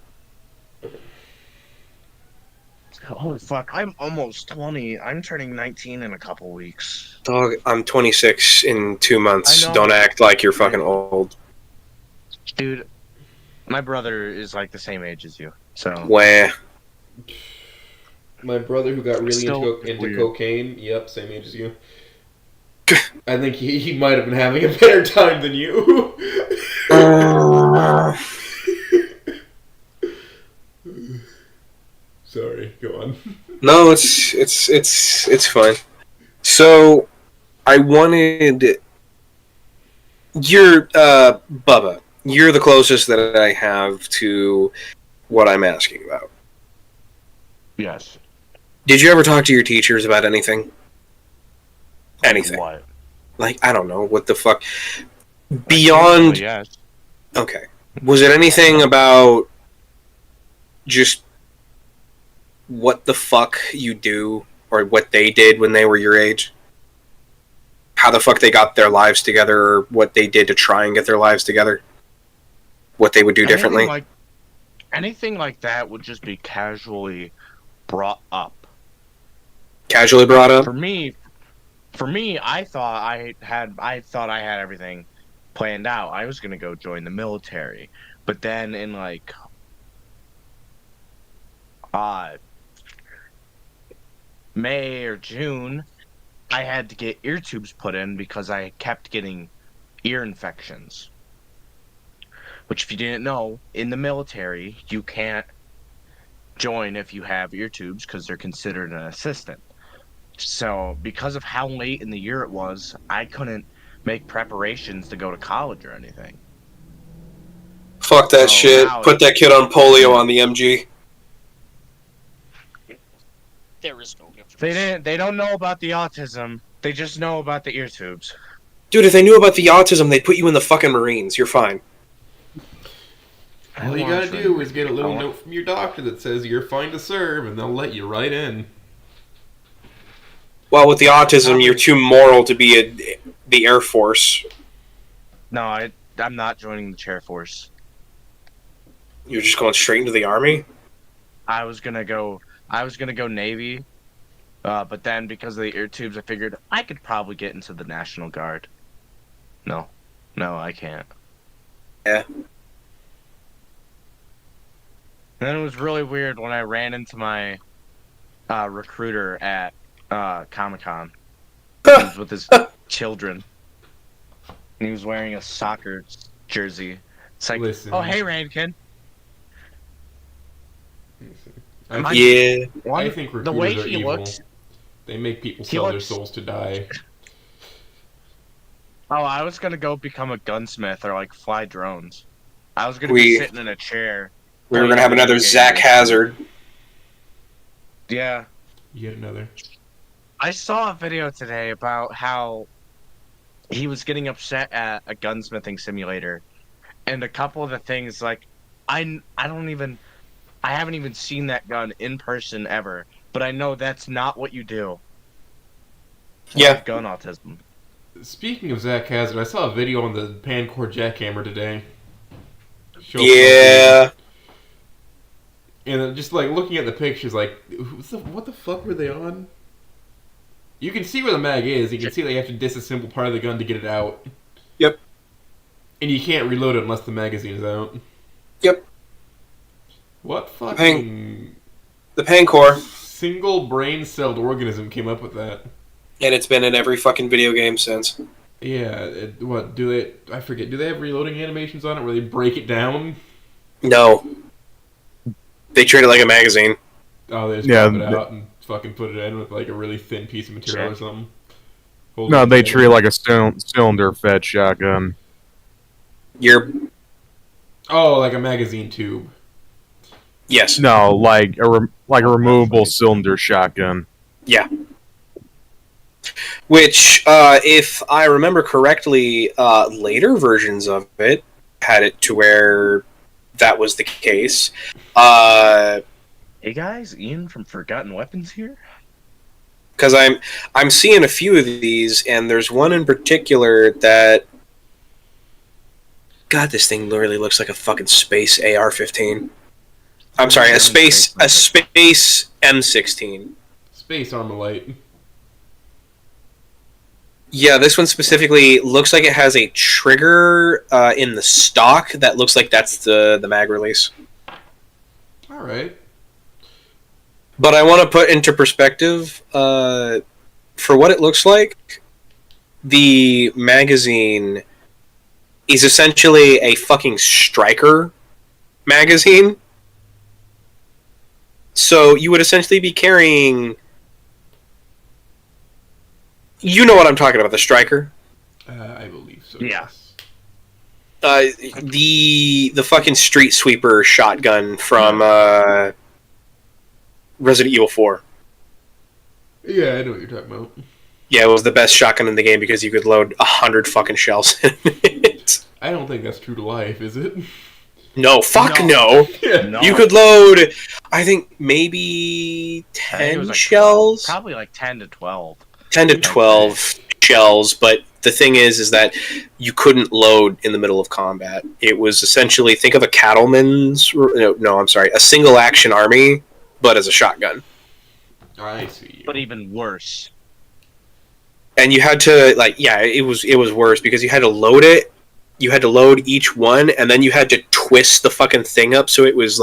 Holy fuck, I'm almost 20. I'm turning 19 in a couple weeks. Dog, I'm 26 in 2 months. I know. Don't act like you're fucking old. Dude, my brother is like the same age as you, so... Where? My brother who got really Still into weird. cocaine, yep, same age as you. I think he might have been having a better time than you. Sorry, go on. No, it's fine. So, I wanted... You're, Bubba, you're the closest that I have to what I'm asking about. Yes. Did you ever talk to your teachers about anything? Anything? What? Like, I don't know, what the fuck? Beyond... Yes. Okay. Was it anything about just what the fuck you do, or what they did when they were your age? How the fuck they got their lives together, or what they did to try and get their lives together? What they would do differently? Anything like that would just be casually brought up. Casually brought up? For me, I thought I had everything planned out. I was gonna go join the military, but then in like May or June, I had to get ear tubes put in because I kept getting ear infections. Which, if you didn't know, in the military, you can't join if you have ear tubes because they're considered an assistant. So, because of how late in the year it was, I couldn't make preparations to go to college or anything. Fuck that shit. Put that kid on polio on the MG. There is no difference. They don't know about the autism. They just know about the ear tubes. Dude, if they knew about the autism, they'd put you in the fucking Marines. You're fine. All you gotta do is get a little note from your doctor that says you're fine to serve, and they'll let you right in. Well, with the autism, you're too moral to be the Air Force. No, I'm not joining the chair force. You're just going straight into the Army? I was gonna go Navy, but then because of the ear tubes, I figured I could probably get into the National Guard. No, I can't. Yeah. And then it was really weird when I ran into my recruiter at Comic-Con. He was with his children. And he was wearing a soccer jersey. It's like, Listen. oh, hey, Rankin. I think recruiters the way are he evil. looks. They make people sell their souls to die. Oh, I was gonna go become a gunsmith or like fly drones. I was gonna be sitting in a chair. We were gonna have another Zach Hazard. Yeah. Yet another. I saw a video today about how he was getting upset at a gunsmithing simulator, and a couple of the things like I haven't even seen that gun in person ever, but I know that's not what you do. Yeah. Gun autism. Speaking of Zach Hazard, I saw a video on the Pancore jackhammer today. Yeah. And just like looking at the pictures, like, what the fuck were they on? You can see where the mag is. You can see they have to disassemble part of the gun to get it out. Yep. And you can't reload it unless the magazine is out. Yep. What fucking The Pancor. single brain-celled organism came up with that? And it's been in every fucking video game since. Yeah, what do they? I forget. Do they have reloading animations on it where they break it down? No. They treat it like a magazine. Oh, they just pop it out and fucking put it in with like a really thin piece of material or something. No, they treat it like a cylinder-fed shotgun. Oh, like a magazine tube. Yes. No, like a removable cylinder shotgun. Yeah. Which, if I remember correctly, later versions of it had it to where that was the case. Hey guys, Ian from Forgotten Weapons here. Because I'm seeing a few of these, and there's one in particular that. God, this thing literally looks like a fucking space AR-15. I'm sorry, a space M16. Space Armalite. Yeah, this one specifically looks like it has a trigger in the stock that looks like that's the mag release. All right. But I want to put into perspective, for what it looks like, the magazine is essentially a fucking striker magazine. So you would essentially be carrying... You know what I'm talking about, the striker? I believe so. Yeah. The fucking street sweeper shotgun from Resident Evil 4. Yeah, I know what you're talking about. Yeah, it was the best shotgun in the game because you could load 100 fucking shells in it. I don't think that's true to life, is it? No, no. No. You could load, I think, maybe 10 shells? Probably like 10 to 12. 10 to 12 shells, but the thing is that you couldn't load in the middle of combat. It was essentially, think of a cattleman's, a single action army, but as a shotgun. I see. But even worse. And you had to, it was worse because you had to load it, you had to load each one, and then you had to twist the fucking thing up so it was,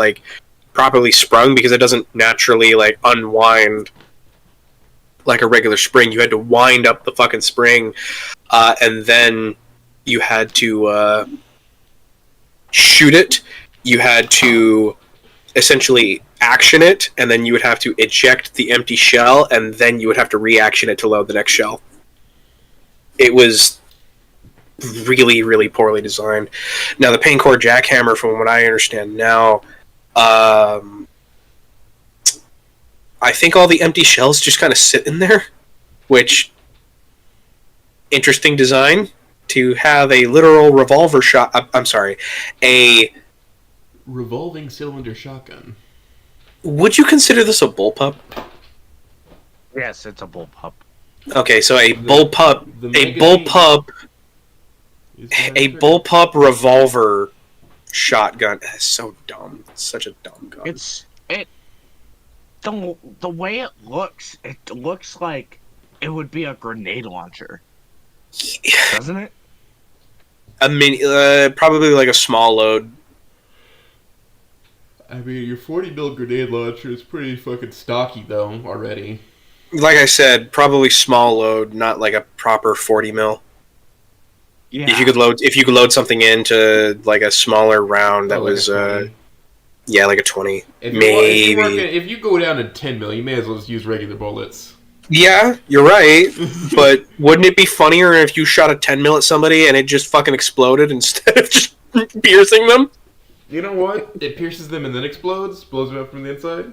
properly sprung because it doesn't naturally, unwind like a regular spring. You had to wind up the fucking spring, and then you had to shoot it. You had to essentially action it, and then you would have to eject the empty shell, and then you would have to reaction it to load the next shell. It was really, really poorly designed. Now, the Paincore Jackhammer, from what I understand now, I think all the empty shells just kind of sit in there, which, interesting design to have a literal revolver shot. I'm sorry, a revolving cylinder shotgun. Would you consider this a bullpup? Yes, it's a bullpup. Okay, so a bullpup revolver shotgun. That's so dumb. It's such a dumb gun. The way it looks like it would be a grenade launcher. Doesn't it? I mean, probably like a small load. I mean, your 40 mil grenade launcher is pretty fucking stocky though already. Like I said, probably small load, not like a proper 40 mil. Yeah. If you could load something into like a smaller round that was like a 20. If you go down to 10 mil, you may as well just use regular bullets. Yeah, you're right. But wouldn't it be funnier if you shot a 10 mil at somebody and it just fucking exploded instead of just piercing them? You know what? It pierces them and then blows them up from the inside.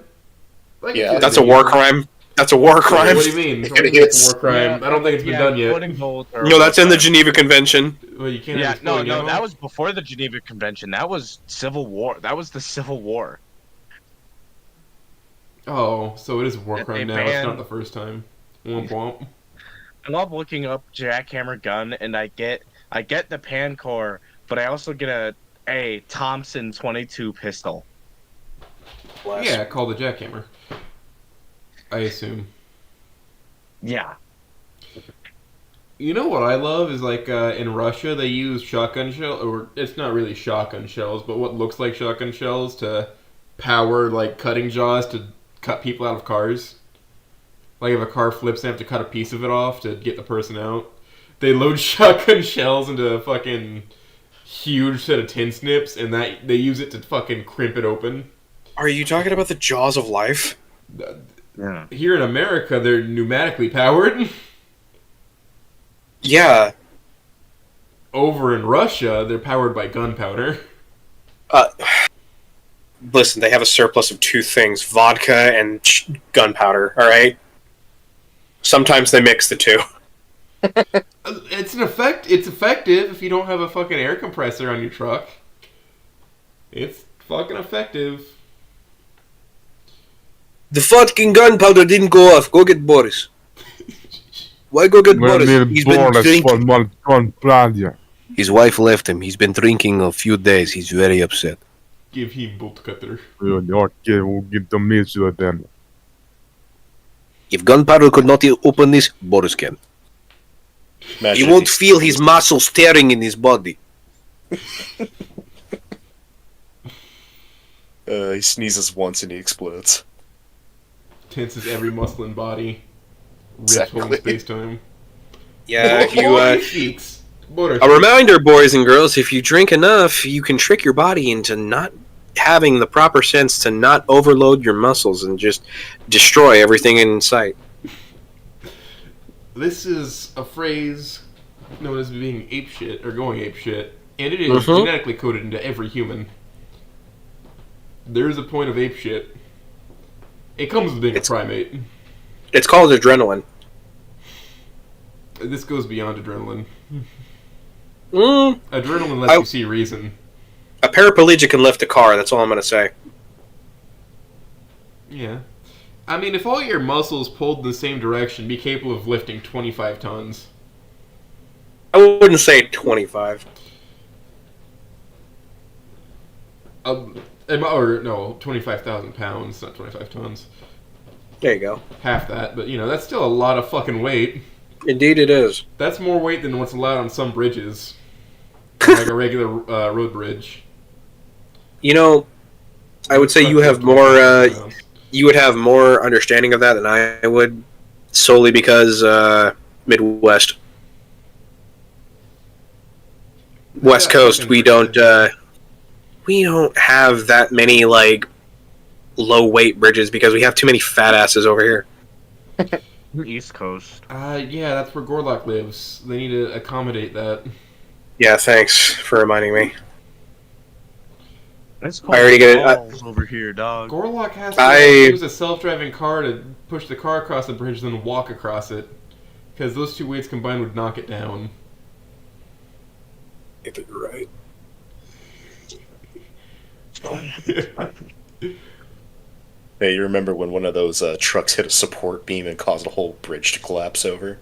Yeah, that's a war crime. That's a war crime. What do you mean? It's a war crime. I don't think it's been done yet. No, that's in the Geneva Convention. Well, you can't. Yeah, no, that was before the Geneva Convention. That was Civil War. That was the Civil War. Oh, so it is a war crime now. It's not the first time. Womp womp. I love looking up jackhammer gun, and I get the Pancor, but I also get a Thompson 22 pistol. Yeah, called the jackhammer. I assume. Yeah. You know what I love is in Russia they use shotgun shell, or it's not really shotgun shells, but what looks like shotgun shells to power like cutting jaws to cut people out of cars. Like if a car flips, they have to cut a piece of it off to get the person out. They load shotgun shells into a fucking huge set of tin snips, and that they use it to fucking crimp it open. Are you talking about the jaws of life? Yeah. Here in America, they're pneumatically powered. Yeah. Over in Russia, they're powered by gunpowder. Listen, they have a surplus of two things: vodka and gunpowder. All right. Sometimes they mix the two. It's effective if you don't have a fucking air compressor on your truck. It's fucking effective. The fucking gunpowder didn't go off. Go get Boris. Why go get Boris? He's been drinking. His wife left him. He's been drinking a few days. He's very upset. Give him bolt cutter. If gunpowder could not open this, Boris can. Imagine He won't feel his muscles tearing in his body. He sneezes once and he explodes. Tenses every muscle and body. Rips Exactly. home space-time. Yeah, if you, Boris. a reminder, boys and girls, if you drink enough, you can trick your body into not having the proper sense to not overload your muscles and just destroy everything in sight. This is a phrase known as being apeshit, or going apeshit, and it is genetically coded into every human. There is a point of apeshit. It comes with being a primate. It's called adrenaline. This goes beyond adrenaline. Mm, Adrenaline lets you see reason. a paraplegic can lift a car, that's all I'm going to say. Yeah. I mean, if all your muscles pulled in the same direction, be capable of lifting 25 tons. I wouldn't say 25. Or, no, 25,000 pounds, not 25 tons. There you go. Half that, but, that's still a lot of fucking weight. Indeed it is. That's more weight than what's allowed on some bridges. Like a regular road bridge. I would say you have more, you would have more understanding of that than I would, solely because, Midwest. West Coast, we don't have that many, low weight bridges because we have too many fat asses over here. East Coast. Yeah, that's where Gorlock lives. They need to accommodate that. Yeah, thanks for reminding me. It's called I already get it. Over here, dog. Gorlock has to use a self-driving car to push the car across the bridge, then walk across it. Because those two weights combined would knock it down. If you're right. Hey, you remember when one of those trucks hit a support beam and caused a whole bridge to collapse over?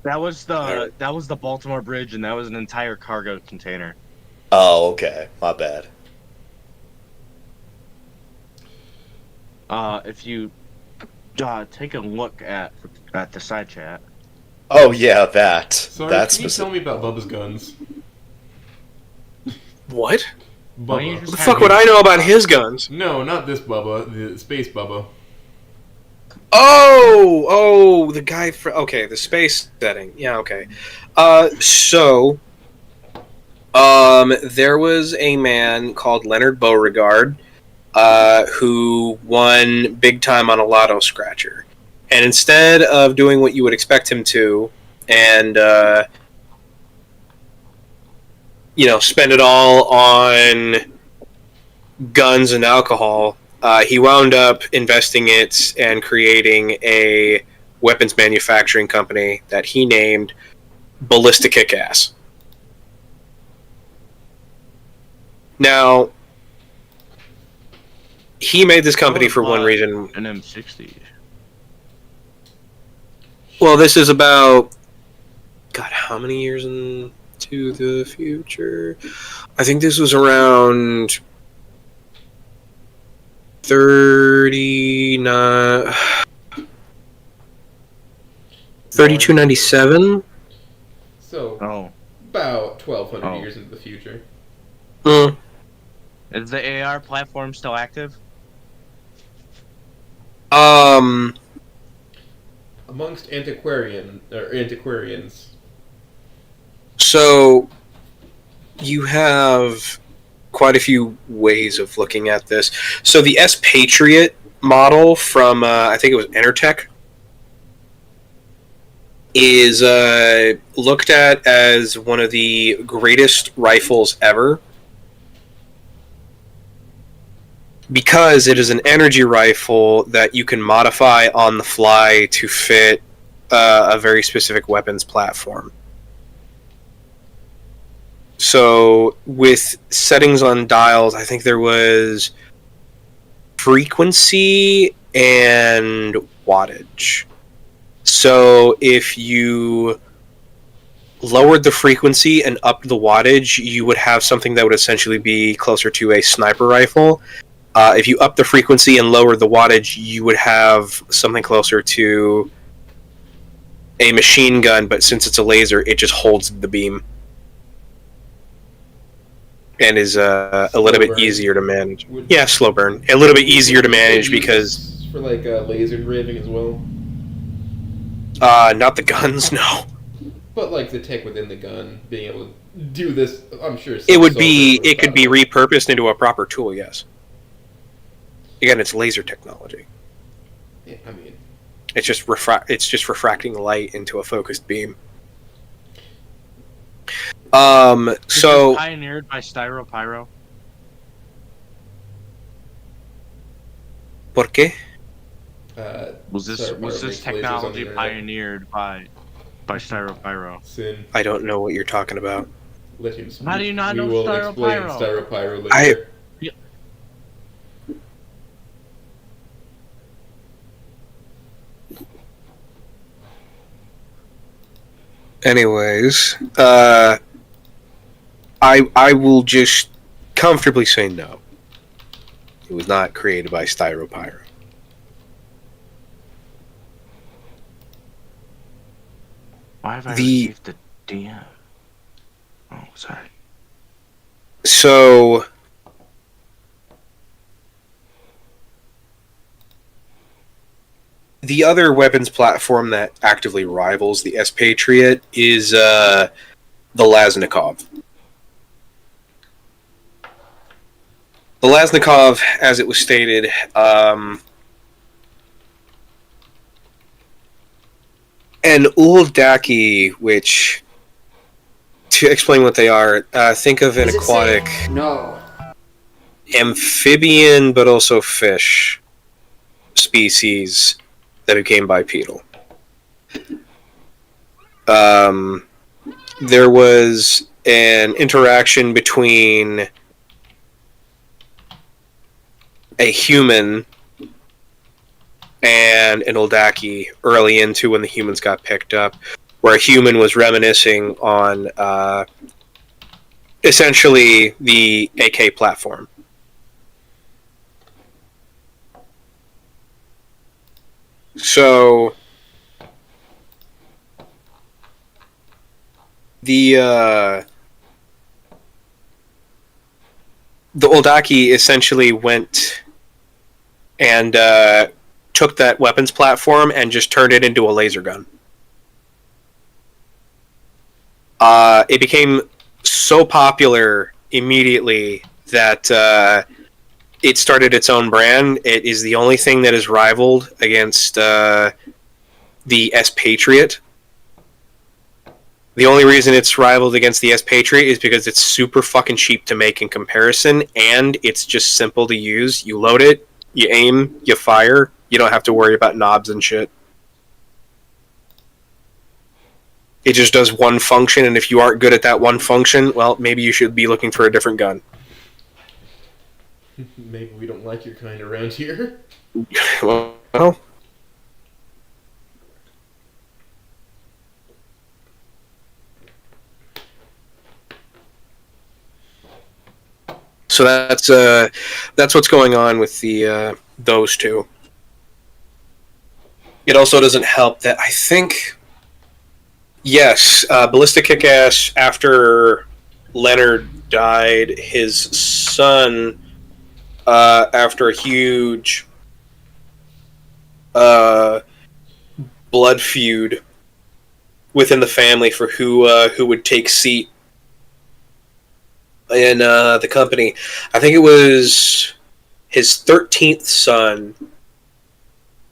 That was the Baltimore Bridge, and that was an entire cargo container. Oh, okay. My bad. If you take a look at the side chat. Oh yeah, that. Sorry, That's can you tell me about Bubba's guns? What? Bubba. What the fuck would I know about his guns? No, not this Bubba. The space Bubba. Oh, the guy okay, the space setting. Yeah, okay. There was a man called Leonard Beauregard, who won big time on a lotto scratcher. And instead of doing what you would expect him to, and, spend it all on guns and alcohol, he wound up investing it and creating a weapons manufacturing company that he named Ballistic Kick-Ass. Now, he made this company for one reason. An M60. Well, this is about... God, how many years into the future? I think this was around... 3297? So, about 1,200 years into the future. Is the AR platform still active? Amongst antiquarians. So you have quite a few ways of looking at this. So the S Patriot model from I think it was Enertech is looked at as one of the greatest rifles ever because it is an energy rifle that you can modify on the fly to fit a very specific weapons platform. So with settings on dials, I think there was frequency and wattage. So if you lowered the frequency and upped the wattage, you would have something that would essentially be closer to a sniper rifle. If you up the frequency and lower the wattage, you would have something closer to a machine gun, but since it's a laser, it just holds the beam. And is a little bit easier to manage. Yeah, slow burn. A little bit easier to manage because... For like laser engraving as well? Not the guns, no. But like the tech within the gun, being able to do this, I'm sure... It could be repurposed into a proper tool, yes. Again, it's laser technology. Yeah, I mean... It's just refracting light into a focused beam. So pioneered by Styropyro. ¿Por qué? Was this technology pioneered by Styropyro? Sin. I don't know what you're talking about. How do you not know Styropyro? We will explain Styropyro later. Anyways, I will just comfortably say no. It was not created by Styropyro. Why have I received the DM? Oh, sorry. So the other weapons platform that actively rivals the S Patriot is the Laznikov. The Laznikov, as it was stated, and Uldaki, which, to explain what they are, think of an aquatic amphibian, but also fish species that became bipedal. There was an interaction between a human and an Uldaki early into when the humans got picked up, where a human was reminiscing on essentially the AK platform. So the Uldaki essentially went and took that weapons platform and just turned it into a laser gun. It became so popular immediately that it started its own brand. It is the only thing that is rivaled against the S Patriot. The only reason it's rivaled against the S Patriot is because it's super fucking cheap to make in comparison, and it's just simple to use. You load it, you aim, you fire. You don't have to worry about knobs and shit. It just does one function, and if you aren't good at that one function, well, maybe you should be looking for a different gun. Maybe we don't like your kind around here. Well, so that's what's going on with the those two. It also doesn't help that I think, yes, Ballistic Kick-Ass, after Leonard died, his son, after a huge blood feud within the family for who would take seat in the company. I think it was his 13th son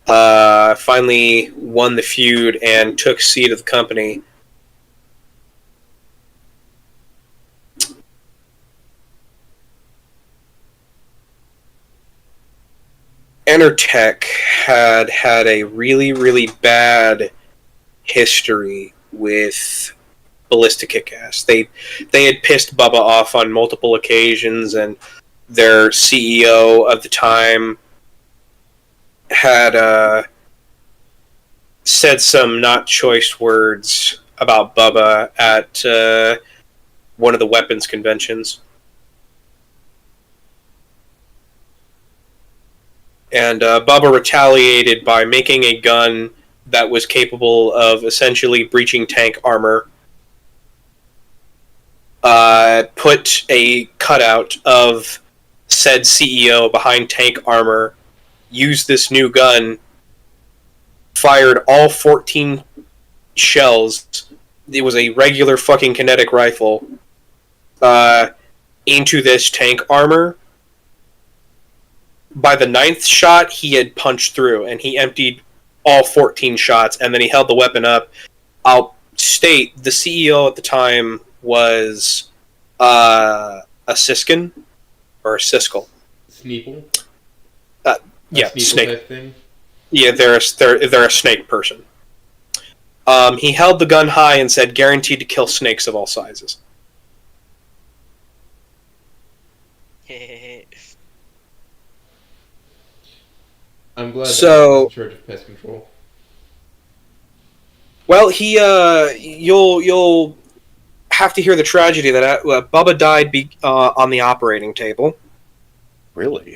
finally won the feud and took seat of the company. Enertech had a really, really bad history with Ballistic Kick-Ass. They had pissed Bubba off on multiple occasions, and their CEO of the time had said some not choice words about Bubba at one of the weapons conventions. And Bubba retaliated by making a gun that was capable of essentially breaching tank armor. Put a cutout of said CEO behind tank armor, used this new gun, fired all 14 shells. It was a regular fucking kinetic rifle into this tank armor. By the 9th shot, he had punched through, and he emptied all 14 shots, and then he held the weapon up. I'll state, the CEO at the time was a Siskin, or a Siskel. Sneeple? Yeah, Sneeple snake. type thing? Yeah, they're a snake person. He held the gun high and said, "Guaranteed to kill snakes of all sizes." I'm glad So- that he's in charge of pest control. Well, you'll have to hear the tragedy that Bubba died on the operating table. Really?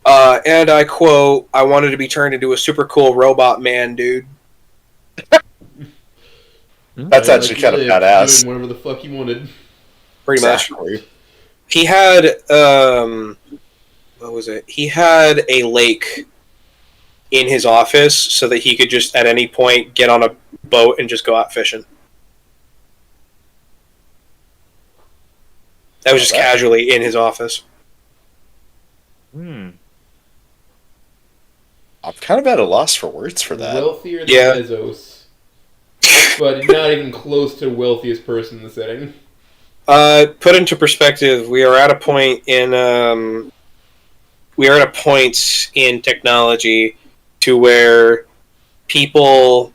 And I quote, "I wanted to be turned into a super cool robot man, dude." That's actually kind of badass. Doing whatever the fuck he wanted. Pretty Exactly. much. He had what was it? He had a lake in his office so that he could just at any point get on a boat and just go out fishing. That was just casually in his office. I'm kind of at a loss for words for that. Wealthier than Yeah. Bezos. But not even close to the wealthiest person in the setting. Put into perspective, we are at a point in technology to where people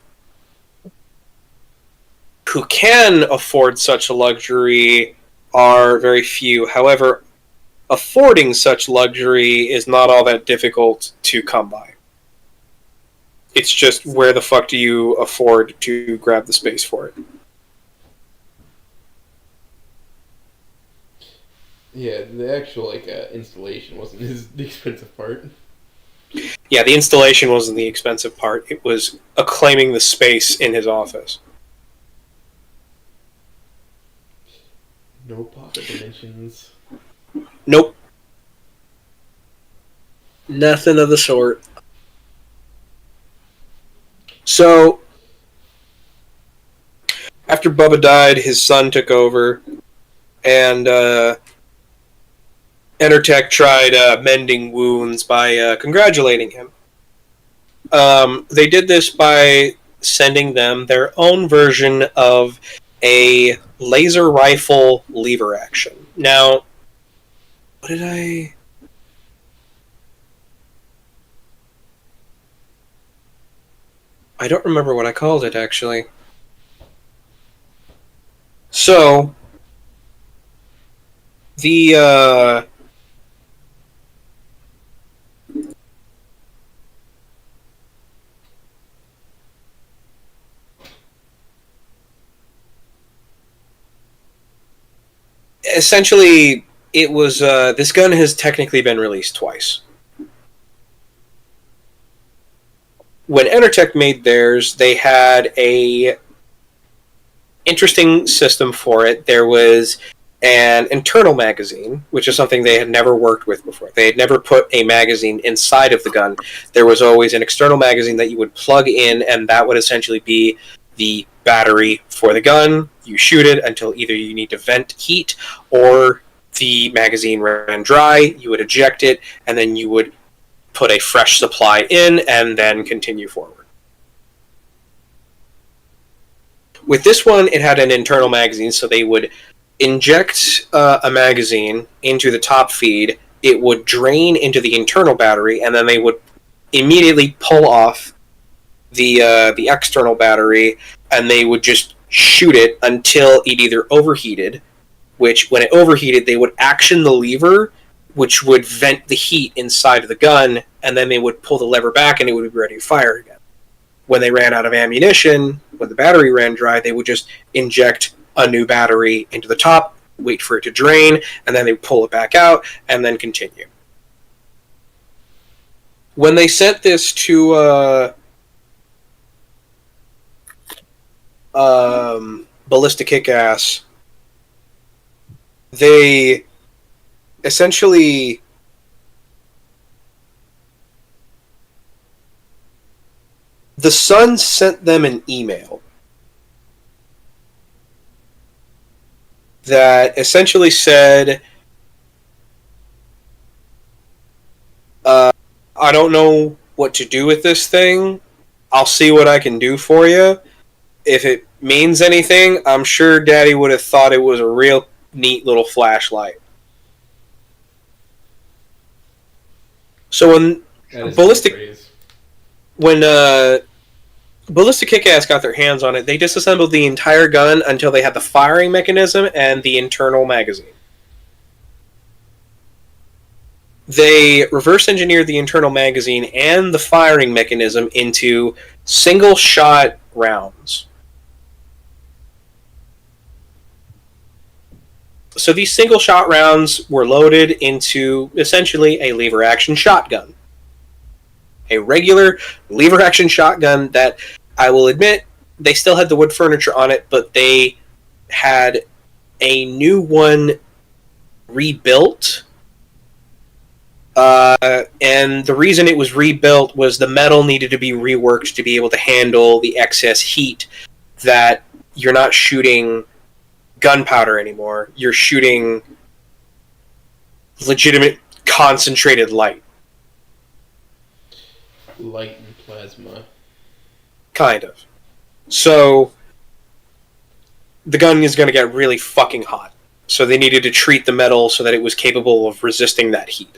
who can afford such a luxury are very few. However, affording such luxury is not all that difficult to come by. It's just where the fuck do you afford to grab the space for it? Yeah, the actual installation wasn't the expensive part. Yeah, the installation wasn't the expensive part. It was acclaiming the space in his office. No pocket dimensions. Nope. Nothing of the sort. So, after Bubba died, his son took over, and Enertech tried mending wounds by congratulating him. They did this by sending them their own version of a laser rifle lever action. Now, what did I... I don't remember what I called it, actually. So, the, essentially, it was, this gun has technically been released twice. When Enertech made theirs, they had a interesting system for it. There was an internal magazine, which is something they had never worked with before. They had never put a magazine inside of the gun. There was always an external magazine that you would plug in, and that would essentially be the battery for the gun. You shoot it until either you need to vent heat or the magazine ran dry. You would eject it, and then you would put a fresh supply in and then continue forward. With this one, it had an internal magazine, so they would inject a magazine into the top feed. It would drain into the internal battery, and then they would immediately pull off the external battery, and they would just shoot it until it either overheated, which when it overheated, they would action the lever, which would vent the heat inside of the gun, and then they would pull the lever back and it would be ready to fire again. When they ran out of ammunition, when the battery ran dry, they would just inject a new battery into the top, wait for it to drain, and then they would pull it back out, and then continue. When they sent this to Ballistic Kick-Ass, they essentially the Sun sent them an email that essentially said, I don't know what to do with this thing. I'll see what I can do for you. If it means anything, I'm sure Daddy would have thought it was a real neat little flashlight. So when Ballistic Kick-Ass got their hands on it, they disassembled the entire gun until they had the firing mechanism and the internal magazine. They reverse-engineered the internal magazine and the firing mechanism into single-shot rounds. So these single-shot rounds were loaded into, essentially, a lever-action shotgun. A regular lever-action shotgun that, I will admit, they still had the wood furniture on it, but they had a new one rebuilt. And the reason it was rebuilt was the metal needed to be reworked to be able to handle the excess heat that you're not shooting gunpowder anymore. You're shooting legitimate concentrated light. Light and plasma. Kind of. So the gun is going to get really fucking hot. So they needed to treat the metal so that it was capable of resisting that heat.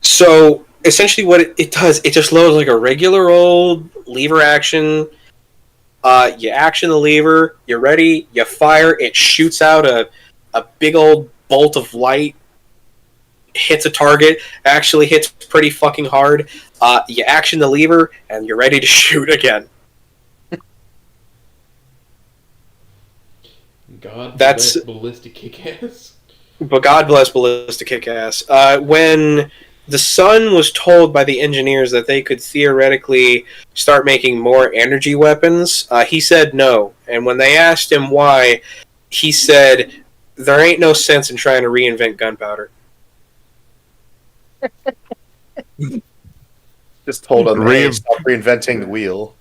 So essentially what it does, it just loads like a regular old lever action. You action the lever, you're ready, you fire, it shoots out a big old bolt of light, hits a target, actually hits pretty fucking hard. You action the lever, and you're ready to shoot again. God bless Ballistic Kick-Ass. But God bless Ballistic Kick-Ass. When the Sun was told by the engineers that they could theoretically start making more energy weapons, he said no. And when they asked him why, he said, there ain't no sense in trying to reinvent gunpowder. Just told them, hey, stop reinventing the wheel.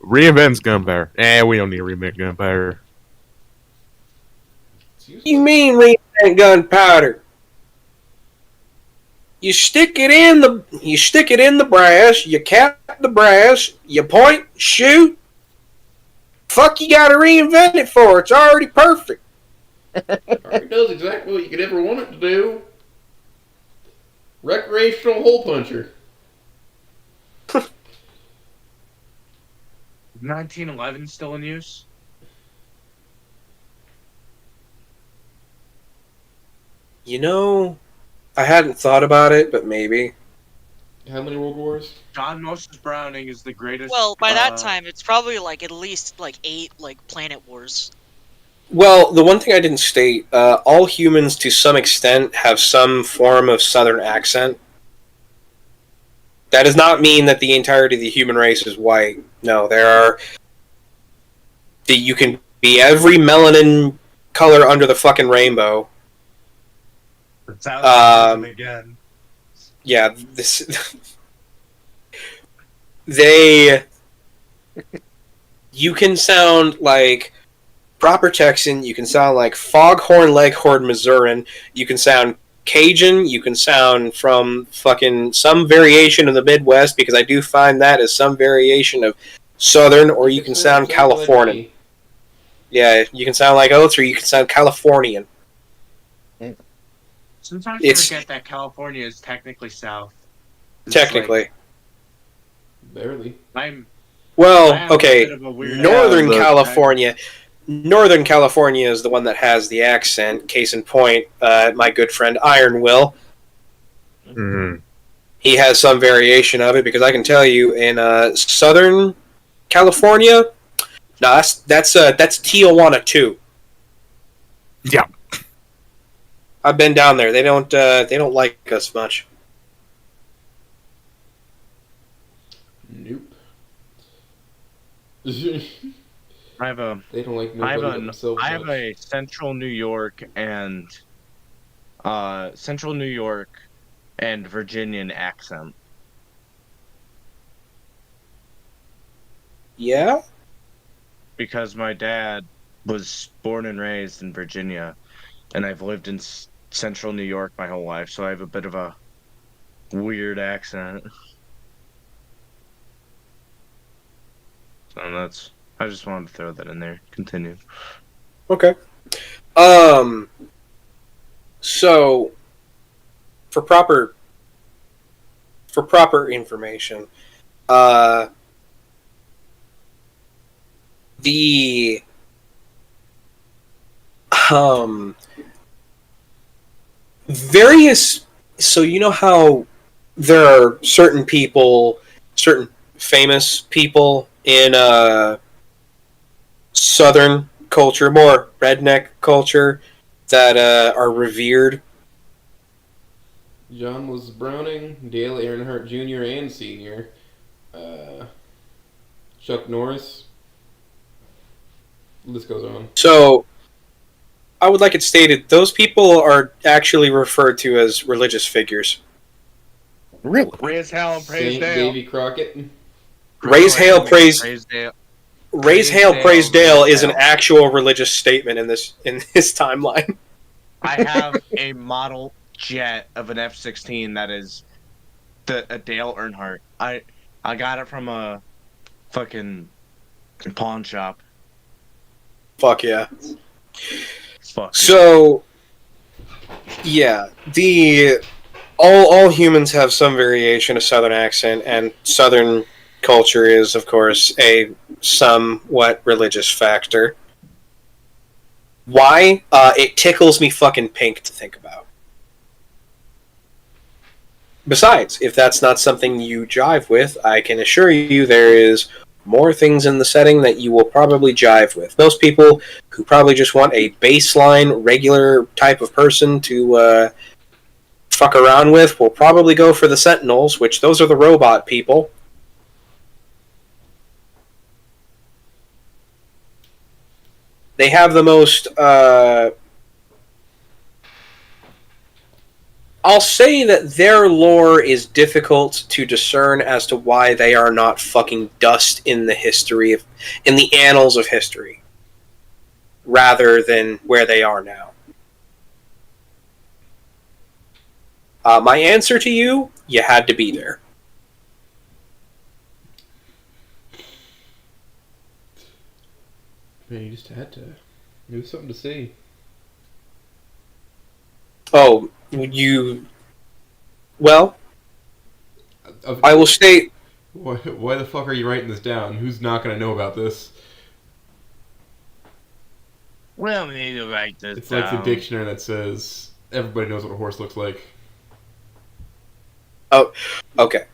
Reinvents gunpowder. We don't need to reinvent gunpowder. You mean reinvent gunpowder? You stick it in the brass, you cap the brass, you point, shoot. Fuck you gotta reinvent it for? It's already perfect. Already does exactly what you could ever want it to do. Recreational hole puncher. 1911 still in use? You know, I hadn't thought about it, but maybe. How many World Wars? John Moses Browning is the greatest. Well, by that time, it's probably like at least like 8 like planet wars. Well, the one thing I didn't state, all humans to some extent have some form of southern accent. That does not mean that the entirety of the human race is white. No, there are You can be every melanin color under the fucking rainbow. It sounds like again. Yeah, this you can sound like proper Texan, you can sound like Foghorn Leghorn Missourian, you can sound Cajun, you can sound from fucking some variation of the Midwest, because I do find that as some variation of Southern, or you can sound Californian. Yeah, you can sound like Oates, or you can sound Californian. Sometimes I forget that California is technically South. Technically. Barely. Northern California. Northern California is the one that has the accent. Case in point, my good friend Iron Will. Mm-hmm. He has some variation of it, because I can tell you in Southern California, no, that's Tijuana too. Yeah, I've been down there. They don't like us much. Nope. I have a. They don't like I themselves have much. a Central New York and Virginian accent. Yeah? Because my dad was born and raised in Virginia, and I've lived in Central New York my whole life, so I have a bit of a weird accent. So that's. I just wanted to throw that in there. Continue. Okay. So for proper information, the various, so you know how there are certain famous people in Southern culture, more redneck culture, that are revered. John was Browning, Dale Earnhardt Jr. and Sr., Chuck Norris. The list goes on. So, I would like it stated, those people are actually referred to as religious figures. Really? Raise hell and praise Saint Dale. Davy Crockett. Raise hail, praise Dale. Raise hail, praise Dale is an actual religious statement in this timeline. I have a model jet of an F-16 that is a Dale Earnhardt. I got it from a fucking pawn shop. Fuck yeah. Fuck. So, yeah, all humans have some variation of Southern accent, and Southern culture is, of course, a somewhat religious factor. Why? It tickles me fucking pink to think about. Besides, if that's not something you jive with, I can assure you there is more things in the setting that you will probably jive with. Most people who probably just want a baseline, regular type of person to fuck around with will probably go for the Sentinels, which those are the robot people. They have the most... I'll say that their lore is difficult to discern as to why they are not fucking dust in the annals of history, rather than where they are now. My answer to you had to be there. Man, you just had to. It was something to see. Oh, well, I will state... Why the fuck are you writing this down? Who's not going to know about this? We don't need to write this It's down. like the dictionary that says everybody knows what a horse looks like. Oh, okay.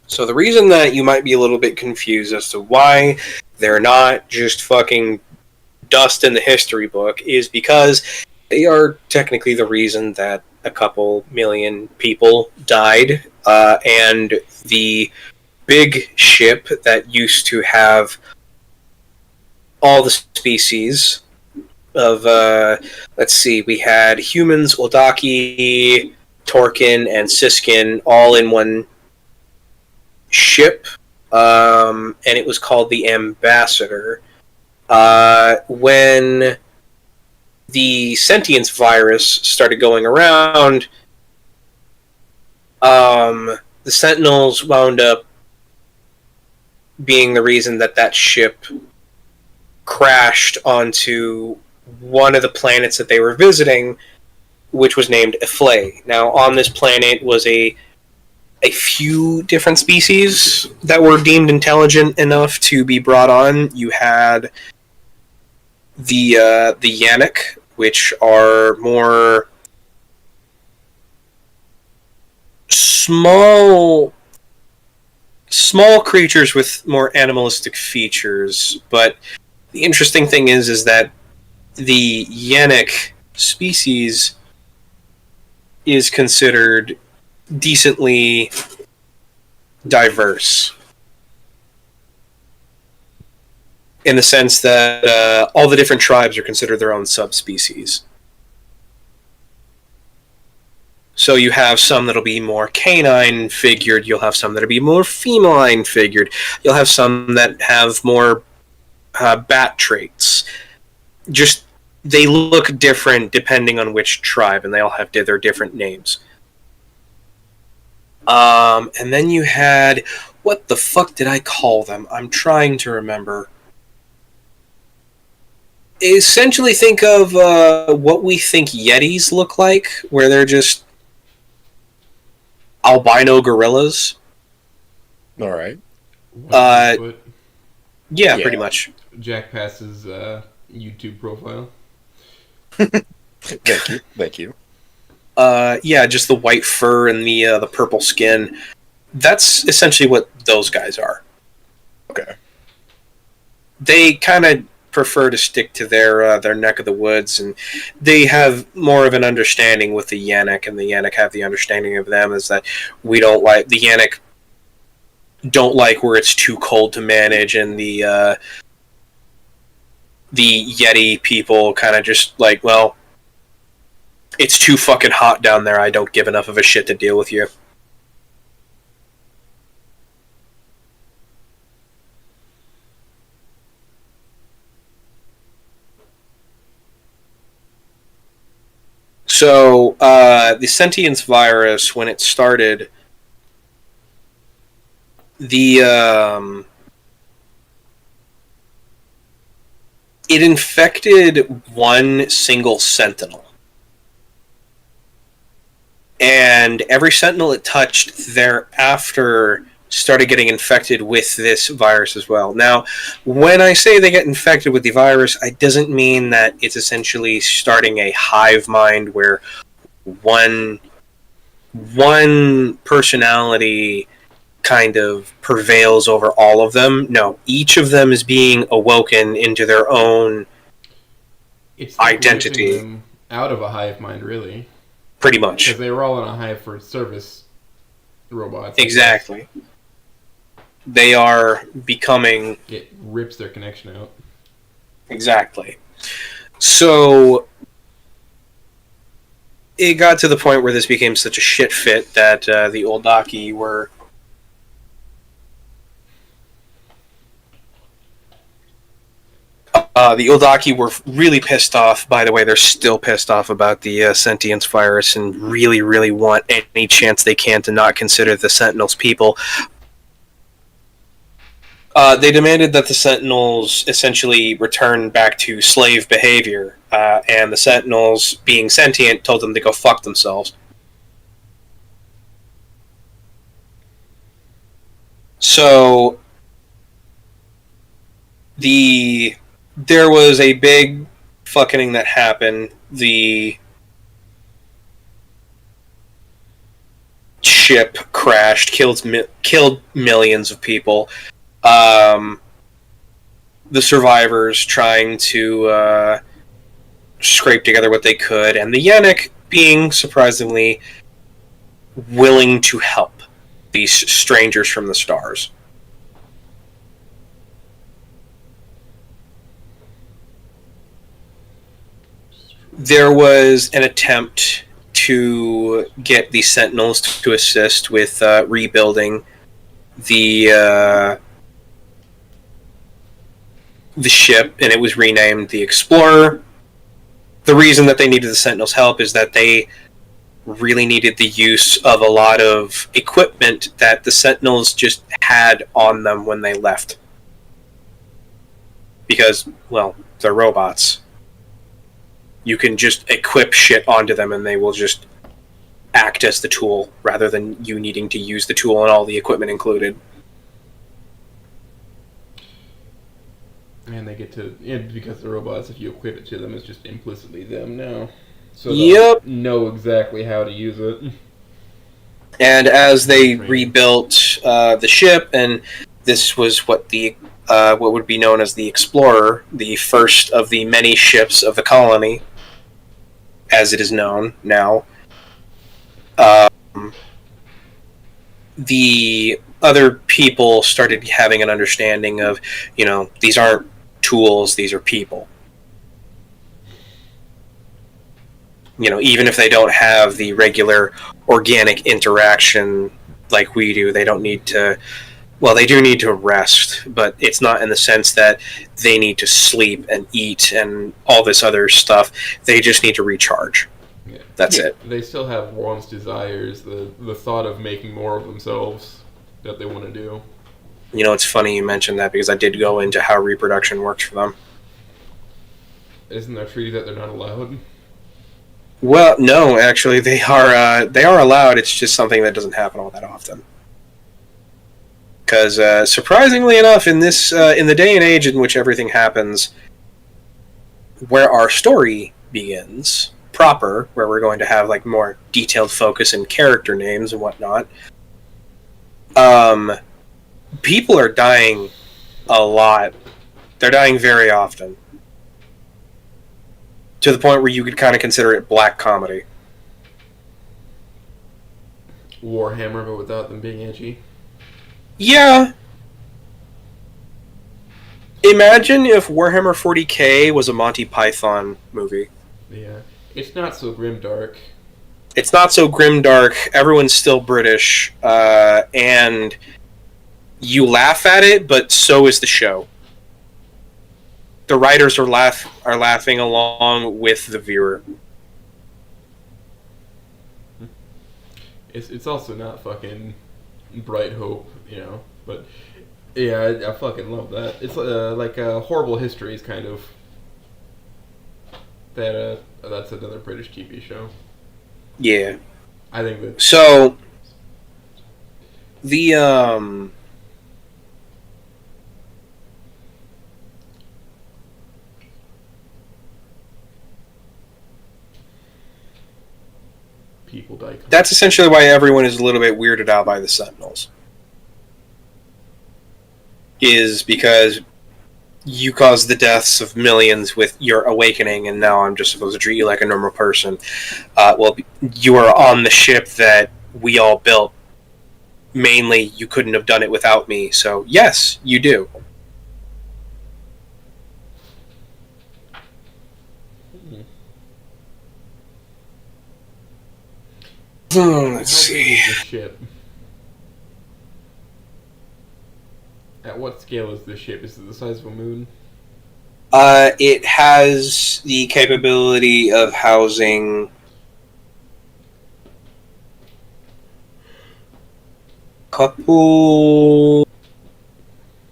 So the reason that you might be a little bit confused as to why they're not just fucking dust in the history book is because they are technically the reason that a couple million people died, and the big ship that used to have all the species of, let's see, we had humans, Oldaki, Torkin, and Siskin all in one ship, and it was called the Ambassador. When the sentience virus started going around, the Sentinels wound up being the reason that that ship crashed onto one of the planets that they were visiting, which was named Iflay. Now, on this planet was a few different species that were deemed intelligent enough to be brought on. You had the Yannick, which are more small creatures with more animalistic features. But the interesting thing is that the Yannick species is considered decently diverse, in the sense that all the different tribes are considered their own subspecies. So you have some that'll be more canine figured, you'll have some that'll be more feline figured, you'll have some that have more bat traits. Just, they look different depending on which tribe, and they all have their different names. And then you had, what the fuck did I call them? I'm trying to remember. Essentially think of what we think Yetis look like, where they're just albino gorillas. Alright. Yeah, pretty much. Jack Pass's YouTube profile. Thank you. Yeah, just the white fur and the purple skin. That's essentially what those guys are. Okay. They kind of prefer to stick to their neck of the woods, and they have more of an understanding with the Yannick, and the Yannick have the understanding of them, is that we don't like the Yannick don't like where it's too cold to manage, and the Yeti people kind of just like, well, it's too fucking hot down there, I don't give enough of a shit to deal with you. So, the sentience virus, when it started, it infected one single sentinel. And every sentinel it touched thereafter started getting infected with this virus as well. Now, when I say they get infected with the virus, it doesn't mean that it's essentially starting a hive mind where one personality kind of prevails over all of them. No, each of them is being awoken into their own identity. Them out of a hive mind, really. Pretty much. Because they were all in a hive for service robots. Exactly. They are becoming... It rips their connection out. Exactly. So, it got to the point where this became such a shit fit that the Oldaki were... the Oldaki were really pissed off. By the way, they're still pissed off about the sentience virus and really, really want any chance they can to not consider the Sentinels people. They demanded that the Sentinels essentially return back to slave behavior, and the Sentinels, being sentient, told them to go fuck themselves. So, there was a big fucking that happened. The ship crashed, killed millions of people. The survivors trying to scrape together what they could, and the Yannick being surprisingly willing to help these strangers from the stars. there was an attempt to get the Sentinels to assist with rebuilding the ship, and it was renamed the Explorer. The reason that they needed the Sentinels' help is that they really needed the use of a lot of equipment that the Sentinels just had on them when they left. Because, well, they're robots. You can just equip shit onto them and they will just act as the tool, rather than you needing to use the tool and all the equipment included. And they get to, because the robots, if you equip it to them, it's just implicitly them now. So Yep. they'll know exactly how to use it. And as they rebuilt the ship, and this was what would be known as the Explorer, the first of the many ships of the colony, as it is known now. The other people started having an understanding of, these aren't tools, these are people. Even if they don't have the regular organic interaction like we do, they don't need to. Well, they do need to rest, but it's not in the sense that they need to sleep and eat and all this other stuff. They just need to recharge. Yeah. That's it. They still have wants, desires, the thought of making more of themselves that they want to do. It's funny you mentioned that, because I did go into how reproduction works for them. Isn't there a treaty that they're not allowed? Well, no, actually, they are allowed. It's just something that doesn't happen all that often. Because surprisingly enough, in the day and age in which everything happens, where our story begins proper, where we're going to have like more detailed focus in character names and whatnot, people are dying a lot. They're dying very often. To the point where you could kind of consider it black comedy. Warhammer, but without them being edgy. Yeah. Imagine if Warhammer 40k was a Monty Python movie. Yeah. It's not so grimdark. It's not so grimdark. Everyone's still British. And you laugh at it, but so is the show. The writers are laughing along with the viewer. It's also not fucking Bright Hope, but yeah, I fucking love that. It's like Horrible Histories, kind of. That's another British TV show. Yeah. I think that. So the people die. That's essentially why everyone is a little bit weirded out by the Sentinels. Is because you caused the deaths of millions with your awakening, and now I'm just supposed to treat you like a normal person. Well, you are on the ship that we all built. Mainly, you couldn't have done it without me, so yes, you do. Let's see. Ship? At what scale is this ship? Is it the size of a moon? It has the capability of housing couple,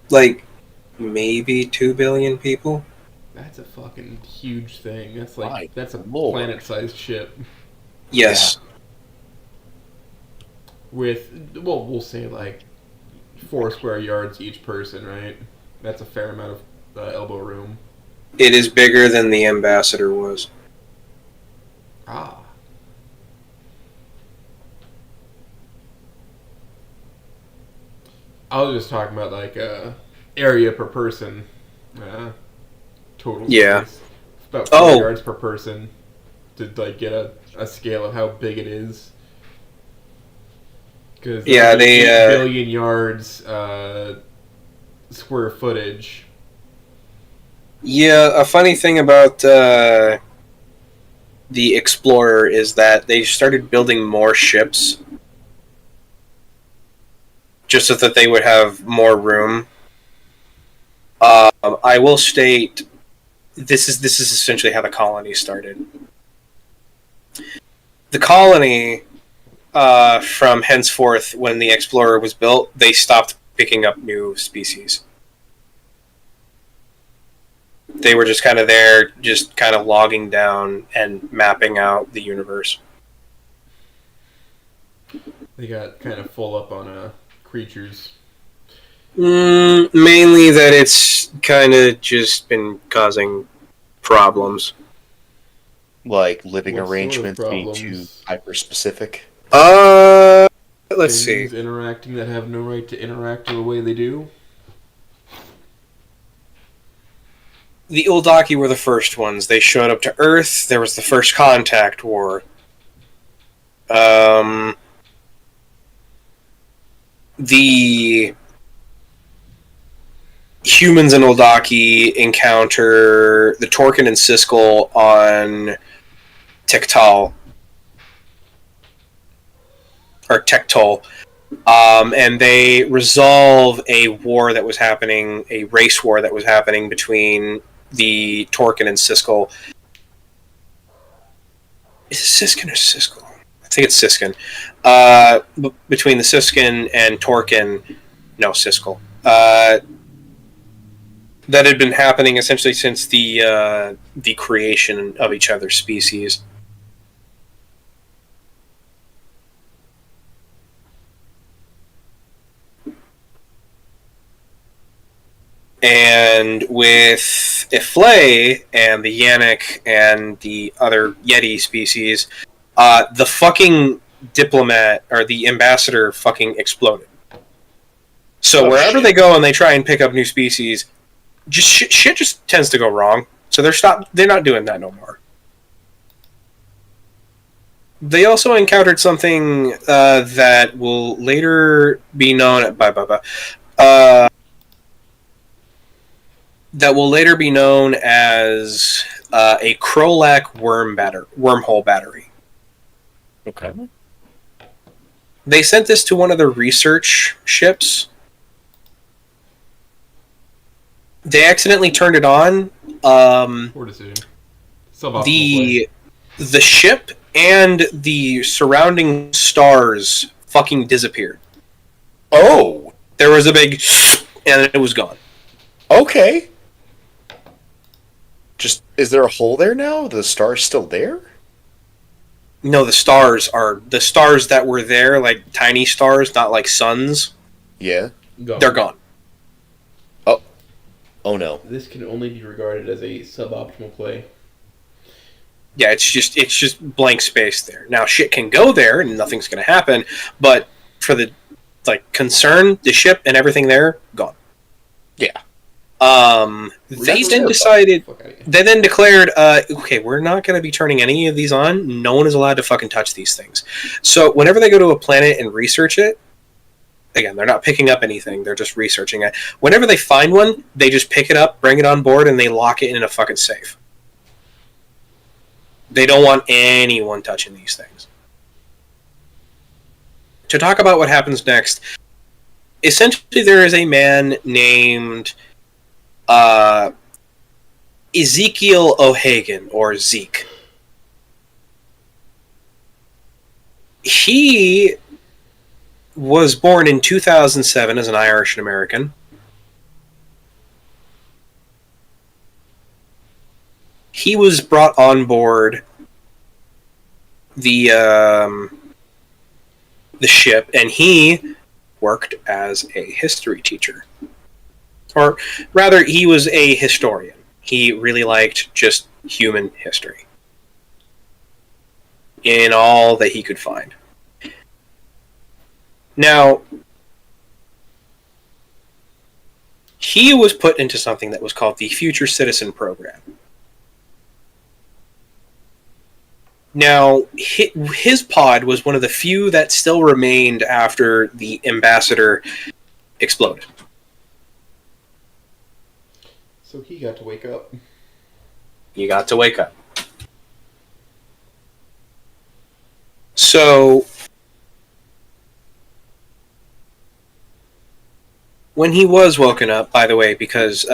like, maybe 2 billion people. That's a fucking huge thing. That's like My that's a Lord. planet-sized ship. Yes. Yeah. With, well, we'll say like 4 square yards each person, right? That's a fair amount of elbow room. It is bigger than the Ambassador was. Ah. I was just talking about like area per person. Total. Yeah. Space. About 4 yards per person to like get a scale of how big it is. Because yeah, they 8 billion yards square footage. Yeah, a funny thing about the Explorer is that they started building more ships just so that they would have more room. I will state this is essentially how the colony started. The colony, from henceforth, when the Explorer was built, they stopped picking up new species. They were just kind of there, just kind of logging down and mapping out the universe. They got kind of full up on creatures. Mainly that it's kind of just been causing problems. Like living What arrangements sort of being problems? too hyper-specific? Let's see. Things interacting that have no right to interact the way they do. The Uldaki were the first ones. They showed up to Earth. There was the first contact war. The humans and Uldaki encounter the Torkin and Siskel on Tektal. Or Tektol. And they resolve a war that was happening, a race war that was happening between the Torkin and Siskel. Is it Siskin or Siskel? I think it's Siskin. Between the Siskin and Torkin, no, Siskel. That had been happening essentially since the creation of each other's species. And with Iflay and the Yannick and the other Yeti species, the fucking diplomat or the ambassador fucking exploded. So wherever they go and they try and pick up new species, just shit just tends to go wrong. So they're not doing that no more. They also encountered something that will later be known that will later be known as a Krolak wormhole battery. Okay. They sent this to one of their research ships. They accidentally turned it on. Poor decision. The ship and the surrounding stars fucking disappeared. Oh! There was a big and it was gone. Okay. Just, is there a hole there now? The star's still there? No, the stars that were there, like tiny stars, not like suns. Yeah. They're gone. Oh no. This can only be regarded as a suboptimal play. Yeah, it's just blank space there. Now shit can go there and nothing's gonna happen, but for the concern, the ship and everything there, gone. Yeah. They then declared, okay, we're not going to be turning any of these on. No one is allowed to fucking touch these things. So whenever they go to a planet and research it, again, they're not picking up anything. They're just researching it. Whenever they find one, they just pick it up, bring it on board, and they lock it in a fucking safe. They don't want anyone touching these things. To talk about what happens next, essentially there is a man named Ezekiel O'Hagan, or Zeke. He was born in 2007 as an Irish American. He was brought on board the ship, and he worked as a history teacher. Or rather, he was a historian. He really liked just human history in all that he could find. Now, he was put into something that was called the Future Citizen Program. Now, his pod was one of the few that still remained after the ambassador exploded. So he got to wake up. You got to wake up. So, when he was woken up, by the way, because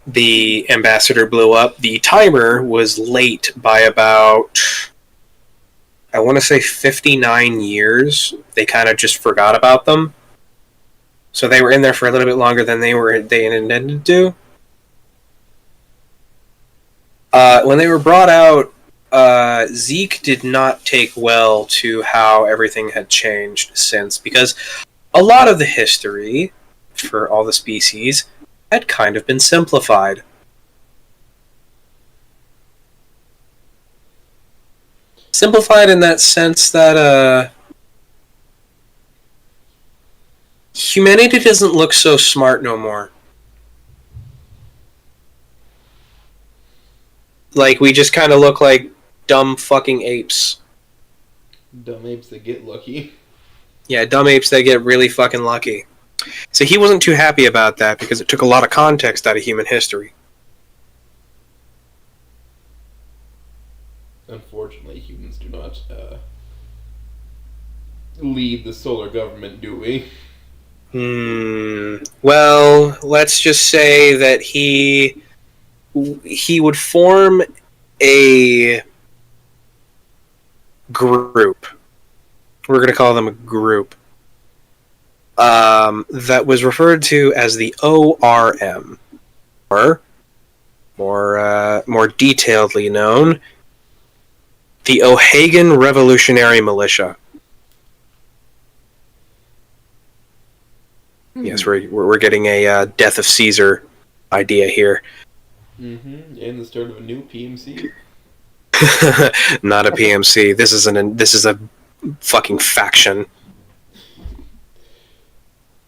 the ambassador blew up, the timer was late by about, I want to say 59 years. They kind of just forgot about them. So they were in there for a little bit longer than they intended to. When they were brought out, Zeke did not take well to how everything had changed since, because a lot of the history for all the species had kind of been simplified. Simplified in that sense that humanity doesn't look so smart no more. Like, we just kind of look like dumb fucking apes. Dumb apes that get lucky. Yeah, dumb apes that get really fucking lucky. So he wasn't too happy about that because it took a lot of context out of human history. Unfortunately, humans do not lead the solar government, do we? Well, let's just say that he would form a group. We're going to call them a group. That was referred to as the ORM, or more detailedly known, the O'Hagan Revolutionary Militia. Yes, we're getting a Death of Caesar idea here. Mm-hmm. And the start of a new PMC. Not a PMC. This is a fucking faction.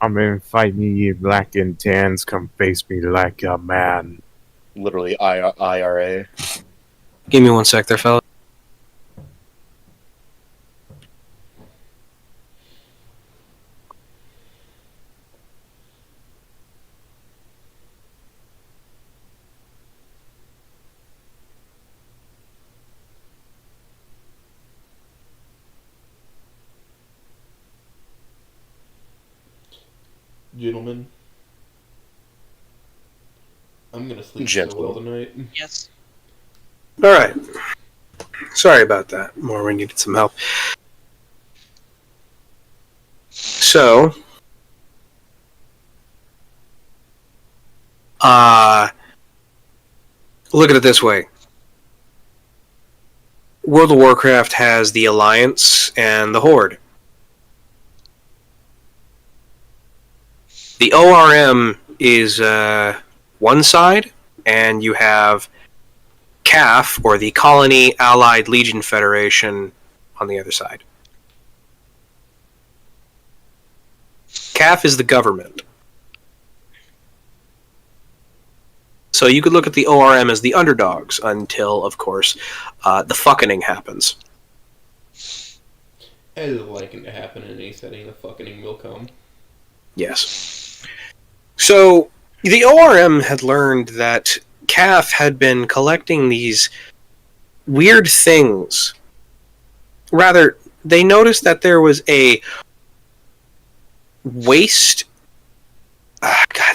I'm in, fight me, you black and tans. Come face me like a man. Literally IRA. Give me one sec there, fella. Gentlemen, I'm gonna sleep so well tonight. Yes. Alright. Sorry about that. More, we needed some help. So, look at it this way. World of Warcraft has the Alliance and the Horde. The ORM is one side, and you have CAF, or the Colony Allied Legion Federation, on the other side. CAF is the government. So you could look at the ORM as the underdogs until, of course, the fucking happens. As is likely to happen in any setting, the fucking will come. Yes. So, the ORM had learned that CAF had been collecting these weird things. Rather, they noticed that there was a waste...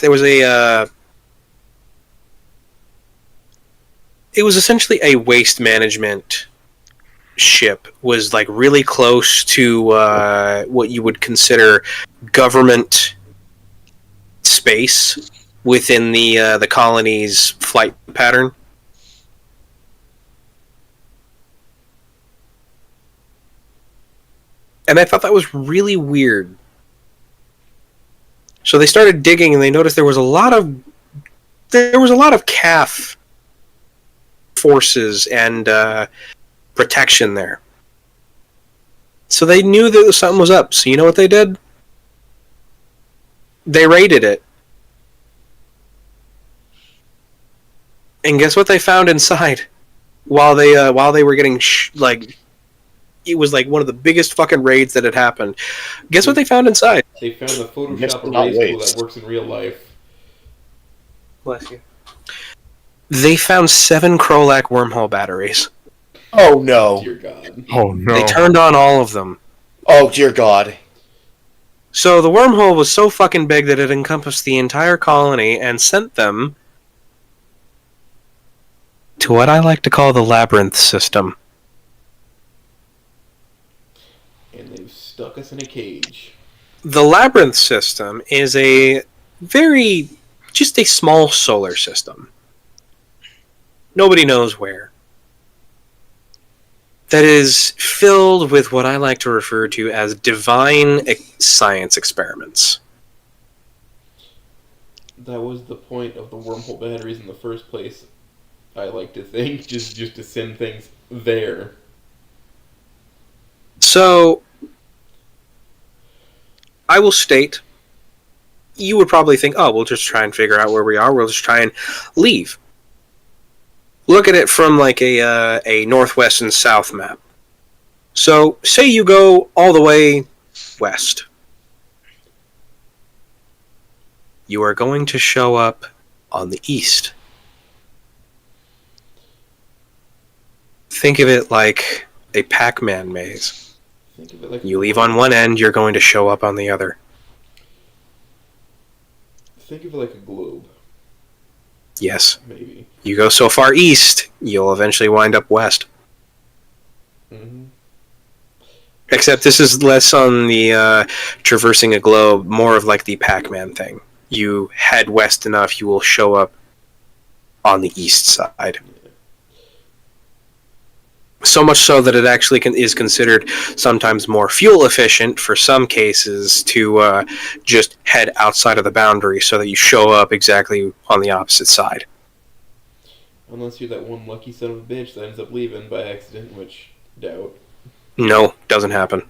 there was a... it was essentially a waste management ship. Was like really close to what you would consider government space within the colony's flight pattern. And I thought that was really weird. So they started digging, and they noticed there was a lot of CAF forces and protection there. So they knew that something was up. So you know what they did? They raided it. And guess what they found inside? While they were getting it was like one of the biggest fucking raids that had happened. Guess what they found inside? They found the Photoshop array tool that works in real life. Bless you. They found 7 Krolak wormhole batteries. Oh no. Dear God. Oh no. They turned on all of them. Oh dear God. So the wormhole was so fucking big that it encompassed the entire colony and sent them to what I like to call the labyrinth system. And they've stuck us in a cage. The labyrinth system is just a small solar system. Nobody knows where. That is filled with what I like to refer to as divine science experiments. That was the point of the wormhole batteries in the first place, I like to think, just to send things there. So, I will state, you would probably think, oh, we'll just try and figure out where we are, we'll just try and leave. Look at it from like a northwest and south map. So, say you go all the way west. You are going to show up on the east. Think of it like a Pac-Man maze. Think of it like You leave on one end, you're going to show up on the other. Think of it like a globe. Yes. Maybe. You go so far east, you'll eventually wind up west. Mm-hmm. Except this is less on the traversing a globe, more of like the Pac-Man thing. You head west enough, you will show up on the east side. So much so that it actually is considered sometimes more fuel efficient for some cases to just head outside of the boundary so that you show up exactly on the opposite side. Unless you're that one lucky son of a bitch that ends up leaving by accident, which, doubt. No, doesn't happen.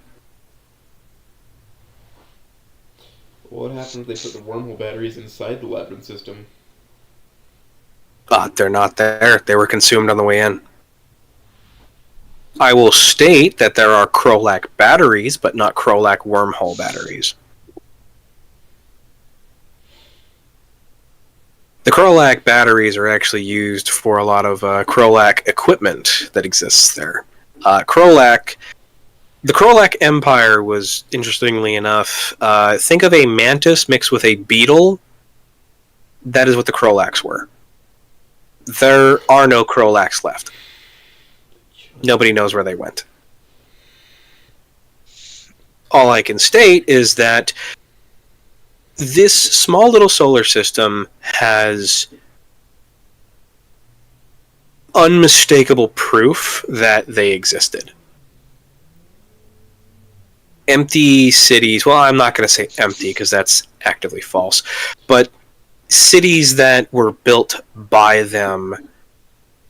What happens if they put the wormhole batteries inside the labyrinth system? They're not there. They were consumed on the way in. I will state that there are Krolak batteries, but not Krolak wormhole batteries. The Krolak batteries are actually used for a lot of Krolak equipment that exists there. The Krolak Empire was, interestingly enough, think of a mantis mixed with a beetle. That is what the Krolaks were. There are no Krolaks left. Nobody knows where they went. All I can state is that this small little solar system has unmistakable proof that they existed. Empty cities, well, I'm not going to say empty because that's actively false, but cities that were built by them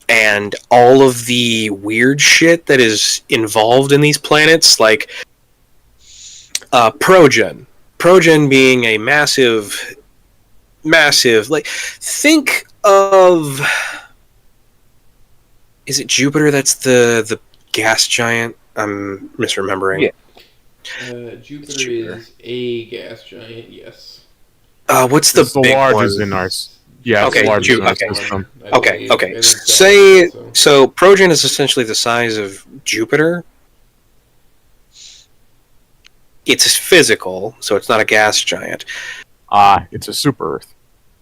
and all of the weird shit that is involved in these planets, like Progen. Progen being a massive, like, think of, is it Jupiter that's the gas giant? I'm misremembering. Yeah. Jupiter is a gas giant, yes. What's the big largest one? in our... Yeah, okay, it's the largest in our okay. system. Okay. So Progen is essentially the size of Jupiter. It's physical, so it's not a gas giant. It's a super Earth.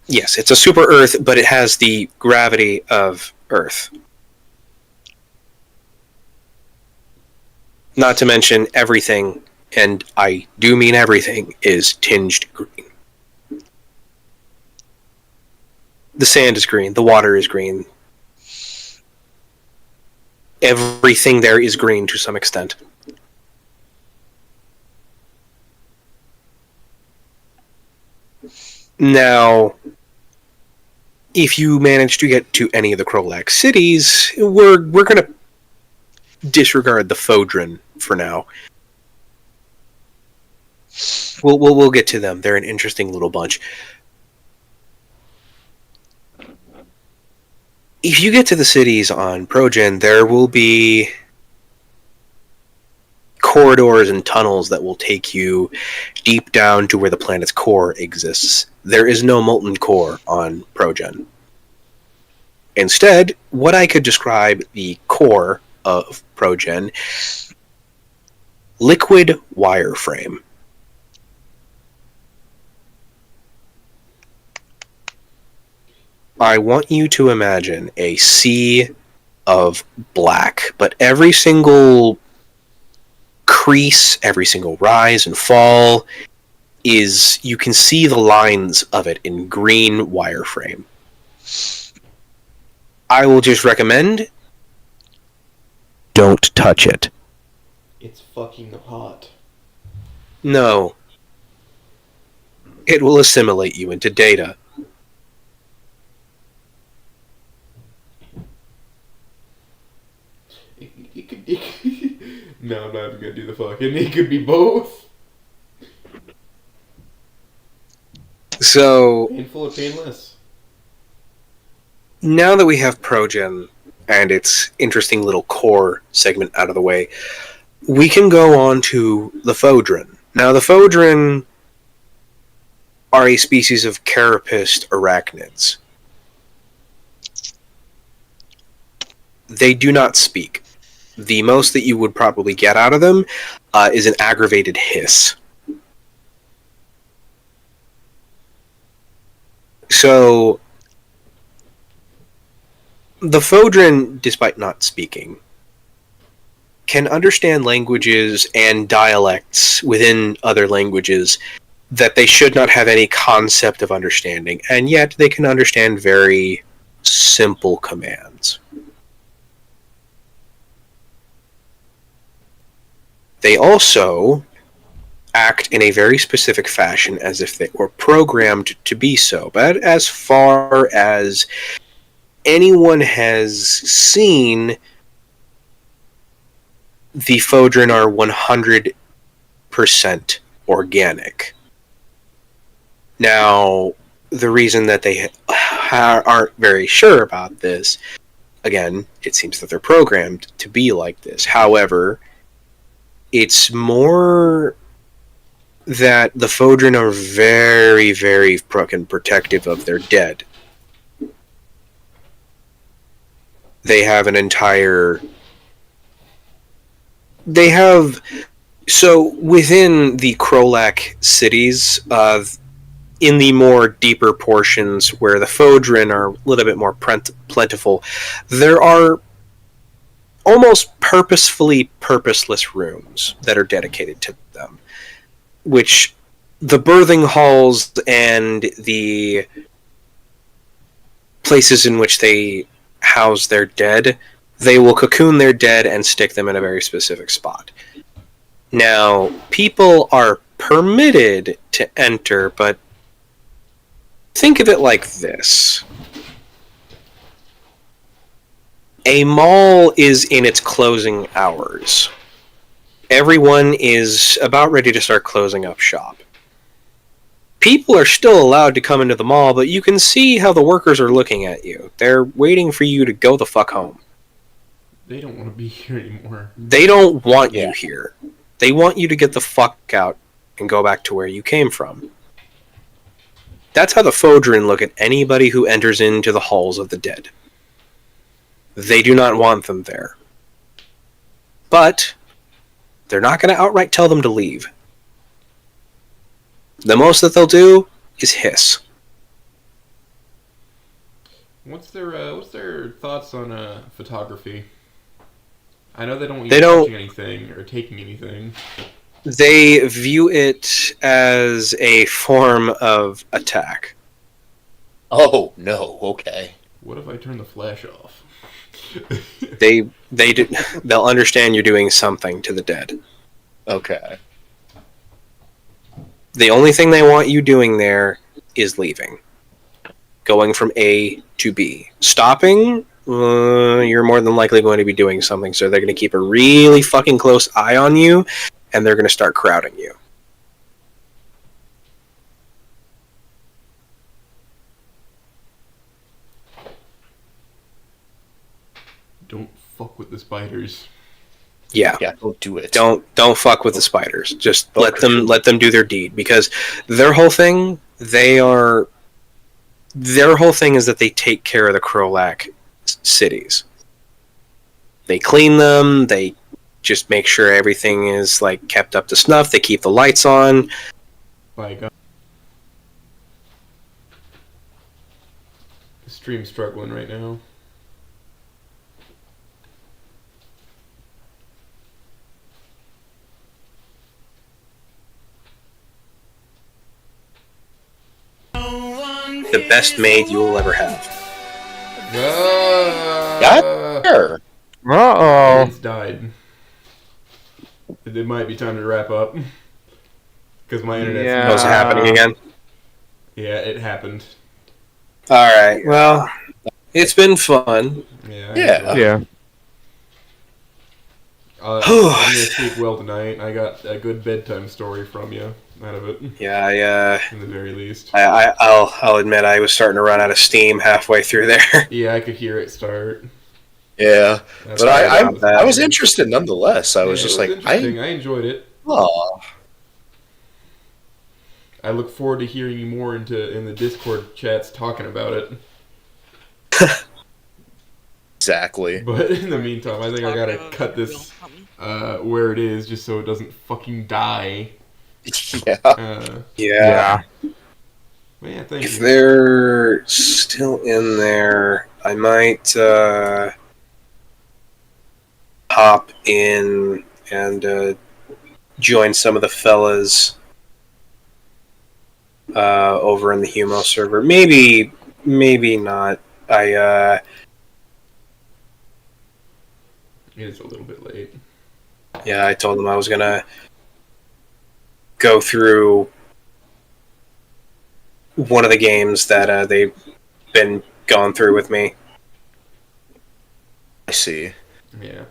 Yes, it's a super Earth, but it has the gravity of Earth. Not to mention everything, and I do mean everything, is tinged green. The sand is green, the water is green. Everything there is green to some extent. Now, if you manage to get to any of the Krolak cities, we're going to disregard the Fodran for now. We'll get to them. They're an interesting little bunch. If you get to the cities on Progen, there will be corridors and tunnels that will take you deep down to where the planet's core exists. There is no molten core on Progen. Instead, what I could describe the core of Progen, liquid wireframe. I want you to imagine a sea of black, but every single crease, every single rise and fall you can see the lines of it in green wireframe. I will just recommend, don't touch it. It's fucking hot. No. It will assimilate you into data. No, I'm not even gonna do the fucking. It could be both. So, Painful or painless? now that we have Progen and its interesting little core segment out of the way, we can go on to the Fodrin. Now, the Fodrin are a species of carapace arachnids. They do not speak. The most that you would probably get out of them is an aggravated hiss. So, the Fodrin, despite not speaking, can understand languages and dialects within other languages that they should not have any concept of understanding, and yet they can understand very simple commands. They also act in a very specific fashion as if they were programmed to be so. But as far as anyone has seen, the Fodrin are 100% organic. Now, the reason that they aren't very sure about this, again, it seems that they're programmed to be like this. However, it's more that the Fodrin are very, very fucking protective of their dead. They have an entire... So, within the Krolak cities, in the more deeper portions where the Fodrin are a little bit more plentiful, there are almost purposefully purposeless rooms that are dedicated to them, which the birthing halls and the places in which they house their dead, they will cocoon their dead and stick them in a very specific spot. Now, people are permitted to enter, but think of it like this. A mall is in its closing hours. Everyone is about ready to start closing up shop. People are still allowed to come into the mall, but you can see how the workers are looking at you. They're waiting for you to go the fuck home. They don't want to be here anymore. They don't want you here. They want you to get the fuck out and go back to where you came from. That's how the Fodrin look at anybody who enters into the halls of the dead. They do not want them there. But they're not going to outright tell them to leave. The most that they'll do is hiss. What's their thoughts on photography? I know they don't want you touching anything or taking anything. They view it as a form of attack. Oh no! Okay. What if I turn the flash off? They'll understand you're doing something to the dead. Okay. The only thing they want you doing there is leaving. Going from A to B. Stopping, you're more than likely going to be doing something, so they're going to keep a really fucking close eye on you, and they're going to start crowding you. Don't fuck with the spiders. Yeah. Yeah, don't do it. Don't fuck with the spiders. Just let them do their deed, because their whole thing is that they take care of the Krolak cities. They clean them. They just make sure everything is like kept up to snuff. They keep the lights on. By God. The stream's struggling right now. The best maid you will ever have. Sure. Uh-oh. It's died. It might be time to wrap up. Because my internet's Oh, is it happening again? Yeah, it happened. Alright, well, it's been fun. Yeah. I'm gonna sleep well tonight. I got a good bedtime story from you out of it. Yeah, in the very least. I'll admit I was starting to run out of steam halfway through there. Yeah, I could hear it start. Yeah, That's but right. I was interested nonetheless. I was Yeah, just it was like, interesting. I enjoyed it. Aw. I look forward to hearing you more in the Discord chats talking about it. Exactly. But in the meantime, I think I gotta cut this where it is just so it doesn't fucking die. Yeah. Yeah. Yeah, thank If you. they're still in there, I might hop in and join some of the fellas over in the Humo server. Maybe not. It is a little bit late. Yeah, I told them I was gonna go through one of the games that they've been going through with me. I see. Yeah.